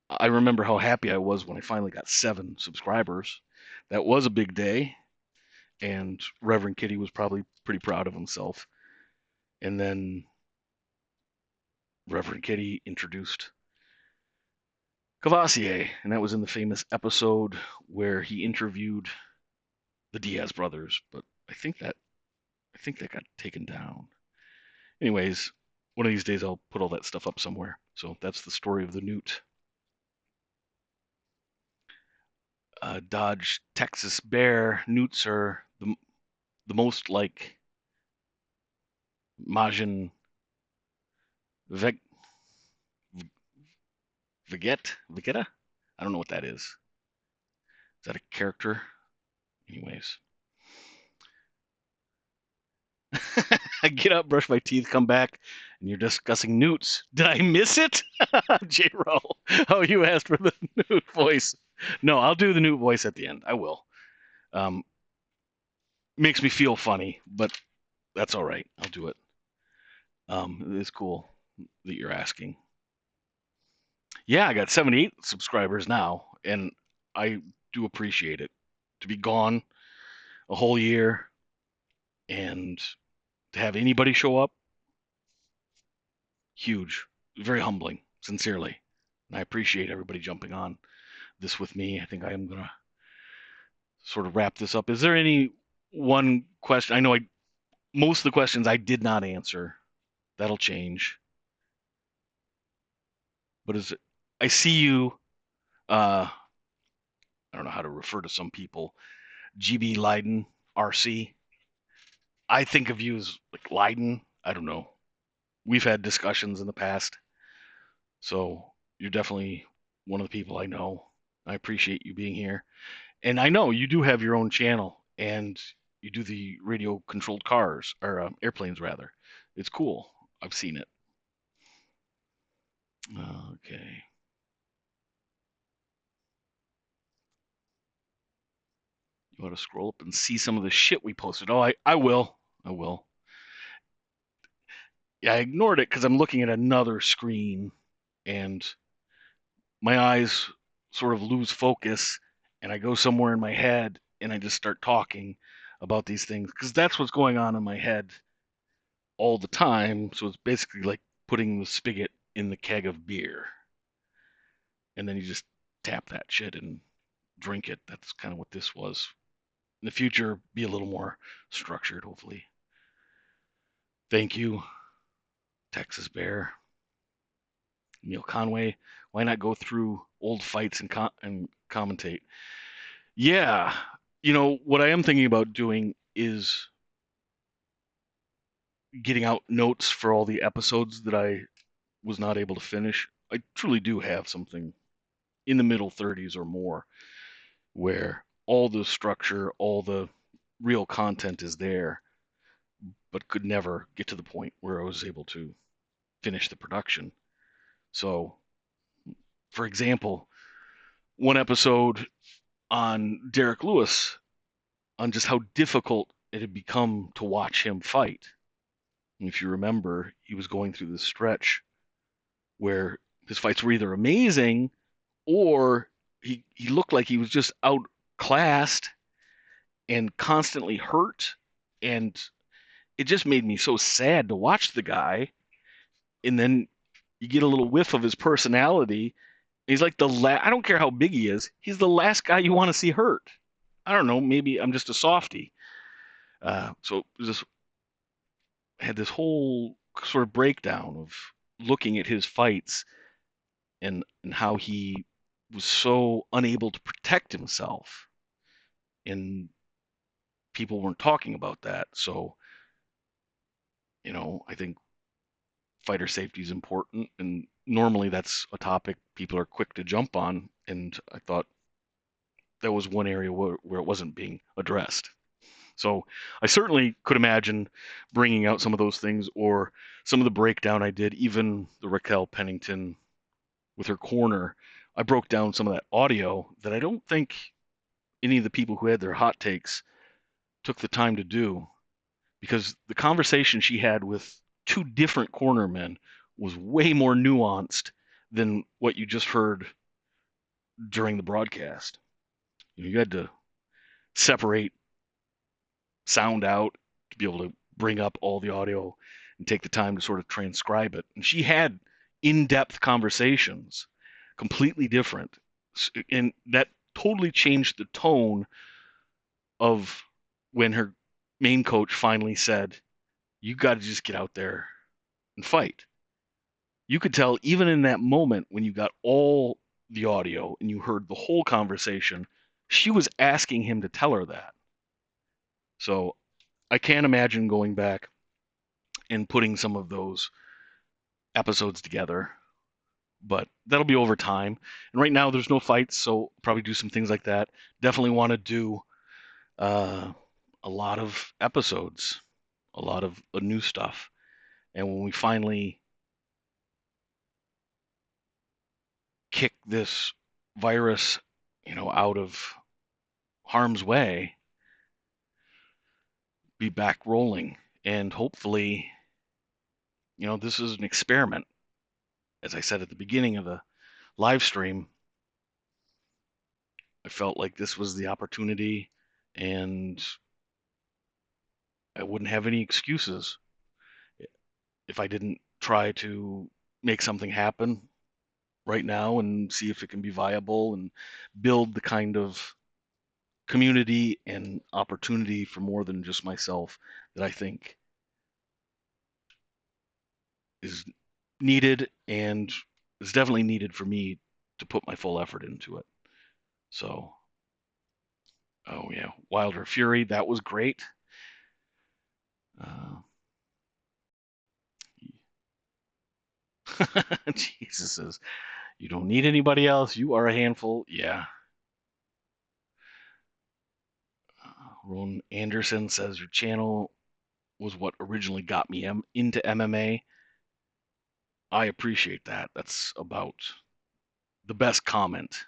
I remember how happy I was when I finally got 7 subscribers. That was a big day, and Reverend Kitty was probably pretty proud of himself. And then Reverend Kitty introduced Cavassier, and that was in the famous episode where he interviewed the Diaz brothers, but I think that got taken down. Anyways, one of these days I'll put all that stuff up somewhere. So that's the story of the Newt. Dodge Texas Bear Newts are the most like Majin Veg, Vegeta? I don't know what that is. Is that a character? Anyways, I get up, brush my teeth, come back, and you're discussing newts. Did I miss it? J. Rowe. Oh, you asked for the newt voice. No, I'll do the newt voice at the end. I will. Um, Makes me feel funny, but that's all right. I'll do it. It's cool that you're asking. Yeah, I got 78 subscribers now, and I do appreciate it. To be gone a whole year and to have anybody show up, huge, very humbling, sincerely. And I appreciate everybody jumping on this with me. I think I am gonna sort of wrap this up. Is there any one question? I know most of the questions I did not answer. That'll change. But I see you. I don't know how to refer to some people. GB Leiden, RC. I think of you as like Leiden. I don't know. We've had discussions in the past, so you're definitely one of the people I know. I appreciate you being here, and I know you do have your own channel, and you do the radio controlled cars or airplanes rather. It's cool. I've seen it. Okay. You want to scroll up and see some of the shit we posted? Oh, I will. I will. Yeah, I ignored it because I'm looking at another screen and my eyes sort of lose focus and I go somewhere in my head and I just start talking about these things because that's what's going on in my head all the time. So it's basically like putting the spigot in the keg of beer and then you just tap that shit and drink it. That's kind of what this was. In the future, be a little more structured, hopefully. Thank you, Texas Bear. Neil Conway, why not go through old fights and commentate? Yeah, what I am thinking about doing is getting out notes for all the episodes that I was not able to finish. I truly do have something in the middle 30s or more where all the structure, all the real content is there, but could never get to the point where I was able to finish the production. So, for example, one episode on Derek Lewis on just how difficult it had become to watch him fight. And if you remember, he was going through this stretch where his fights were either amazing or he looked like he was just outclassed and constantly hurt. And it just made me so sad to watch the guy. And then you get a little whiff of his personality. He's like I don't care how big he is, he's the last guy you want to see hurt. I don't know, maybe I'm just a softie. So just had this whole sort of breakdown of looking at his fights and how he was so unable to protect himself, and people weren't talking about that. So, I think fighter safety is important, and normally that's a topic people are quick to jump on, and I thought that was one area where it wasn't being addressed. So I certainly could imagine bringing out some of those things or some of the breakdown I did, even the Raquel Pennington with her corner. I broke down some of that audio that I don't think any of the people who had their hot takes took the time to do, because the conversation she had with two different cornermen was way more nuanced than what you just heard during the broadcast. You had to separate sound out to be able to bring up all the audio and take the time to sort of transcribe it. And she had in-depth conversations completely different. And that totally changed the tone of when her main coach finally said, "You got to just get out there and fight." You could tell even in that moment when you got all the audio and you heard the whole conversation, she was asking him to tell her that. So I can't imagine going back and putting some of those episodes together, but that'll be over time. And right now there's no fights, so probably do some things like that. Definitely want to do uh, a lot of episodes, a lot of new stuff. And when we finally kick this virus, out of harm's way, be back rolling. And hopefully, this is an experiment. As I said at the beginning of the live stream, I felt like this was the opportunity and I wouldn't have any excuses if I didn't try to make something happen right now and see if it can be viable and build the kind of community and opportunity for more than just myself that I think is needed and is definitely needed for me to put my full effort into it. So, oh yeah, Wilder Fury, that was great. Uh, Jesus says, you don't need anybody else. You are a handful. Yeah. Ron Anderson says your channel was what originally got me into MMA. I appreciate that. That's about the best comment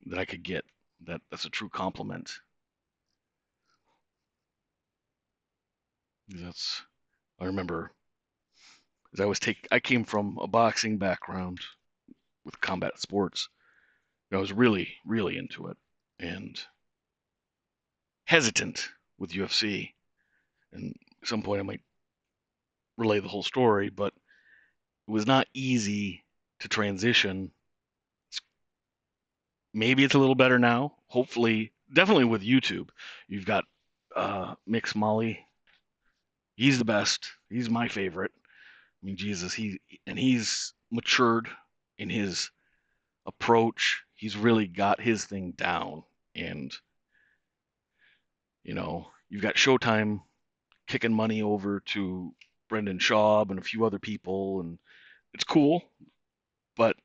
that I could get. That's a true compliment. That's I remember as I came from a boxing background with combat sports. I was really, really into it and hesitant with UFC. And at some point I might relay the whole story, but it was not easy to transition. Maybe it's a little better now. Hopefully, definitely with YouTube. You've got Mix Molly. He's the best. He's my favorite. I mean, Jesus, he's matured in his approach. He's really got his thing down. And, you've got Showtime kicking money over to Brendan Schaub and a few other people, and it's cool, but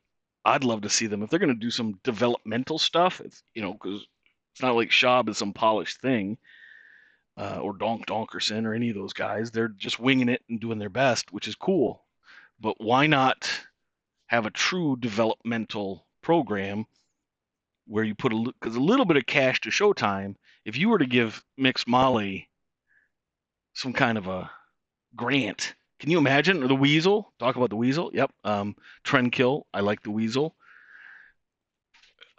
I'd love to see them if they're going to do some developmental stuff. It's because it's not like Schaub is some polished thing, or Donkerson or any of those guys. They're just winging it and doing their best, which is cool. But why not have a true developmental program where you put because a little bit of cash to Showtime. If you were to give Mix Molly some kind of a grant, can you imagine? Or the Weasel? Talk about the Weasel. Yep. Trendkill. I like the Weasel.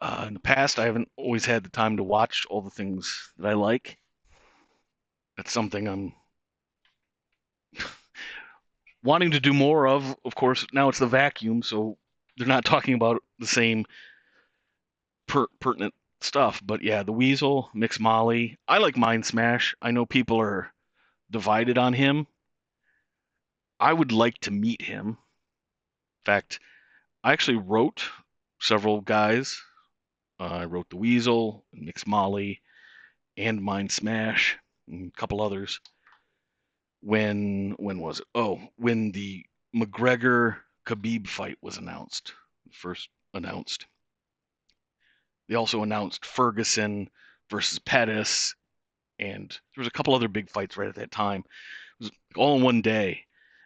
In the past, I haven't always had the time to watch all the things that I like. That's something I'm wanting to do more of. Of course, now it's the vacuum, so they're not talking about the same pertinent stuff. But yeah, the Weasel, Mix Molly. I like Mind Smash. I know people are divided on him. I would like to meet him. In fact, I actually wrote several guys. I wrote the Weasel, Mix Molly, and Mind Smash, and a couple others. When was it? Oh, when the McGregor Khabib fight was announced, first announced. They also announced Ferguson versus Pettis, and there was a couple other big fights right at that time. It was all in one day.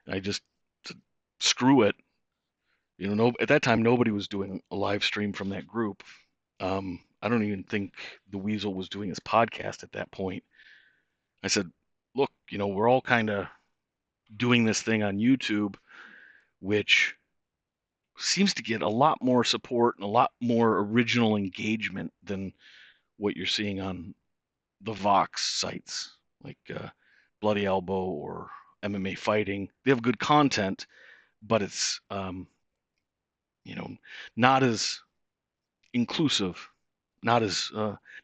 And I just screw it. No, at that time nobody was doing a live stream from that group. I don't even think the Weasel was doing his podcast at that point. I said, look, we're all kind of doing this thing on YouTube, which seems to get a lot more support and a lot more original engagement than what you're seeing on the Vox sites like Bloody Elbow or MMA Fighting. They have good content, but it's you know, not as inclusive, not as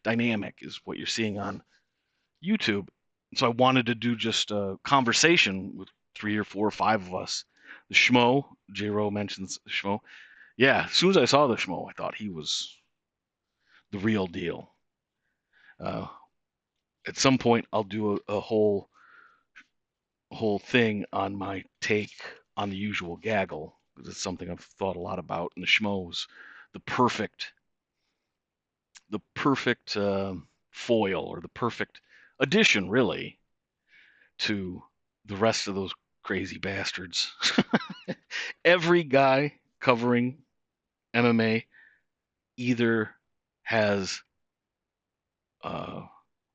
dynamic as what you're seeing on YouTube. So I wanted to do just a conversation with 3 or 4 or 5 of us. The Schmo, J Ro mentions Schmo. Yeah, as soon as I saw the Schmo, I thought he was the real deal. Uh, at some point, I'll do a whole thing on my take on the usual gaggle, because it's something I've thought a lot about. And the Schmo's the perfect foil, or the perfect addition, really, to the rest of those crazy bastards. Every guy covering MMA either has uh,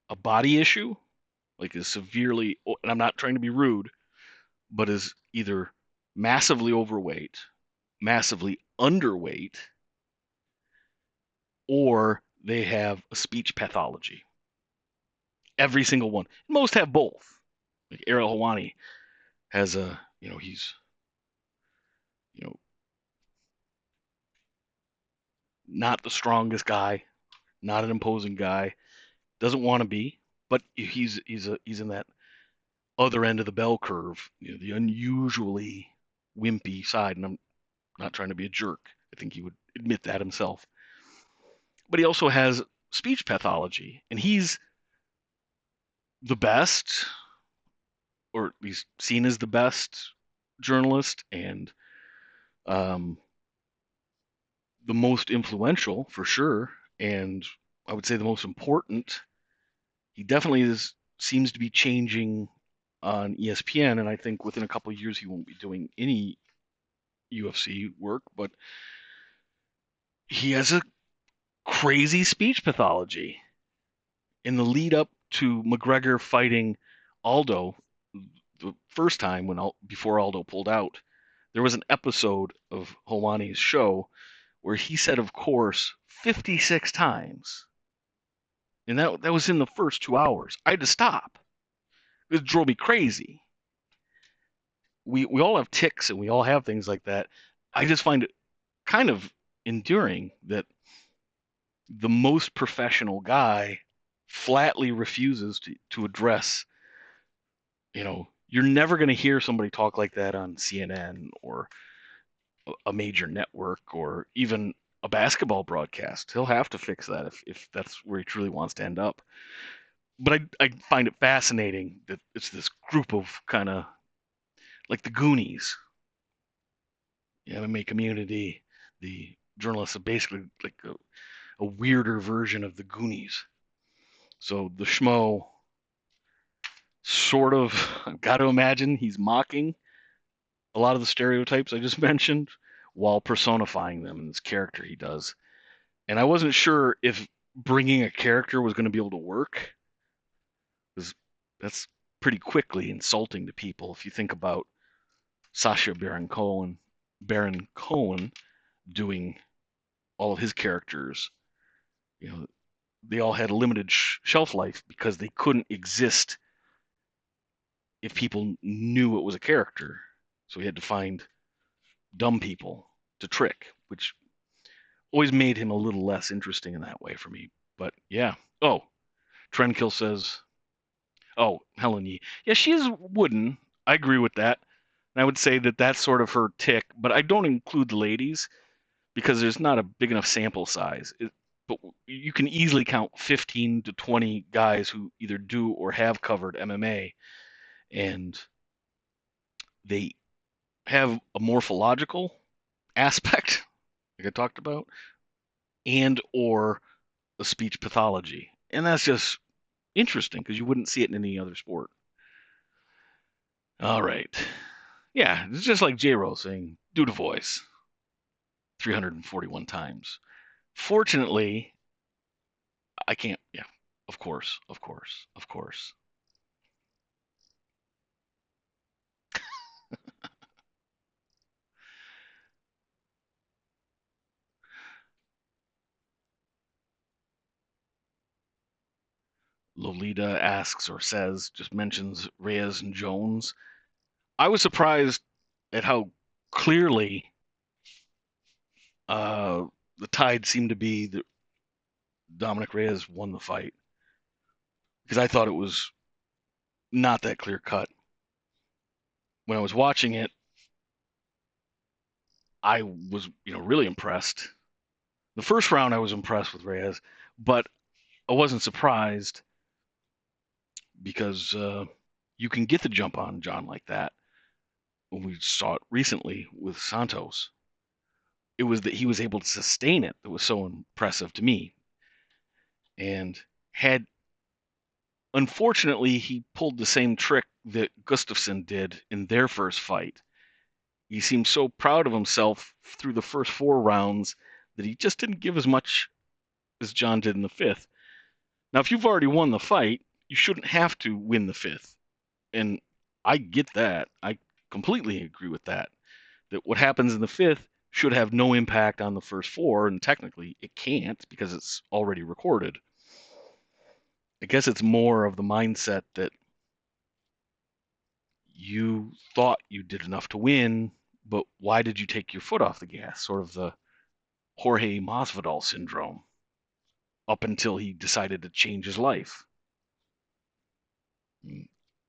a body issue, like is severely, and I'm not trying to be rude, but is either massively overweight, massively underweight, or they have a speech pathology. Every single one. Most have both. Like Ariel Helwani has he's, you know, not the strongest guy, not an imposing guy, doesn't want to be, but he's in that other end of the bell curve, the unusually wimpy side. And I'm not trying to be a jerk. I think he would admit that himself. But he also has speech pathology, and he's the best, or at least seen as the best journalist, and um, the most influential for sure, and I would say the most important. He definitely seems to be changing on ESPN, and I think within a couple of years he won't be doing any UFC work, but he has a crazy speech pathology. In the lead up to McGregor fighting Aldo, the first time before Aldo pulled out, there was an episode of Helwani's show where he said, of course, 56 times. And that was in the first 2 hours. I had to stop. It drove me crazy. We all have tics and we all have things like that. I just find it kind of endearing that the most professional guy flatly refuses to address, you're never going to hear somebody talk like that on CNN or a major network or even a basketball broadcast. He'll have to fix that if that's where he truly wants to end up. But I find it fascinating that it's this group of kind of like the Goonies, the MMA community. The journalists are basically like a weirder version of the Goonies. So the Schmo sort of, I've got to imagine he's mocking a lot of the stereotypes I just mentioned while personifying them in this character he does. And I wasn't sure if bringing a character was going to be able to work, because that's pretty quickly insulting to people. If you think about Sacha Baron Cohen doing all of his characters, they all had a limited shelf life because they couldn't exist if people knew it was a character. So he had to find dumb people to trick, which always made him a little less interesting in that way for me. But yeah. Oh, Trendkill says, oh, Helen Yee. Yeah, she is wooden. I agree with that. And I would say that that's sort of her tick, but I don't include the ladies because there's not a big enough sample size. But you can easily count 15 to 20 guys who either do or have covered MMA, and they have a morphological aspect, like I talked about, and or a speech pathology. And that's just interesting because you wouldn't see it in any other sport. All right. Yeah, it's just like J-Ro saying, do the voice 341 times. Fortunately, I can't. Yeah, of course, of course, of course. Lolita asks or says, just mentions Reyes and Jones. I was surprised at how clearly uh, the tide seemed to be that Dominick Reyes won the fight because I thought it was not that clear cut. When I was watching it, I was, really impressed. The first round, I was impressed with Reyes, but I wasn't surprised because you can get the jump on John like that. When we saw it recently with Santos, it was that he was able to sustain it that was so impressive to me. And had unfortunately he pulled the same trick that Gustafsson did in their first fight. He seemed so proud of himself through the first 4 rounds that he just didn't give as much as John did in the fifth. Now, if you've already won the fight, you shouldn't have to win the fifth. And I get that. I completely agree with that. That what happens in the fifth should have no impact on the first 4, and technically it can't because it's already recorded. I guess it's more of the mindset that you thought you did enough to win, but why did you take your foot off the gas? Sort of the Jorge Masvidal syndrome up until he decided to change his life,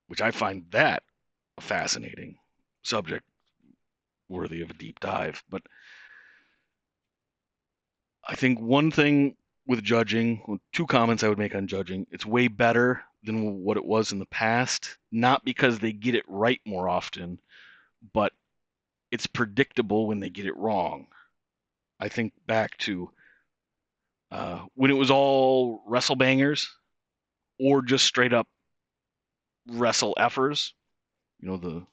which I find that a fascinating subject worthy of a deep dive. But I think one thing with judging, 2 comments I would make on judging, it's way better than what it was in the past, not because they get it right more often, but it's predictable when they get it wrong. I think back to when it was all wrestle bangers or just straight up wrestle effers, the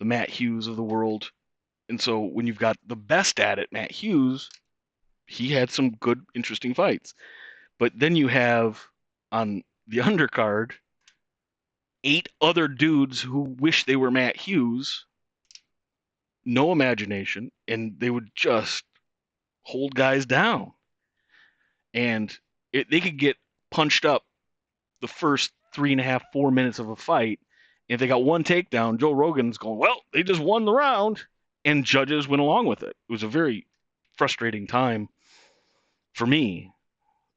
Matt Hughes of the world. And so when you've got the best at it, Matt Hughes, he had some good, interesting fights. But then you have on the undercard 8 other dudes who wish they were Matt Hughes, no imagination, and they would just hold guys down. And they could get punched up the first 3.5, 4 minutes of a fight. If they got one takedown, Joe Rogan's going, well, they just won the round, and judges went along with it. It was a very frustrating time for me.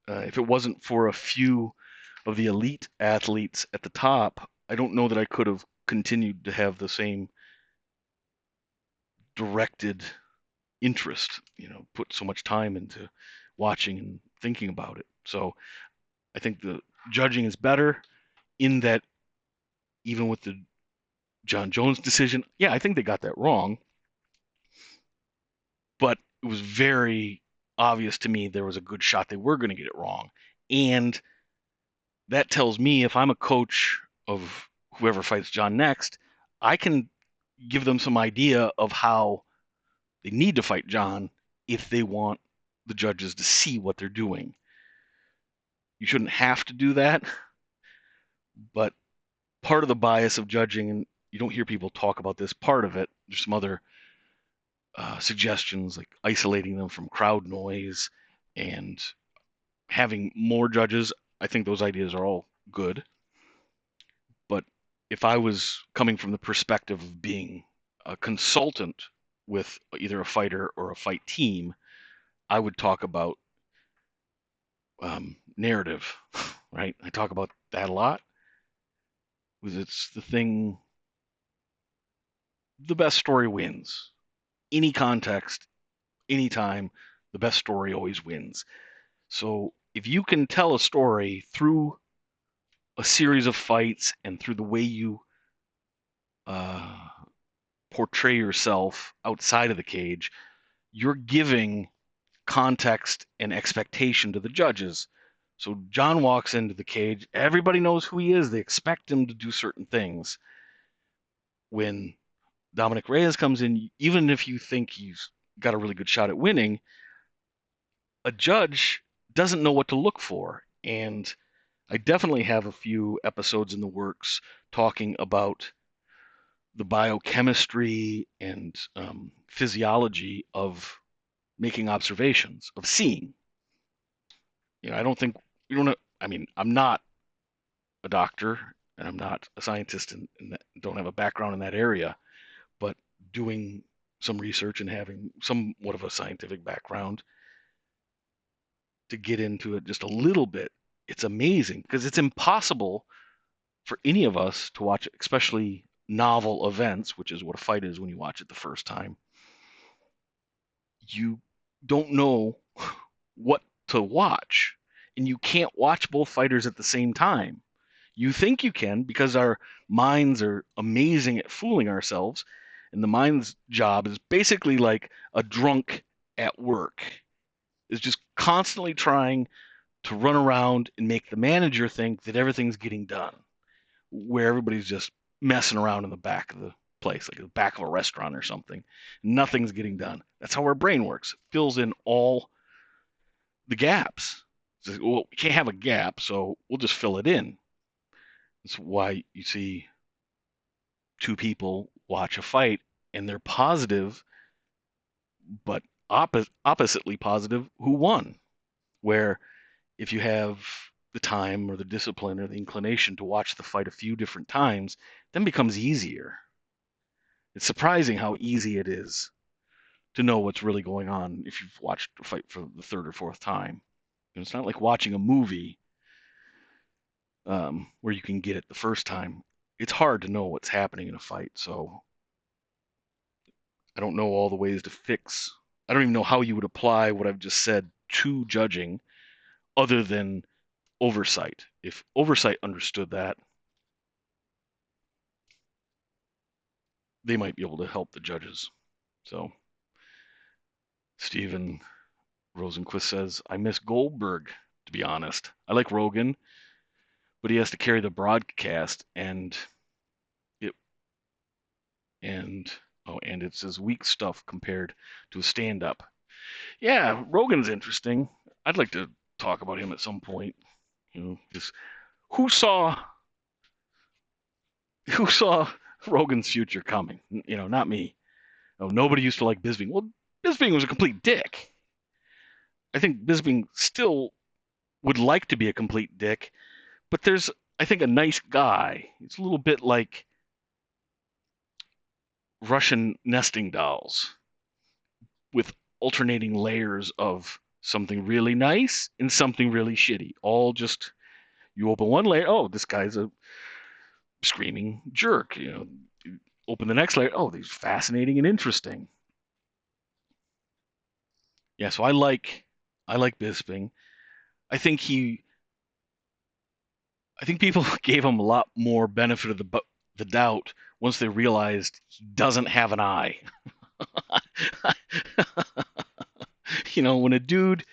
If it wasn't for a few of the elite athletes at the top, I don't know that I could have continued to have the same directed interest, put so much time into watching and thinking about it. So I think the judging is better in that even with the John Jones decision, yeah, I think they got that wrong, but it was very obvious to me there was a good shot they were going to get it wrong. And that tells me if I'm a coach of whoever fights John next, I can give them some idea of how they need to fight John if they want the judges to see what they're doing. You shouldn't have to do that, but part of the bias of judging, and you don't hear people talk about this part of it, there's some other suggestions like isolating them from crowd noise and having more judges. I think those ideas are all good. But if I was coming from the perspective of being a consultant with either a fighter or a fight team, I would talk about narrative, right? I talk about that a lot because it's the thing, the best story wins. Any context, anytime, the best story always wins. So if you can tell a story through a series of fights and through the way you uh, portray yourself outside of the cage, you're giving context and expectation to the judges. So John walks into the cage, everybody knows who he is. They expect him to do certain things. When Dominick Reyes comes in, even if you think he's got a really good shot at winning, a judge doesn't know what to look for. And I definitely have a few episodes in the works talking about the biochemistry and physiology of making observations, of seeing. I don't think you don't. I mean, I'm not a doctor and I'm not a scientist and don't have a background in that area, but doing some research and having somewhat of a scientific background to get into it just a little bit, it's amazing because it's impossible for any of us to watch, especially novel events, which is what a fight is when you watch it the first time. You don't know what to watch, and you can't watch both fighters at the same time. You think you can because our minds are amazing at fooling ourselves, and the mind's job is basically like a drunk at work, is just constantly trying to run around and make the manager think that everything's getting done, where everybody's just messing around in the back of the place, like the back of a restaurant or something. Nothing's getting done. That's how our brain works. It fills in all the gaps. It's like, well, we can't have a gap, so we'll just fill it in. That's why you see two people watch a fight and they're positive, but oppositely positive who won. Where if you have the time or the discipline or the inclination to watch the fight a few different times, then becomes easier. It's surprising how easy it is to know what's really going on if you've watched a fight for the third or fourth time. And it's not like watching a movie where you can get it the first time. It's hard to know what's happening in a fight, so I don't know all the ways to fix. I don't even know how you would apply what I've just said to judging other than oversight. If oversight understood that, they might be able to help the judges. So, Steven Rosenquist says, I miss Goldberg, to be honest. I like Rogan, but he has to carry the broadcast it and and it says weak stuff compared to a stand-up. Yeah, Rogan's interesting. I'd like to talk about him at some point. Because who saw who saw Rogan's future coming? Not me. Oh, nobody used to like Bisping. Well, Bisping was a complete dick. I think Bisping still would like to be a complete dick, but there's, I think, a nice guy. It's a little bit like Russian nesting dolls with alternating layers of something really nice and something really shitty. All just, you open one layer, oh, this guy's a screaming jerk. You open the next layer, oh, he's fascinating and interesting. Yeah, so I like Bisping. I think I think people gave him a lot more benefit of the doubt once they realized he doesn't have an eye. When a dude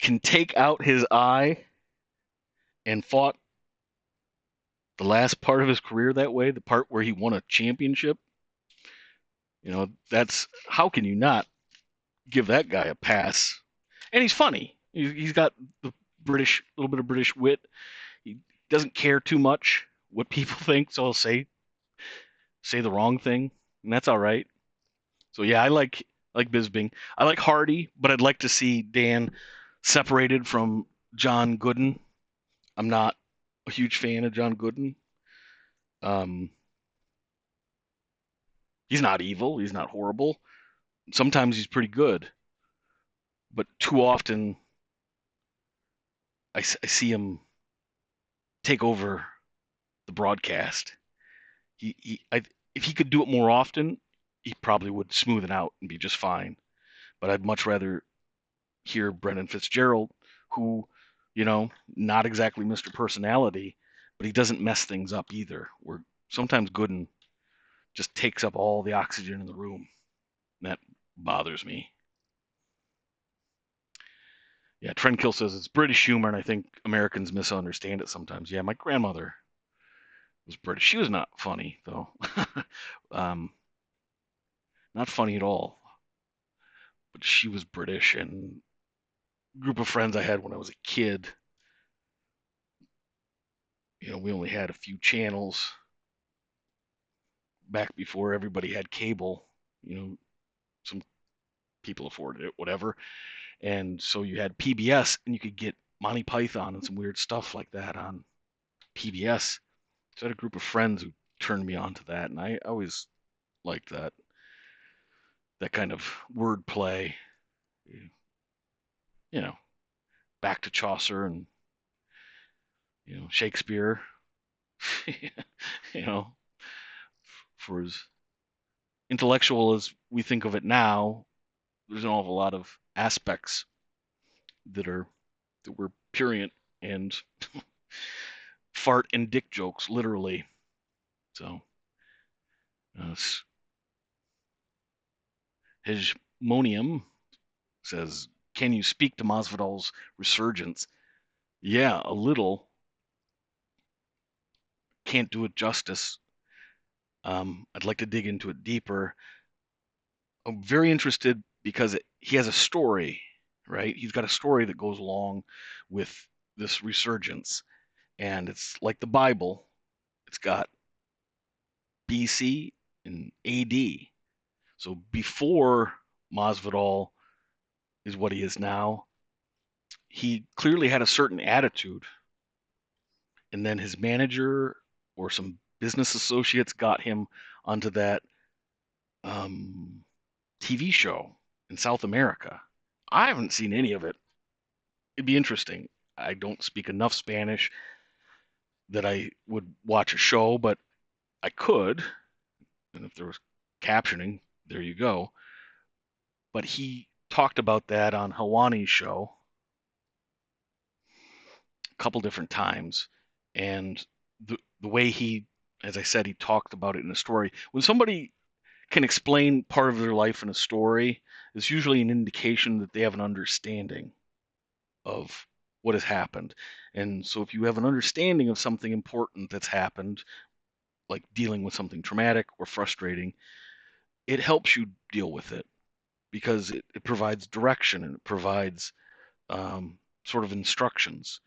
can take out his eye and fought the last part of his career that way, the part where he won a championship, that's, how can you not give that guy a pass? And he's funny. He's got the little bit of British wit. He doesn't care too much what people think, so he'll say the wrong thing, and that's all right. So yeah, I like Bisping. I like Hardy, but I'd like to see Dan separated from John Gooden. I'm not a huge fan of John Gooden. Um, he's not evil. He's not horrible. Sometimes he's pretty good, but too often I see him take over the broadcast. If he could do it more often, he probably would smooth it out and be just fine. But I'd much rather hear Brendan Fitzgerald, who, not exactly Mr. Personality, but he doesn't mess things up either. Where sometimes Gooden just takes up all the oxygen in the room. And that bothers me. Yeah, Trendkill says it's British humor, and I think Americans misunderstand it sometimes. Yeah, my grandmother was British. She was not funny, though. um, not funny at all. But she was British, and group of friends I had when I was a kid, we only had a few channels back before everybody had cable. Some people afforded it, whatever. And so you had PBS, and you could get Monty Python and some weird stuff like that on PBS. So I had a group of friends who turned me on to that, and I always liked that that kind of wordplay, you know, back to Chaucer and Shakespeare, you know, for as intellectual as we think of it now, there's an awful lot of aspects that were purient and fart and dick jokes, literally. So, uh, Hegemonium says, "Can you speak to Masvidal's resurgence?" Yeah, a little. Can't do it justice. I'd like to dig into it deeper. I'm very interested because he has a story, right? He's got a story that goes along with this resurgence, and it's like the Bible. It's got BC and AD. So before Masvidal is what he is now, he clearly had a certain attitude, and then his manager or some business associates got him onto that um, TV show in South America. I haven't seen any of it. It'd be interesting. I don't speak enough Spanish that I would watch a show, but I could. And if there was captioning, there you go. But he talked about that on Hawani's show a couple different times. And the way he, as I said, he talked about it in a story. When somebody can explain part of their life in a story, it's usually an indication that they have an understanding of what has happened. And so if you have an understanding of something important that's happened, like dealing with something traumatic or frustrating, it helps you deal with it because it provides direction and it provides sort of instructions.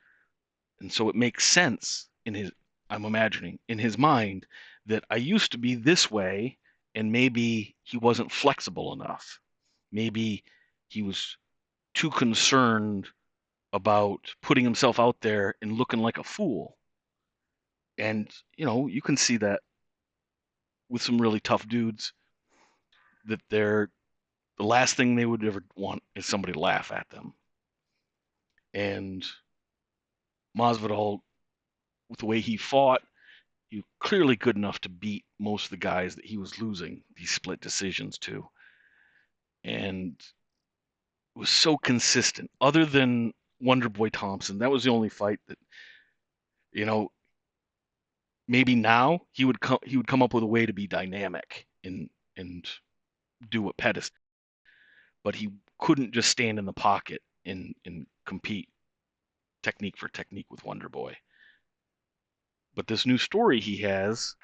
And so it makes sense in his, I'm imagining, in his mind that I used to be this way and maybe he wasn't flexible enough. Maybe he was too concerned about putting himself out there and looking like a fool. And, you can see that with some really tough dudes that the last thing they would ever want is somebody to laugh at them. And Masvidal, with the way he fought, he was clearly good enough to beat most of the guys that he was losing these split decisions to. And was so consistent. Other than Wonder Boy Thompson, that was the only fight that, you know, maybe now he would come up with a way to be dynamic and do what Pettis, but he couldn't just stand in the pocket and compete technique for technique with Wonder Boy. But this new story he has,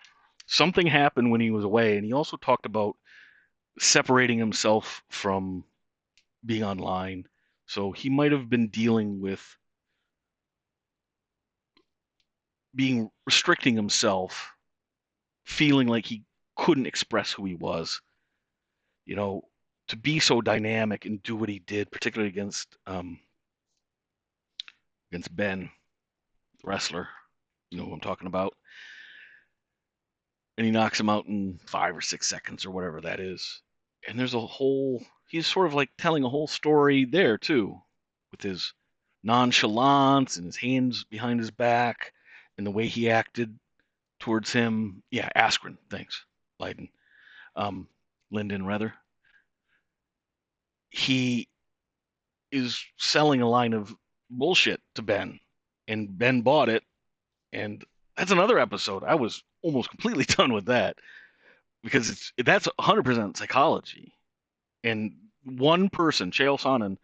something happened when he was away, and he also talked about separating himself from being online. So he might have been dealing with being restricting himself, feeling like he couldn't express who he was. You know, to be so dynamic and do what he did, particularly against Ben, the wrestler. You know who I'm talking about. And he knocks him out in 5 or 6 seconds or whatever that is. And there's he's sort of like telling a whole story there too, with his nonchalance and his hands behind his back and the way he acted towards him. Yeah, Askren, thanks, Leiden, Linden rather. He is selling a line of bullshit to Ben, and Ben bought it, and that's another episode. I was almost completely done with that because that's 100% psychology. And one person, Chael Sonnen,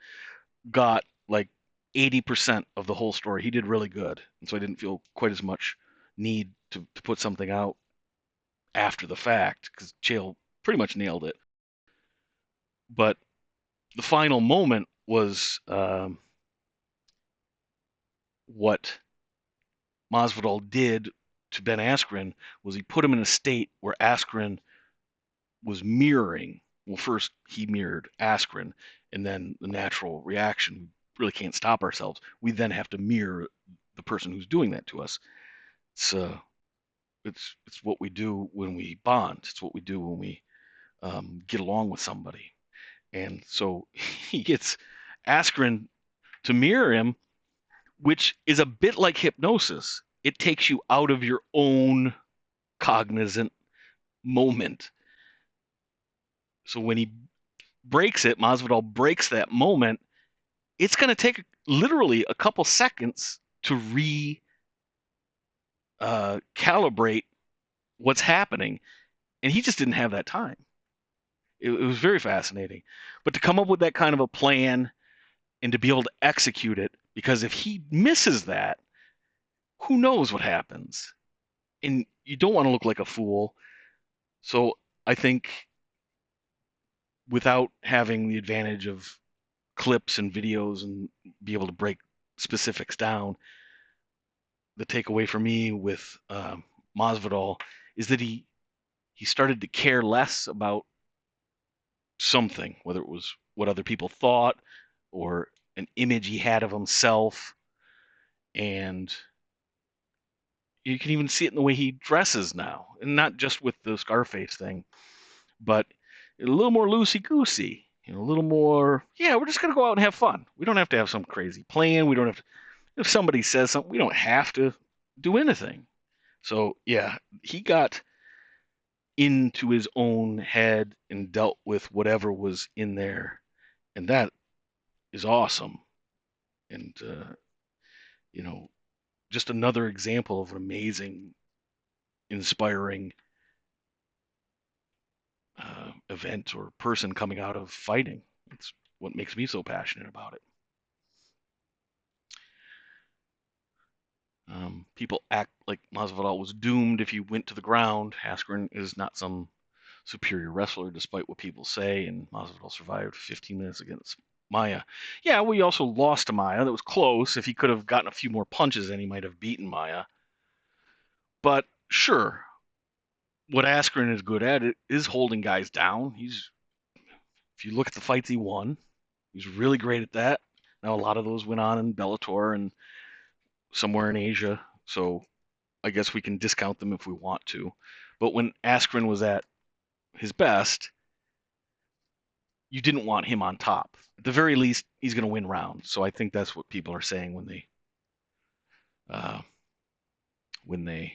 got like 80% of the whole story. He did really good, and so I didn't feel quite as much need to put something out after the fact because Chael pretty much nailed it. But the final moment was what Masvidal did to Ben Askren was he put him in a state where Askren was mirroring. Well, first he mirrored Askren, and then the natural reaction. We really can't stop ourselves. We then have to mirror the person who's doing that to us. It's it's what we do when we bond. It's what we do when we get along with somebody. And so he gets Askren to mirror him, which is a bit like hypnosis. It takes you out of your own cognizant moment. So when he breaks it, Masvidal breaks that moment, it's going to take literally a couple seconds to calibrate what's happening. And he just didn't have that time. It was very fascinating. But to come up with that kind of a plan and to be able to execute it, because if he misses that, who knows what happens? And you don't want to look like a fool. So I think without having the advantage of clips and videos and be able to break specifics down, the takeaway for me with Masvidal is that he started to care less about something, whether it was what other people thought or an image he had of himself. And you can even see it in the way he dresses now, and not just with the Scarface thing, but a little more loosey goosey. A little more, yeah, we're just gonna go out and have fun. We don't have to have some crazy plan. We don't have to, if somebody says something, we don't have to do anything. So yeah, he got into his own head and dealt with whatever was in there, and that is awesome. And you know, just another example of an amazing, inspiring event or person coming out of fighting. It's what makes me so passionate about it. People act like Masvidal was doomed if he went to the ground. Askren is not some superior wrestler, despite what people say, and Masvidal survived 15 minutes against Maia. Yeah, we also lost to Maia. That was close. If he could have gotten a few more punches in, he might have beaten Maia. But sure, what Askren is good at is holding guys down. If you look at the fights he won, he's really great at that. Now a lot of those went on in Bellator and somewhere in Asia, so I guess we can discount them if we want to. But when Askren was at his best, you didn't want him on top. At the very least, he's going to win rounds. So I think that's what people are saying uh, when they.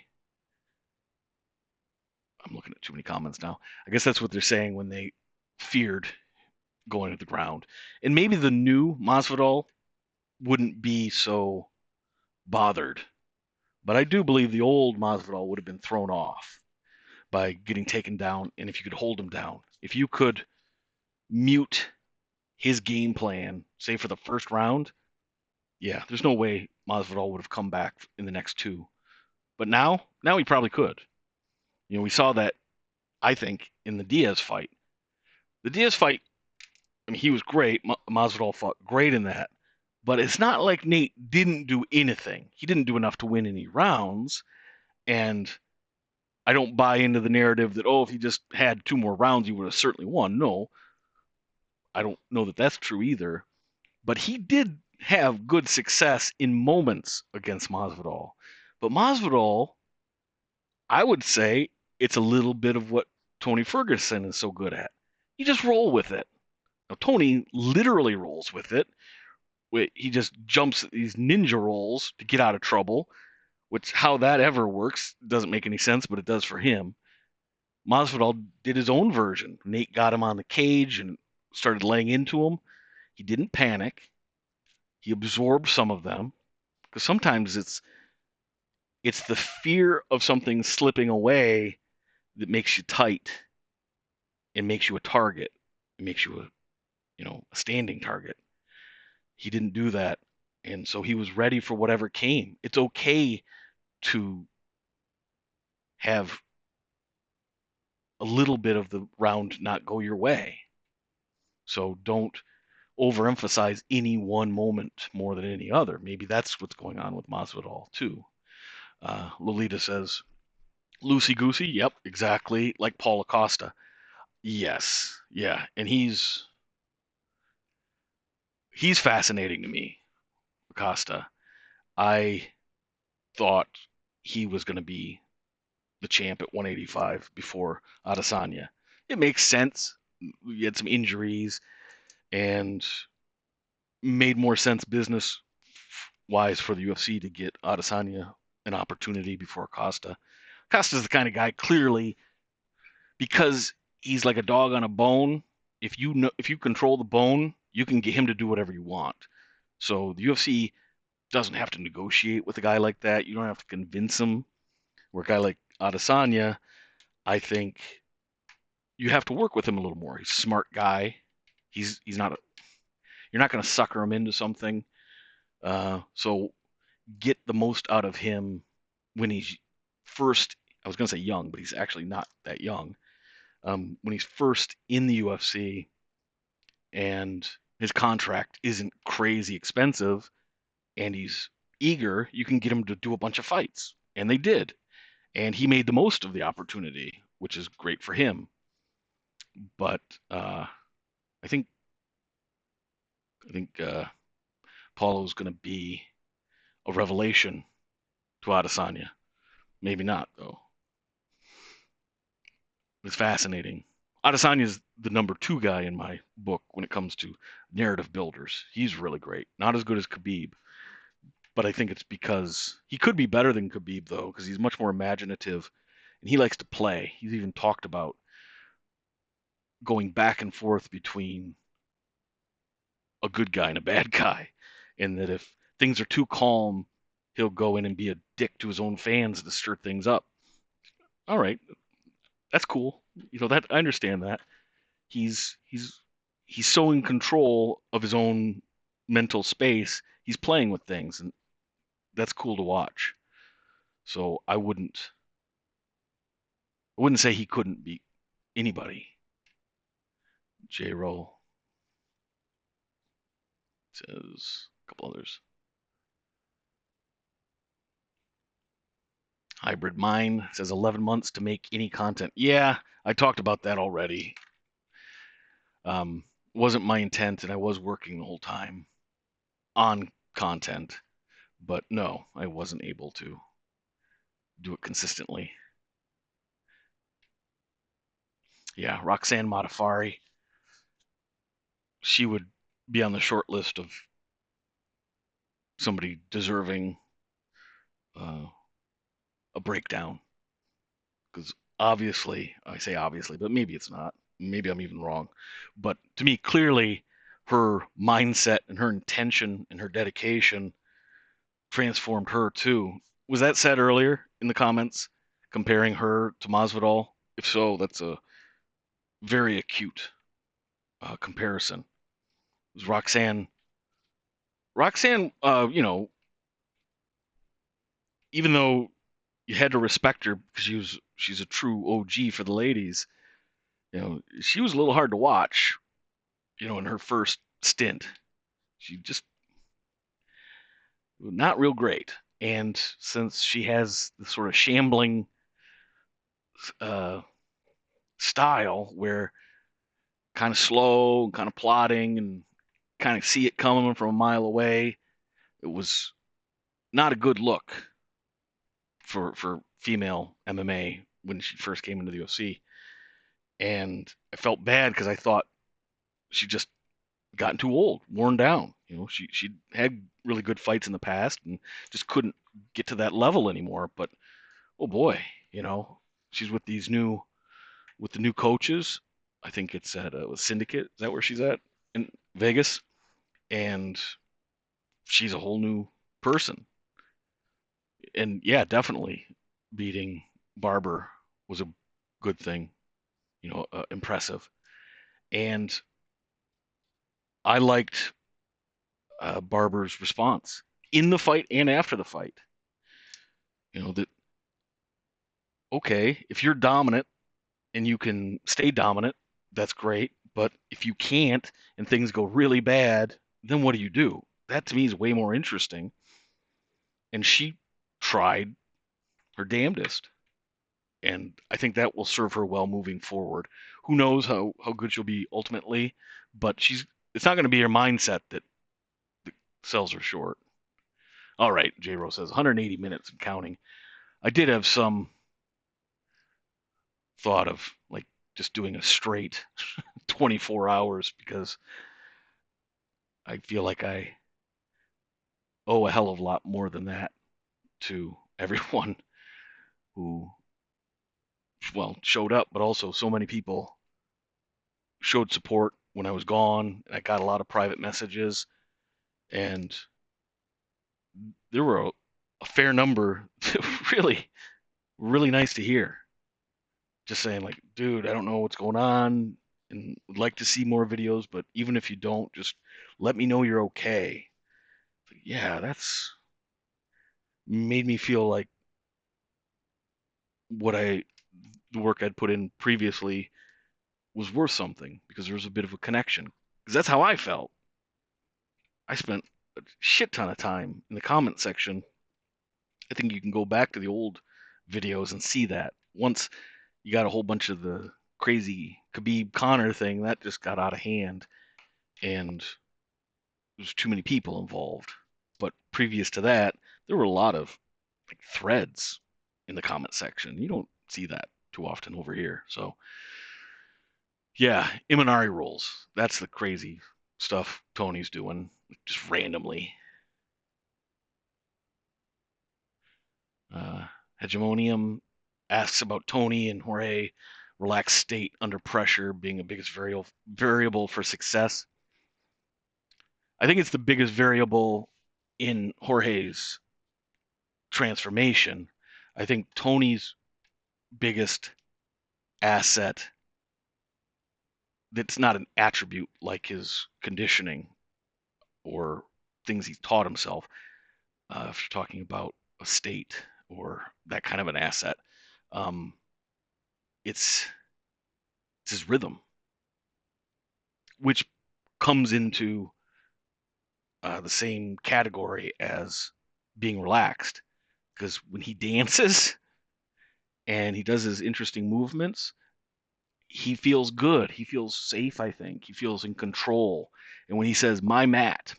I'm looking at too many comments now. I guess that's what they're saying when they feared going to the ground. And maybe the new Masvidal wouldn't be so bothered. But I do believe the old Masvidal would have been thrown off by getting taken down. And if you could hold him down, if you could mute his game plan, say for the first round, yeah, there's no way Masvidal would have come back in the next two. But now he probably could. We saw that, I think, in the Diaz fight. The Diaz fight, I mean, he was great. Masvidal fought great in that. But it's not like Nate didn't do anything. He didn't do enough to win any rounds. And I don't buy into the narrative that, oh, if he just had two more rounds, he would have certainly won. No, I don't know that that's true either. But he did have good success in moments against Masvidal. But Masvidal, I would say it's a little bit of what Tony Ferguson is so good at. You just roll with it. Now, Tony literally rolls with it. He just jumps these ninja rolls to get out of trouble, which how that ever works doesn't make any sense, but it does for him. Masvidal did his own version. Nate got him on the cage and started laying into him. He didn't panic. He absorbed some of them because sometimes it's the fear of something slipping away that makes you tight and makes you a target. It makes you a standing target. He didn't do that, and so he was ready for whatever came. It's okay to have a little bit of the round not go your way. So don't overemphasize any one moment more than any other. Maybe that's what's going on with Masvidal too. Lolita says, "Loosey goosey." Yep, exactly like Paul Acosta. Yes, yeah, and he's fascinating to me, Acosta. I thought he was going to be the champ at 185 before Adesanya. It makes sense. We had some injuries. and made more sense business wise for the UFC to get Adesanya an opportunity before Costa. Costa's the kind of guy, clearly, because he's like a dog on a bone. If you control the bone, you can get him to do whatever you want. So the UFC doesn't have to negotiate with a guy like that. You don't have to convince him. Where a guy like Adesanya, I think you have to work with him a little more. He's a smart guy. He's not a, you're not going to sucker him into something. So get the most out of him when he's first. I was going to say young, but he's actually not that young. When he's first in the UFC and his contract isn't crazy expensive and he's eager, you can get him to do a bunch of fights. And they did. And he made the most of the opportunity, which is great for him. But I think Paulo's going to be a revelation to Adesanya. Maybe not, though. It's fascinating. Adesanya is the number 2 guy in my book when it comes to narrative builders. He's really great. Not as good as Khabib, but I think it's because he could be better than Khabib, though, because he's much more imaginative and he likes to play. He's even talked about going back and forth between a good guy and a bad guy, and that if things are too calm, he'll go in and be a dick to his own fans to stir things up. All right, that's cool. That I understand that. He's so in control of his own mental space. He's playing with things, and that's cool to watch. So I wouldn't say he couldn't beat anybody. J Roll says a couple others. Hybrid Mind says 11 months to make any content. Yeah, I talked about that already. Wasn't my intent, and I was working the whole time on content, but no, I wasn't able to do it consistently. Yeah, Roxanne Modafari, she would be on the short list of somebody deserving a breakdown, because obviously, I say obviously, but maybe it's not. Maybe I'm even wrong. But to me, clearly, her mindset and her intention and her dedication transformed her too. Was that said earlier in the comments, comparing her to Masvidal? If so, that's a very acute comparison. It was Roxanne. Roxanne, even though you had to respect her because she's a true OG for the ladies, she was a little hard to watch. In her first stint, she just not real great. And since she has the sort of shambling uh, style where kind of slow, kind of plodding, and kind of see it coming from a mile away, it was not a good look for female MMA when she first came into the UFC. And I felt bad because I thought she just gotten too old, worn down. She had really good fights in the past and just couldn't get to that level anymore. But oh boy, she's with the new coaches. I think it's at Syndicate. Is that where she's at in Vegas? And she's a whole new person. And yeah, definitely beating Barber was a good thing. Impressive. And I liked Barber's response in the fight and after the fight. That okay, if you're dominant and you can stay dominant, that's great. But if you can't and things go really bad, then what do you do? That to me is way more interesting. And she tried her damnedest. And I think that will serve her well moving forward. Who knows how good she'll be ultimately, but it's not going to be her mindset that sells her short. All right, J Rose says 180 minutes and counting. I did have some thought of like just doing a straight 24 hours because I feel like I owe a hell of a lot more than that to everyone who, well, showed up, but also so many people showed support when I was gone. I got a lot of private messages, and there were a fair number that really, really nice to hear. Just saying, like, dude, I don't know what's going on and would like to see more videos, but even if you don't, just let me know you're okay. Yeah, that's made me feel like what the work I'd put in previously was worth something because there was a bit of a connection. Because that's how I felt. I spent a shit ton of time in the comment section. I think you can go back to the old videos and see that. Once you got a whole bunch of the crazy Khabib Connor thing, that just got out of hand and there's too many people involved. But previous to that, there were a lot of like threads in the comment section. You don't see that too often over here. So yeah, Imanari rules. That's the crazy stuff Tony's doing just randomly. Uh, Hegemonium asks about Tony and Jorge relaxed state under pressure being the biggest variable for success. I think it's the biggest variable in Jorge's transformation. I think Tony's biggest asset that's not an attribute like his conditioning or things he taught himself. If you're talking about a state or that kind of an asset, um, it's it's his rhythm, which comes into the same category as being relaxed. Because when he dances and he does his interesting movements, he feels good. He feels safe, I think. He feels in control. And when he says, my mat,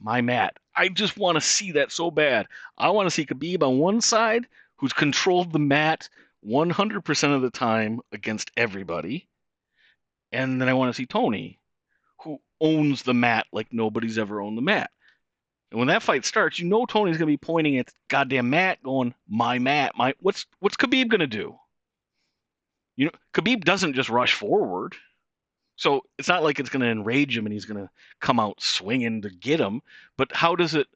I just want to see that so bad. I want to see Khabib on one side who's controlled the mat 100% of the time against everybody. And then I want to see Tony who owns the mat like nobody's ever owned the mat. And when that fight starts, you know Tony's gonna be pointing at the goddamn mat, going, "My mat, my what's Khabib gonna do?" You know, Khabib doesn't just rush forward, so it's not like it's gonna enrage him and he's gonna come out swinging to get him. But how does it,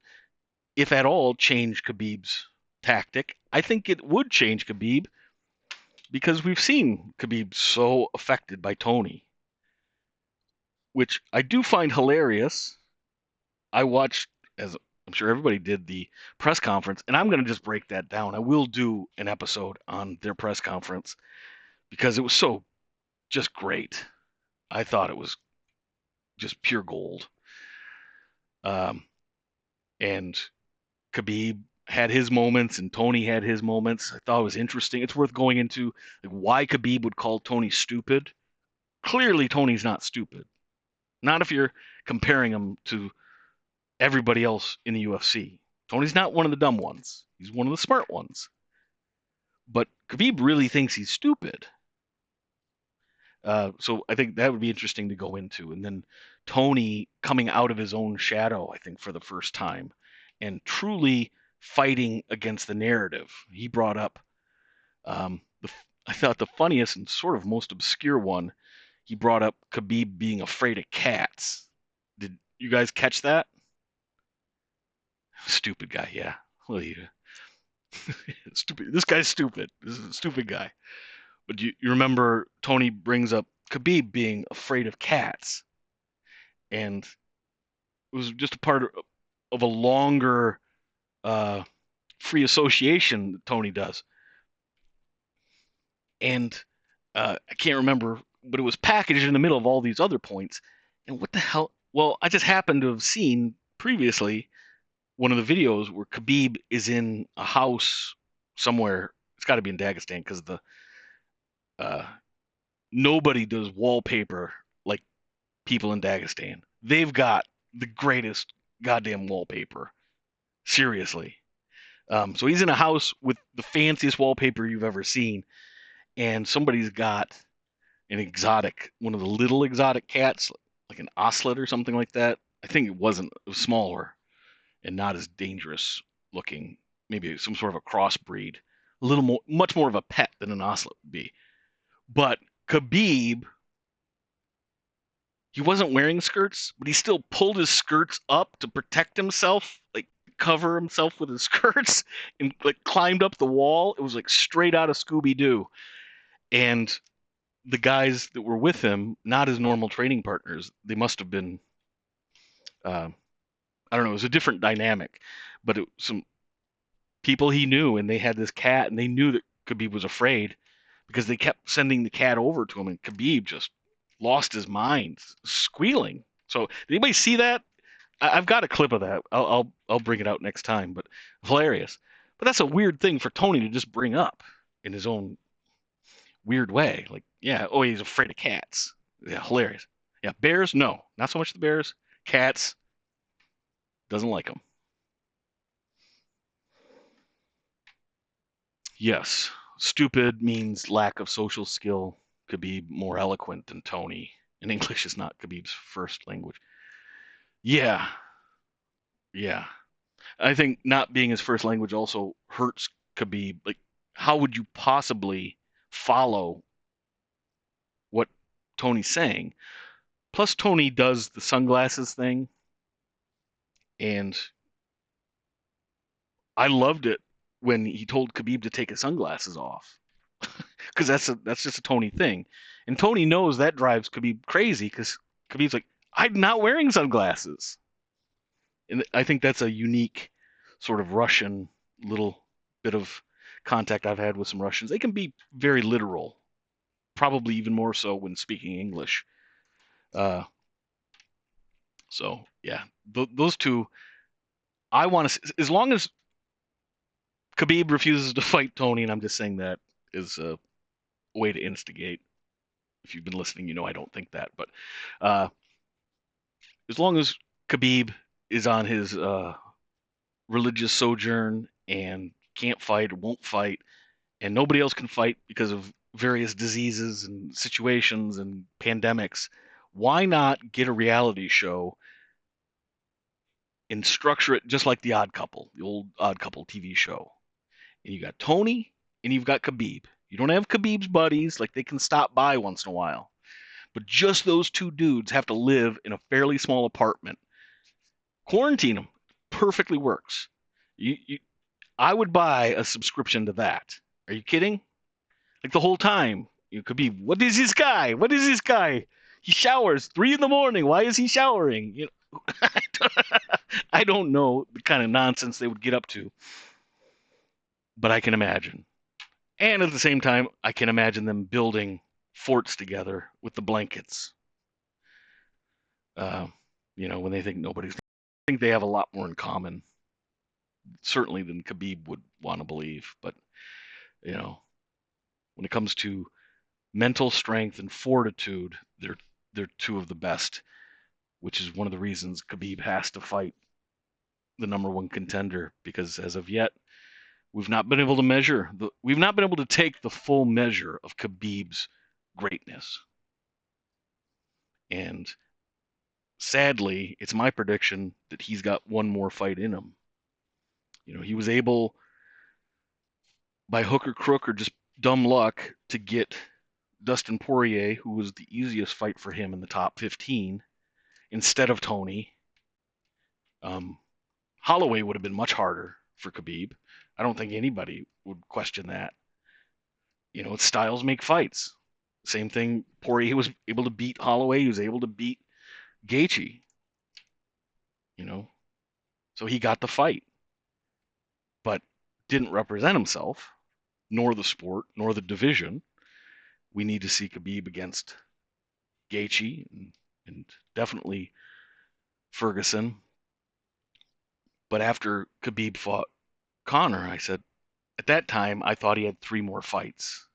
if at all, change Khabib's tactic? I think it would change Khabib because we've seen Khabib so affected by Tony, which I do find hilarious. I watched, as I'm sure everybody did, the press conference, and I'm going to just break that down. I will do an episode on their press conference because it was so just great. I thought it was just pure gold. Um, and Khabib had his moments, and Tony had his moments. I thought it was interesting. It's worth going into like, why Khabib would call Tony stupid. Clearly, Tony's not stupid. Not if you're comparing him to everybody else in the UFC. Tony's not one of the dumb ones. He's one of the smart ones. But Khabib really thinks he's stupid. So I think that would be interesting to go into. And then Tony coming out of his own shadow, I think, for the first time and truly fighting against the narrative. He brought up, the, I thought, the funniest and sort of most obscure one. He brought up Khabib being afraid of cats. Did you guys catch that? Stupid guy, yeah. Well, stupid. This guy's stupid. This is a stupid guy. But you remember Tony brings up Khabib being afraid of cats, and it was just a part of a longer uh, free association that Tony does. And I can't remember, but it was packaged in the middle of all these other points. And what the hell? Well, I just happened to have seen previously one of the videos where Khabib is in a house somewhere. It's got to be in Dagestan because the uh, nobody does wallpaper like people in Dagestan. They've got the greatest goddamn wallpaper. Seriously. So he's in a house with the fanciest wallpaper you've ever seen, and somebody's got an exotic, one of the little exotic cats, like an ocelot or something like that. I think it wasn't. It was smaller and not as dangerous looking. Maybe some sort of a crossbreed, a little more, much more of a pet than an ocelot would be. But Khabib, he wasn't wearing skirts, but he still pulled his skirts up to protect himself, like cover himself with his skirts, and like climbed up the wall. It was like straight out of Scooby Doo. And the guys that were with him, not his normal training partners, they must have been, uh, I don't know, it was a different dynamic, but some people he knew, and they had this cat, and they knew that Khabib was afraid because they kept sending the cat over to him, and Khabib just lost his mind, squealing. So, did anybody see that? Have got a clip of that. I'll bring it out next time, but hilarious. But that's a weird thing for Tony to just bring up in his own weird way. Like, yeah, oh, he's afraid of cats. Yeah, hilarious. Yeah, bears, no, not so much the bears. Cats, doesn't like them. Yes, stupid means lack of social skill. Could be more eloquent than Tony. And English is not Khabib's first language. Yeah, yeah. I think not being his first language also hurts Khabib. Like, how would you possibly follow what Tony's saying? Plus, Tony does the sunglasses thing, and I loved it when he told Khabib to take his sunglasses off, because that's just a Tony thing, and Tony knows that drives Khabib crazy because Khabib's like, I'm not wearing sunglasses, and I think that's a unique sort of Russian little bit of contact I've had with some Russians. They can be very literal, probably even more so when speaking English. Uh, so yeah, those two, I want to, as long as Khabib refuses to fight Tony, and I'm just saying that is a way to instigate. If you've been listening, you know I don't think that, but uh, as long as Khabib is on his religious sojourn and can't fight or won't fight, and nobody else can fight because of various diseases and situations and pandemics, why not get a reality show and structure it just like The Odd Couple, the old Odd Couple TV show? And you got Tony and you've got Khabib. You don't have Khabib's buddies, like they can stop by once in a while. But just those two dudes have to live in a fairly small apartment. Quarantine them. Perfectly works. I would buy a subscription to that. Are you kidding? Like the whole time, you could be, what is this guy? What is this guy? He showers 3 in the morning. Why is he showering? I don't know the kind of nonsense they would get up to, but I can imagine. And at the same time, I can imagine them building forts together with the blankets. Uh, when they think nobody's, I think they have a lot more in common, certainly than Khabib would want to believe. But when it comes to mental strength and fortitude, they're two of the best, which is one of the reasons Khabib has to fight the number one contender, because as of yet, we've not been able to take the full measure of Khabib's greatness. And sadly, it's my prediction that he's got one more fight in him. He was able, by hook or crook or just dumb luck, to get Dustin Poirier, who was the easiest fight for him in the top 15, instead of Tony. Holloway would have been much harder for Khabib. I don't think anybody would question that. Styles make fights. Same thing. Poirier was able to beat Holloway. He was able to beat Gaethje. So he got the fight, but didn't represent himself, nor the sport, nor the division. We need to see Khabib against Gaethje and definitely Ferguson. But after Khabib fought Conor, I said, at that time, I thought he had 3 more fights.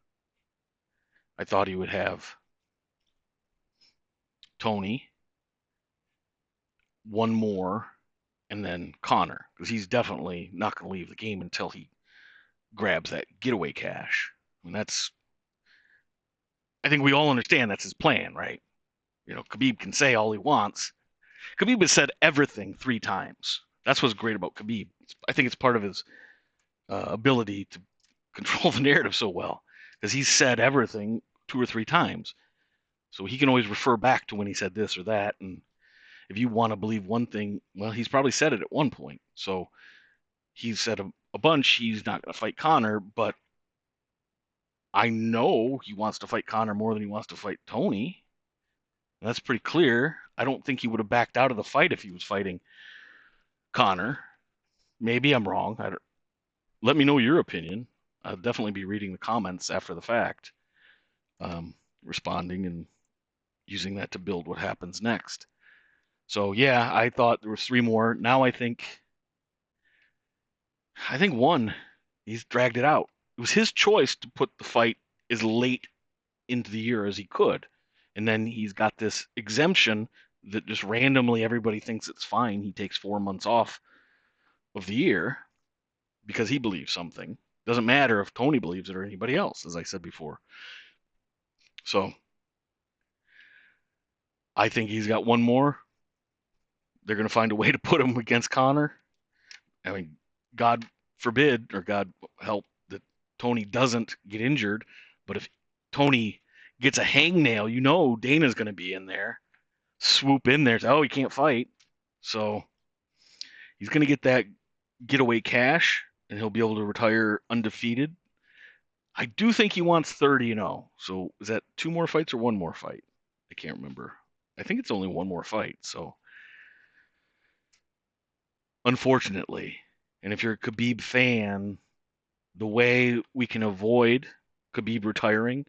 I thought he would have Tony, one more, and then Conor, because he's definitely not going to leave the game until he grabs that getaway cash. I think we all understand that's his plan, right? Khabib can say all he wants. Khabib has said everything 3 times. That's what's great about Khabib. I think it's part of his ability to control the narrative so well because he's said everything 2 or 3 times. So he can always refer back to when he said this or that. And if you want to believe one thing, well, he's probably said it at one point. So he's said a bunch. He's not going to fight Conor, but I know he wants to fight Conor more than he wants to fight Tony. That's pretty clear. I don't think he would have backed out of the fight if he was fighting Conor. Maybe I'm wrong. Let me know your opinion. I'll definitely be reading the comments after the fact, responding and using that to build what happens next. So yeah, I thought there was 3 more. Now I think one. He's dragged it out. It was his choice to put the fight as late into the year as he could, and then he's got this exemption that just randomly everybody thinks it's fine. He takes 4 months off of the year because he believes something. Doesn't matter if Tony believes it or anybody else, as I said before. So I think he's got 1 more. They're going to find a way to put him against Conor. I mean, God forbid, or God help that Tony doesn't get injured. But if Tony gets a hangnail, Dana's going to be in there, swoop in there. Oh, he can't fight. So he's going to get that getaway cash, and he'll be able to retire undefeated. I do think he wants 30-0. So is that 2 more fights or 1 more fight? I can't remember. I think it's only 1 more fight. So unfortunately, and if you're a Khabib fan, the way we can avoid Khabib retiring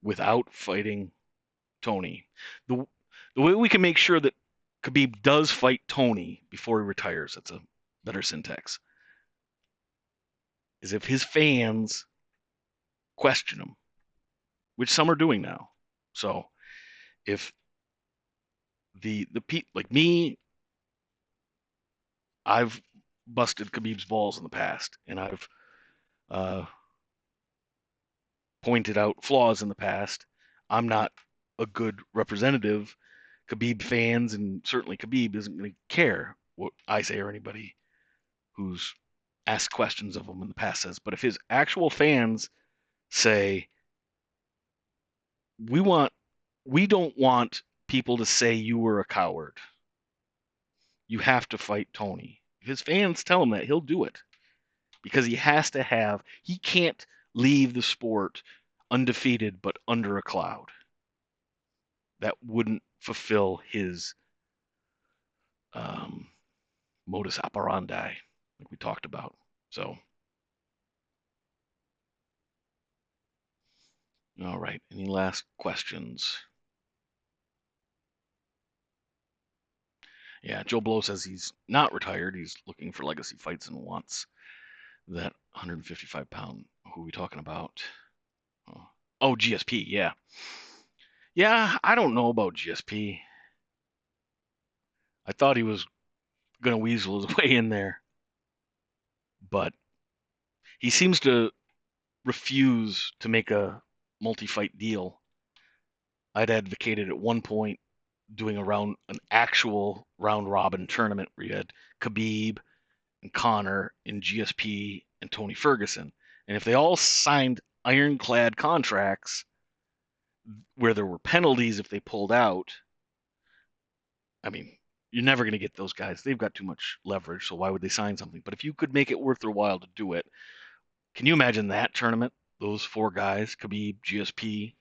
without fighting Tony, the the way we can make sure that Khabib does fight Tony before he retires, that's a better syntax, is if his fans question him, which some are doing now. So if the like me, I've busted Khabib's balls in the past, and I've uh, pointed out flaws in the past. I'm not a good representative. Khabib fans, and certainly Khabib, isn't going to care what I say or anybody who's asked questions of him in the past says. But if his actual fans say, we don't want people to say you were a coward, you have to fight Tony. If his fans tell him that, he'll do it because he can't leave the sport undefeated but under a cloud. That wouldn't fulfill his modus operandi, like we talked about. So, all right. Any last questions? Yeah, Joe Blow says he's not retired. He's looking for legacy fights and wants that 155-pound. Who are we talking about? Oh, GSP. Yeah. Yeah, I don't know about GSP. I thought he was going to weasel his way in there, but he seems to refuse to make a multi-fight deal. I'd advocated at one point doing an actual round robin tournament where you had Khabib and Conor and GSP and Tony Ferguson. And if they all signed ironclad contracts where there were penalties if they pulled out, I mean, you're never going to get those guys. They've got too much leverage, so why would they sign something? But if you could make it worth their while to do it, can you imagine that tournament? Those 4 guys, Khabib, GSP,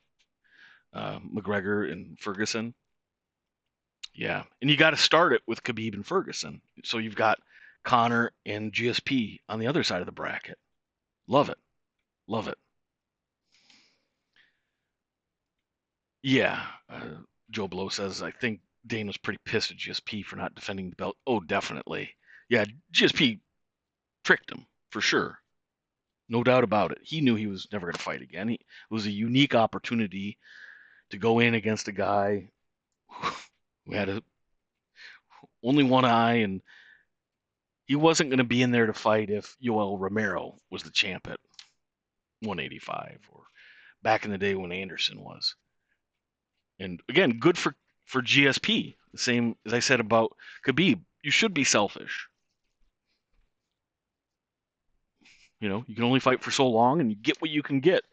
McGregor, and Ferguson. Yeah, and you got to start it with Khabib and Ferguson. So you've got Conor and GSP on the other side of the bracket. Love it. Love it. Yeah, Joe Blow says, I think Dana's pretty pissed at GSP for not defending the belt. Oh, definitely. Yeah, GSP tricked him, for sure. No doubt about it. He knew he was never going to fight again. It was a unique opportunity to go in against a guy who had only one eye, and he wasn't going to be in there to fight if Yoel Romero was the champ at 185 or back in the day when Anderson was. And again, good for for GSP. The same as I said about Khabib. You should be selfish. You can only fight for so long, and you get what you can get.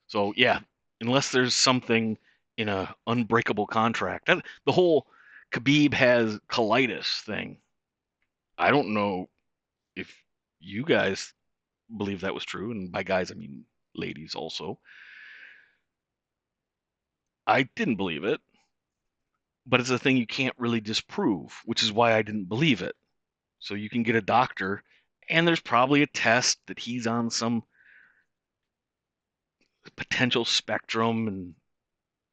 So yeah, unless there's something in a unbreakable contract, the whole Khabib has colitis thing. I don't know if you guys believe that was true, and by guys I mean ladies also. I didn't believe it, but it's a thing you can't really disprove, which is why I didn't believe it. So you can get a doctor, and there's probably a test that he's on some potential spectrum, and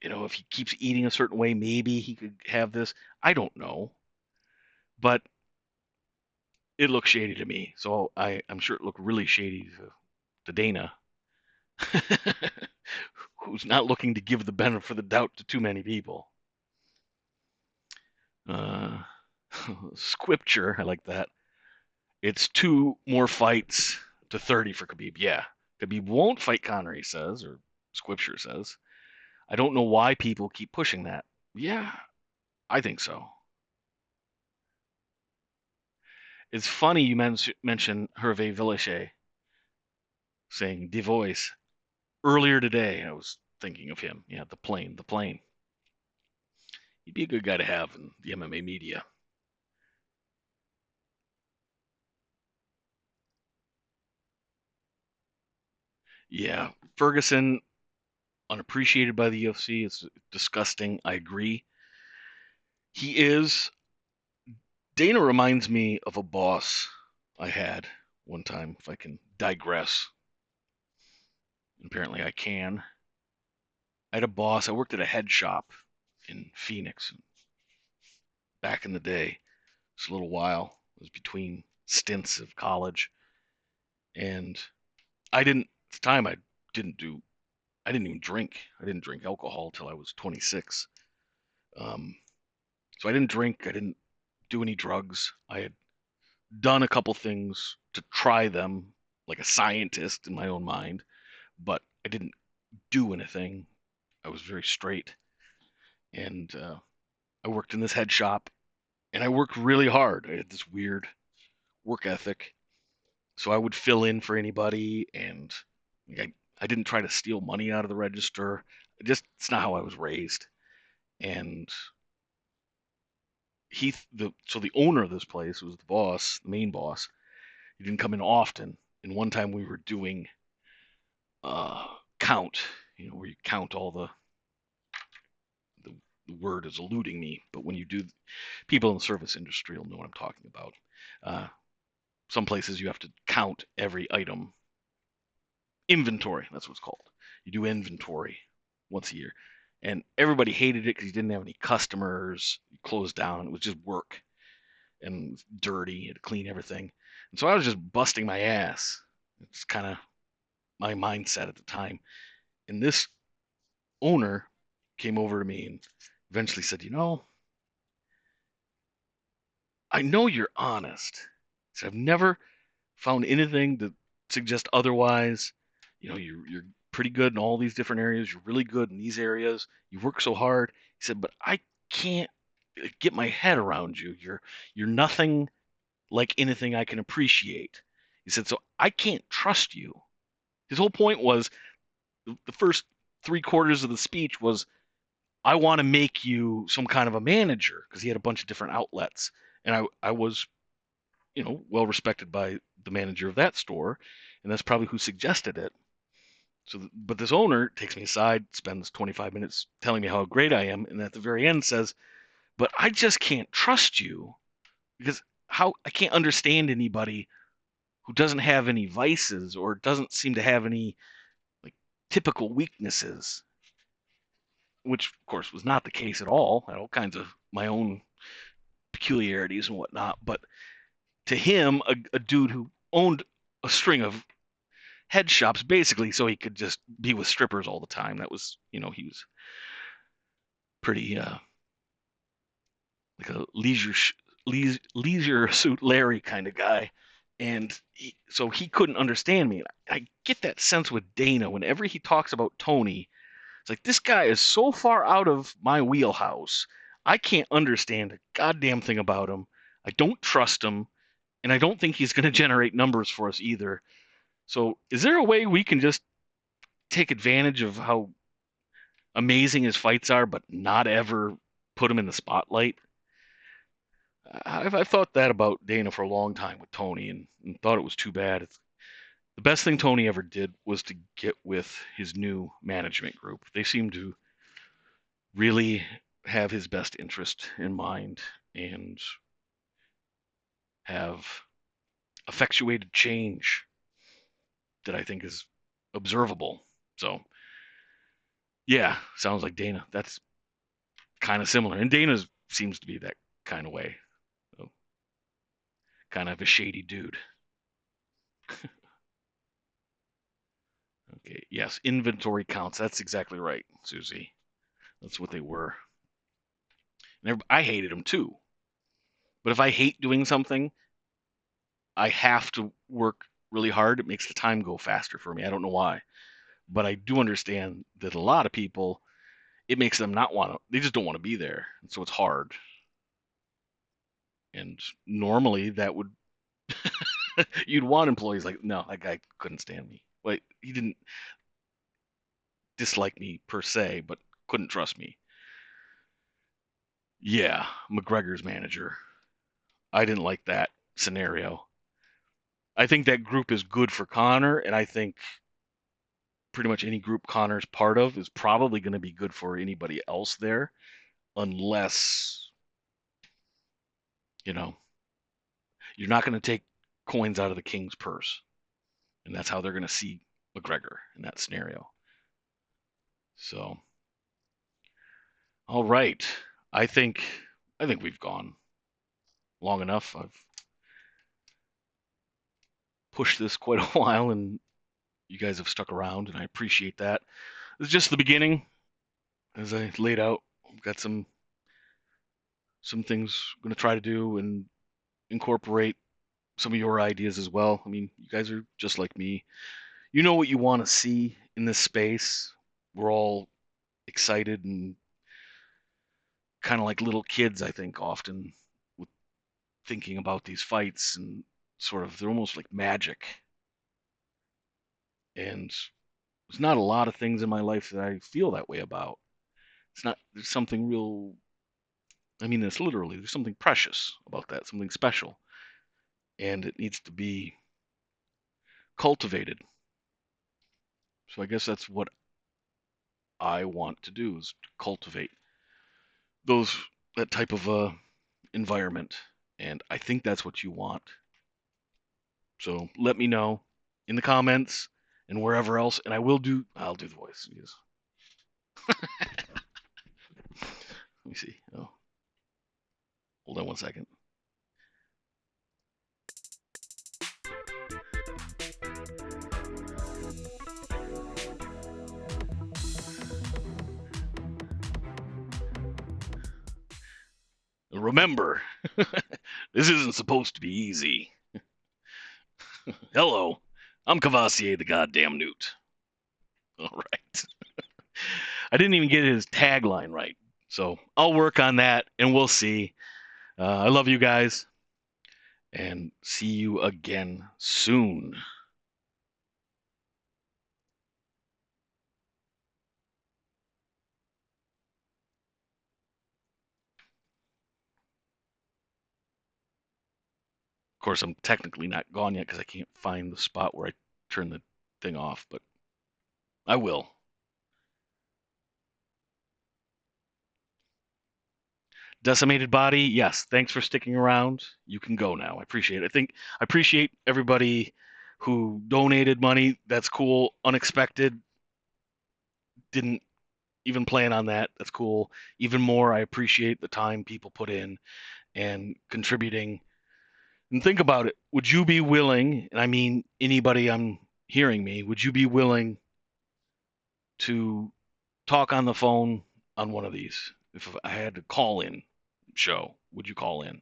if he keeps eating a certain way, maybe he could have this. I don't know, but it looks shady to me. So I'm sure it looked really shady to Dana, who's not looking to give the benefit of the doubt to too many people. Uh, Scripture, I like that. It's 2 more fights to 30 for Khabib. Yeah, Khabib won't fight Conor, he says, or Scripture says. I don't know why people keep pushing that. Yeah, I think so. It's funny you mention Hervé Villachet saying "the voice" earlier today. I was thinking of him. Yeah, the plane. He'd be a good guy to have in the MMA media. Yeah, Ferguson, unappreciated by the UFC. It's disgusting. I agree. He is. Dana reminds me of a boss I had one time, if I can digress. Apparently I can. I had a boss. I worked at a head shop in Phoenix back in the day. It's a little while. It was between stints of college. And at the time, didn't do, I didn't even drink. I didn't drink alcohol till I was 26. Um, so I didn't drink. I didn't do any drugs. I had done a couple things to try them like a scientist in my own mind, but I didn't do anything. I was very straight. And I worked in this head shop and I worked really hard. I had this weird work ethic. So I would fill in for anybody, and I didn't try to steal money out of the register. It's not how I was raised. And so the owner of this place was the boss, the main boss. He didn't come in often. And one time we were doing count, where you count all the word is eluding me, but when you do, people in the service industry will know what I'm talking about. Uh, some places you have to count every item. Inventory, that's what it's called. You do inventory once a year. And everybody hated it because you didn't have any customers. You closed down. It was just work and dirty. You had to clean everything. And so I was just busting my ass. It's kind of my mindset at the time. And this owner came over to me and eventually said, I know you're honest. He said, I've never found anything to suggest otherwise. You're pretty good in all these different areas. You're really good in these areas. You work so hard. He said, but I can't get my head around you. You're nothing like anything I can appreciate. He said, so I can't trust you. His whole point was the first 3/4 of the speech was, I want to make you some kind of a manager because he had a bunch of different outlets. And I was, well respected by the manager of that store. And that's probably who suggested it. So, but this owner takes me aside, spends 25 minutes telling me how great I am, and at the very end says, "But I just can't trust you because how I can't understand anybody who doesn't have any vices or doesn't seem to have any like typical weaknesses," which of course was not the case at all. I had all kinds of my own peculiarities and whatnot, but to him, a dude who owned a string of head shops basically so he could just be with strippers all the time. That was, he was pretty like a leisure suit Larry kind of guy. And so he couldn't understand me. I get that sense with Dana whenever he talks about Tony. It's like, this guy is so far out of my wheelhouse. I can't understand a goddamn thing about him. I don't trust him, and I don't think he's going to generate numbers for us either. So, is there a way we can just take advantage of how amazing his fights are, but not ever put him in the spotlight? I've thought that about Dana for a long time with Tony, and thought it was too bad. The best thing Tony ever did was to get with his new management group. They seem to really have his best interest in mind and have effectuated change that I think is observable. So, yeah, sounds like Dana. That's kind of similar. And Dana seems to be that kind of way. So, kind of a shady dude. Okay, yes, inventory counts. That's exactly right, Susie. That's what they were. And I hated them too. But if I hate doing something, I have to work really hard. It makes the time go faster for me. I don't know why. But I do understand that a lot of people, it makes them not want to, they just don't want to be there. And so it's hard. And normally that would, you'd want employees like, no, that guy couldn't stand me. Like, he didn't dislike me per se, but couldn't trust me. Yeah, McGregor's manager. I didn't like that scenario. I think that group is good for Connor, and I think pretty much any group Connor's part of is probably going to be good for anybody else there, unless, you know, you're not going to take coins out of the king's purse. And that's how they're going to see McGregor in that scenario. So, all right. I think we've gone long enough. I've pushed this quite a while, and you guys have stuck around, and I appreciate that. It's just the beginning, as I laid out. I've got some things I'm going to try to do and incorporate some of your ideas as well. I mean, you guys are just like me. You know what you want to see in this space. We're all excited and kind of like little kids, I think, often with thinking about these fights, and sort of they're almost like magic. And there's not a lot of things in my life that I feel that way about. It's not, there's something real, I mean, it's literally, there's something precious about that, something special. And it needs to be cultivated. So I guess that's what I want to do, is to cultivate those, that type of environment. And I think that's what you want. So let me know in the comments and wherever else, and I'll do the voice. Yes. Let me see. Oh, hold on one second. Remember, this isn't supposed to be easy. Hello, I'm Cavassier the goddamn Newt. All right. I didn't even get his tagline right. So I'll work on that, and we'll see. I love you guys, and see you again soon. Of course, I'm technically not gone yet because I can't find the spot where I turn the thing off, but I will. Decimated Body, yes, thanks for sticking around. You can go now. I appreciate it. I appreciate everybody who donated money. That's cool. Unexpected. Didn't even plan on that. That's cool. Even more, I appreciate the time people put in and contributing. And think about it. Would you be willing, and I mean anybody I'm hearing me, would you be willing to talk on the phone on one of these? If I had to call in show, would you call in?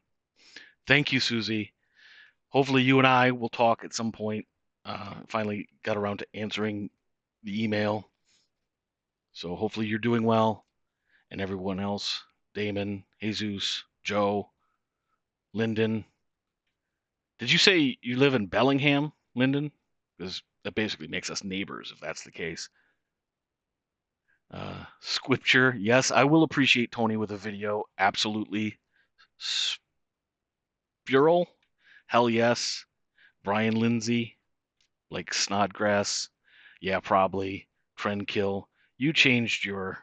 Thank you, Susie. Hopefully you and I will talk at some point. Finally got around to answering the email. So hopefully you're doing well, and everyone else, Damon, Jesus, Joe, Lyndon. Did you say you live in Bellingham, Lyndon? Because that basically makes us neighbors if that's the case. Scripture, yes, I will appreciate Tony with a video. Absolutely. Spural, hell yes. Brian Lindsay, like Snodgrass, yeah, probably. Trendkill, you changed your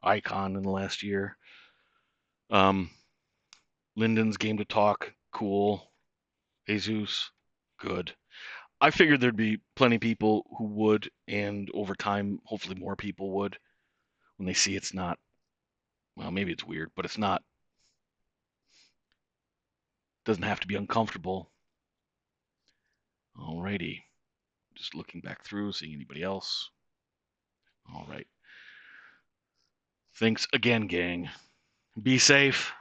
icon in the last year. Um, Lyndon's Game to Talk, cool. Jesus, good. I figured there'd be plenty of people who would, and over time, hopefully more people would, when they see it's not, well, maybe it's weird, but it's not, doesn't have to be uncomfortable. Alrighty. Just looking back through, seeing anybody else. All right. Thanks again, gang. Be safe.